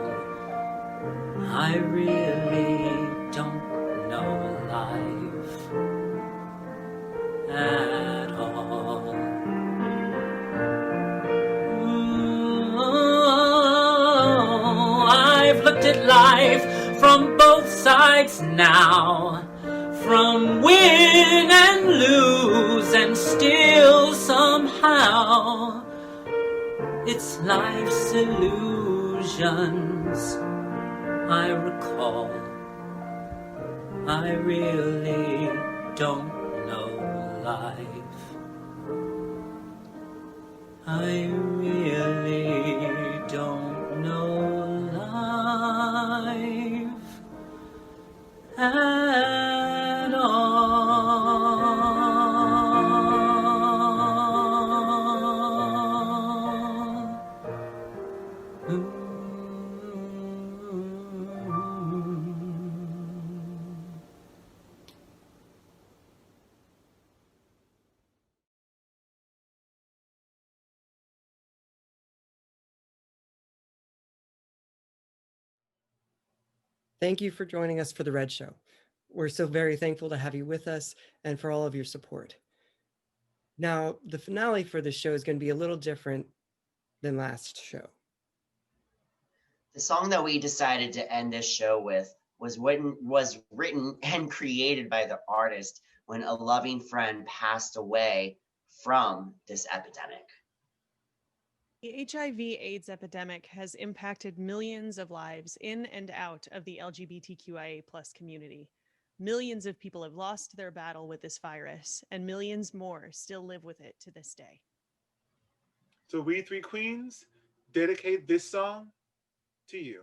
I really don't know life at all. I've looked at life from both sides now. From win and lose and still somehow it's life's illusions I recall. I really don't know life. I really don't know life at all. Thank you for joining us for The Red Show. We're so very thankful to have you with us and for all of your support. Now, the finale for this show is going to be a little different than last show. The song that we decided to end this show with was written and created by the artist when a loving friend passed away from this epidemic. The HIV/AIDS epidemic has impacted millions of lives in and out of the LGBTQIA+ community. Millions of people have lost their battle with this virus, and millions more still live with it to this day. So we three queens dedicate this song to you.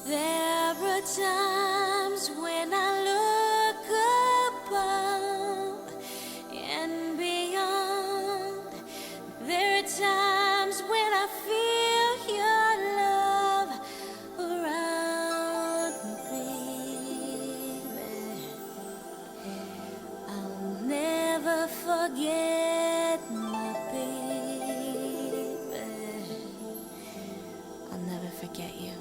There are times when I look above and beyond. There are times when I feel your love around me, baby. I'll never forget my baby. I'll never forget you.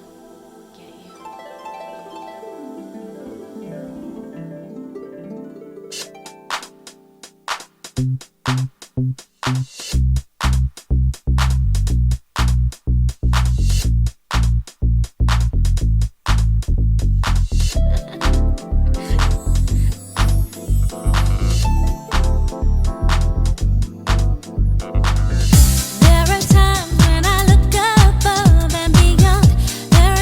There are times when I look above and beyond. There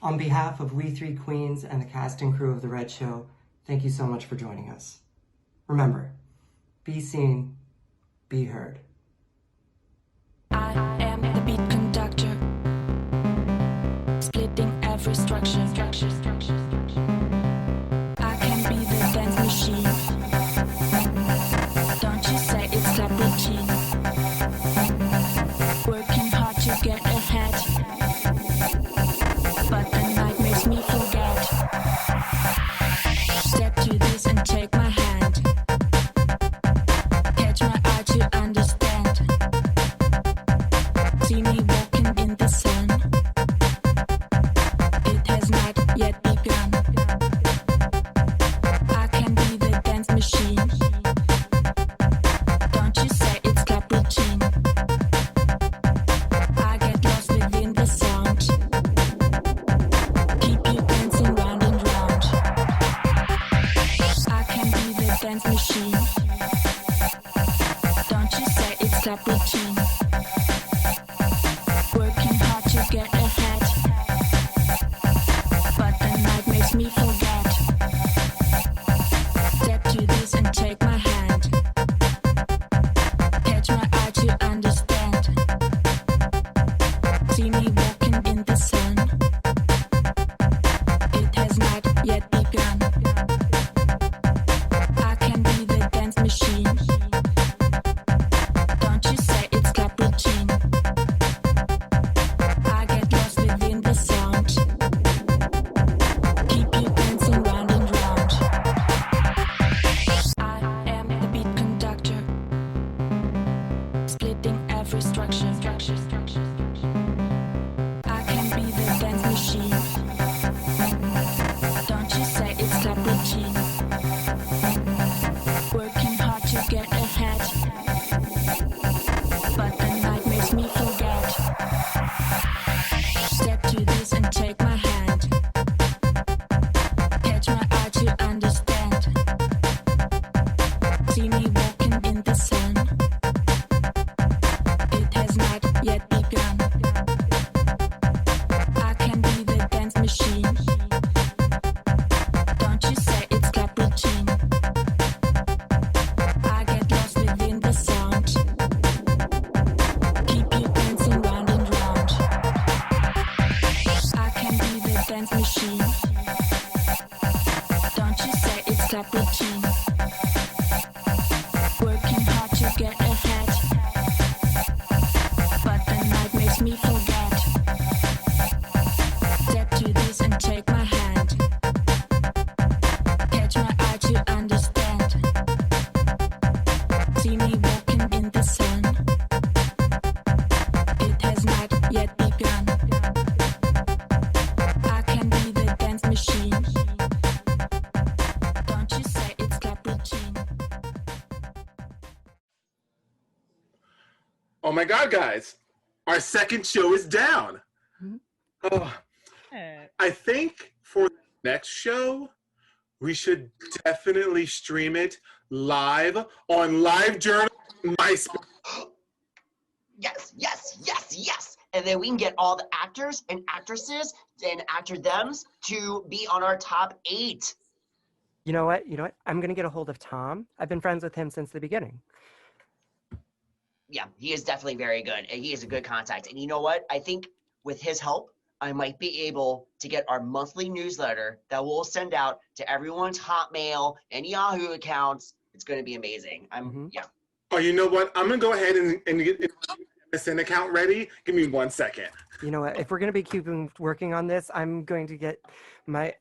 On behalf of We Three Queens and the cast and crew of The Red Show, thank you so much for joining us. Remember, be seen, be heard. I am the beat conductor, splitting every structure. I can be the dance machine. Don't you say it's club routine. Working hard to get ahead, but the night makes me forget. Step to this and take my hand. Catch my eye to understand. See me walking in the sun. It has not yet begun. I can be the dance machine. Don't you say it's club routine. I get lost within the sound. Keep you dancing round and round. I can be the dance machine. Don't you say it's club routine. Working hard to get ahead, but the night makes me forget. Step to this and take my hand. Catch my eye to understand. See me walking in the sun. It has not yet begun. I can be the dance machine. Don't you say it's club routine. I get lost within the sound. Keep you dancing round and round. I am the beat conductor, splitting every structure. I can be the dance machine. Don't you say it's club routine. Working hard to get ahead, but the night makes me forget. Step to this and take my hand. Catch my eye to understand. See me walking in the sun. It has not yet begun. I can be the dance machine. Don't you say it's club routine. I get lost within the sound. Keep you dancing round and round. I can be the dance machine. Don't you say it's club routine. Working hard to get ahead, but the night makes me forget. Step to this and take my hand. Catch my eye to understand. See me walking in the sun. It has not yet begun. I can be the dance machine. Don't you say it's club routine. Oh my God, guys, our second show is down. Oh, I think for the next show, we should definitely stream it live on LiveJournal MySpace. Yes. And then we can get all the actors and actresses and actor thems to be on our top 8. You know what? I'm going to get a hold of Tom. I've been friends with him since the beginning. Yeah, he is definitely very good. And he is a good contact. And you know what? I think with his help, I might be able to get our monthly newsletter that we'll send out to everyone's Hotmail and Yahoo accounts. It's going to be amazing. Yeah. Oh, you know what? I'm going to go ahead and get the MSN account ready. Give me 1 second. You know what? If we're going to be working on this, I'm going to get my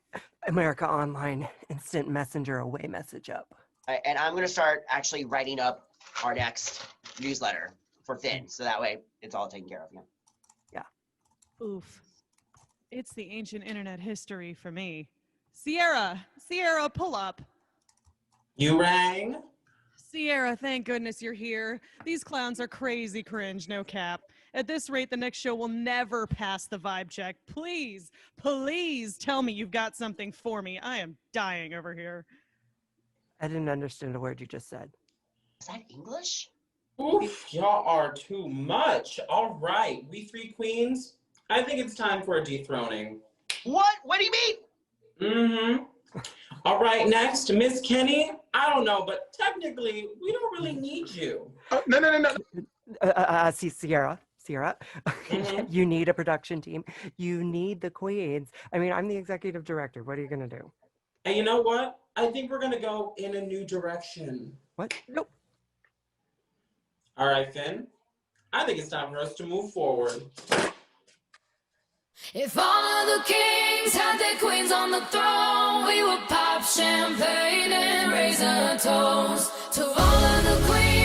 America Online Instant Messenger away message up. And I'm going to start actually writing up our next newsletter for Finn. So that way it's all taken care of. Yeah. Oof. It's the ancient internet history for me. Sierra, pull up. You rang? Sierra, thank goodness you're here. These clowns are crazy cringe, no cap. At this rate, the next show will never pass the vibe check. Please tell me you've got something for me. I am dying over here. I didn't understand a word you just said. Is that English? Oof, y'all are too much. All right, we three queens, I think it's time for a dethroning. What? What do you mean? Mm-hmm. All right, next, Miss Kenny. I don't know, but technically, we don't really need you. No. Sierra. You need a production team. You need the queens. I mean, I'm the executive director. What are you gonna do? And you know what? I think we're gonna go in a new direction. What? Nope. All right, Finn. I think it's time for us to move forward. If all of the kings had their queens on the throne, we would pop champagne and raise a toast to all of the queens.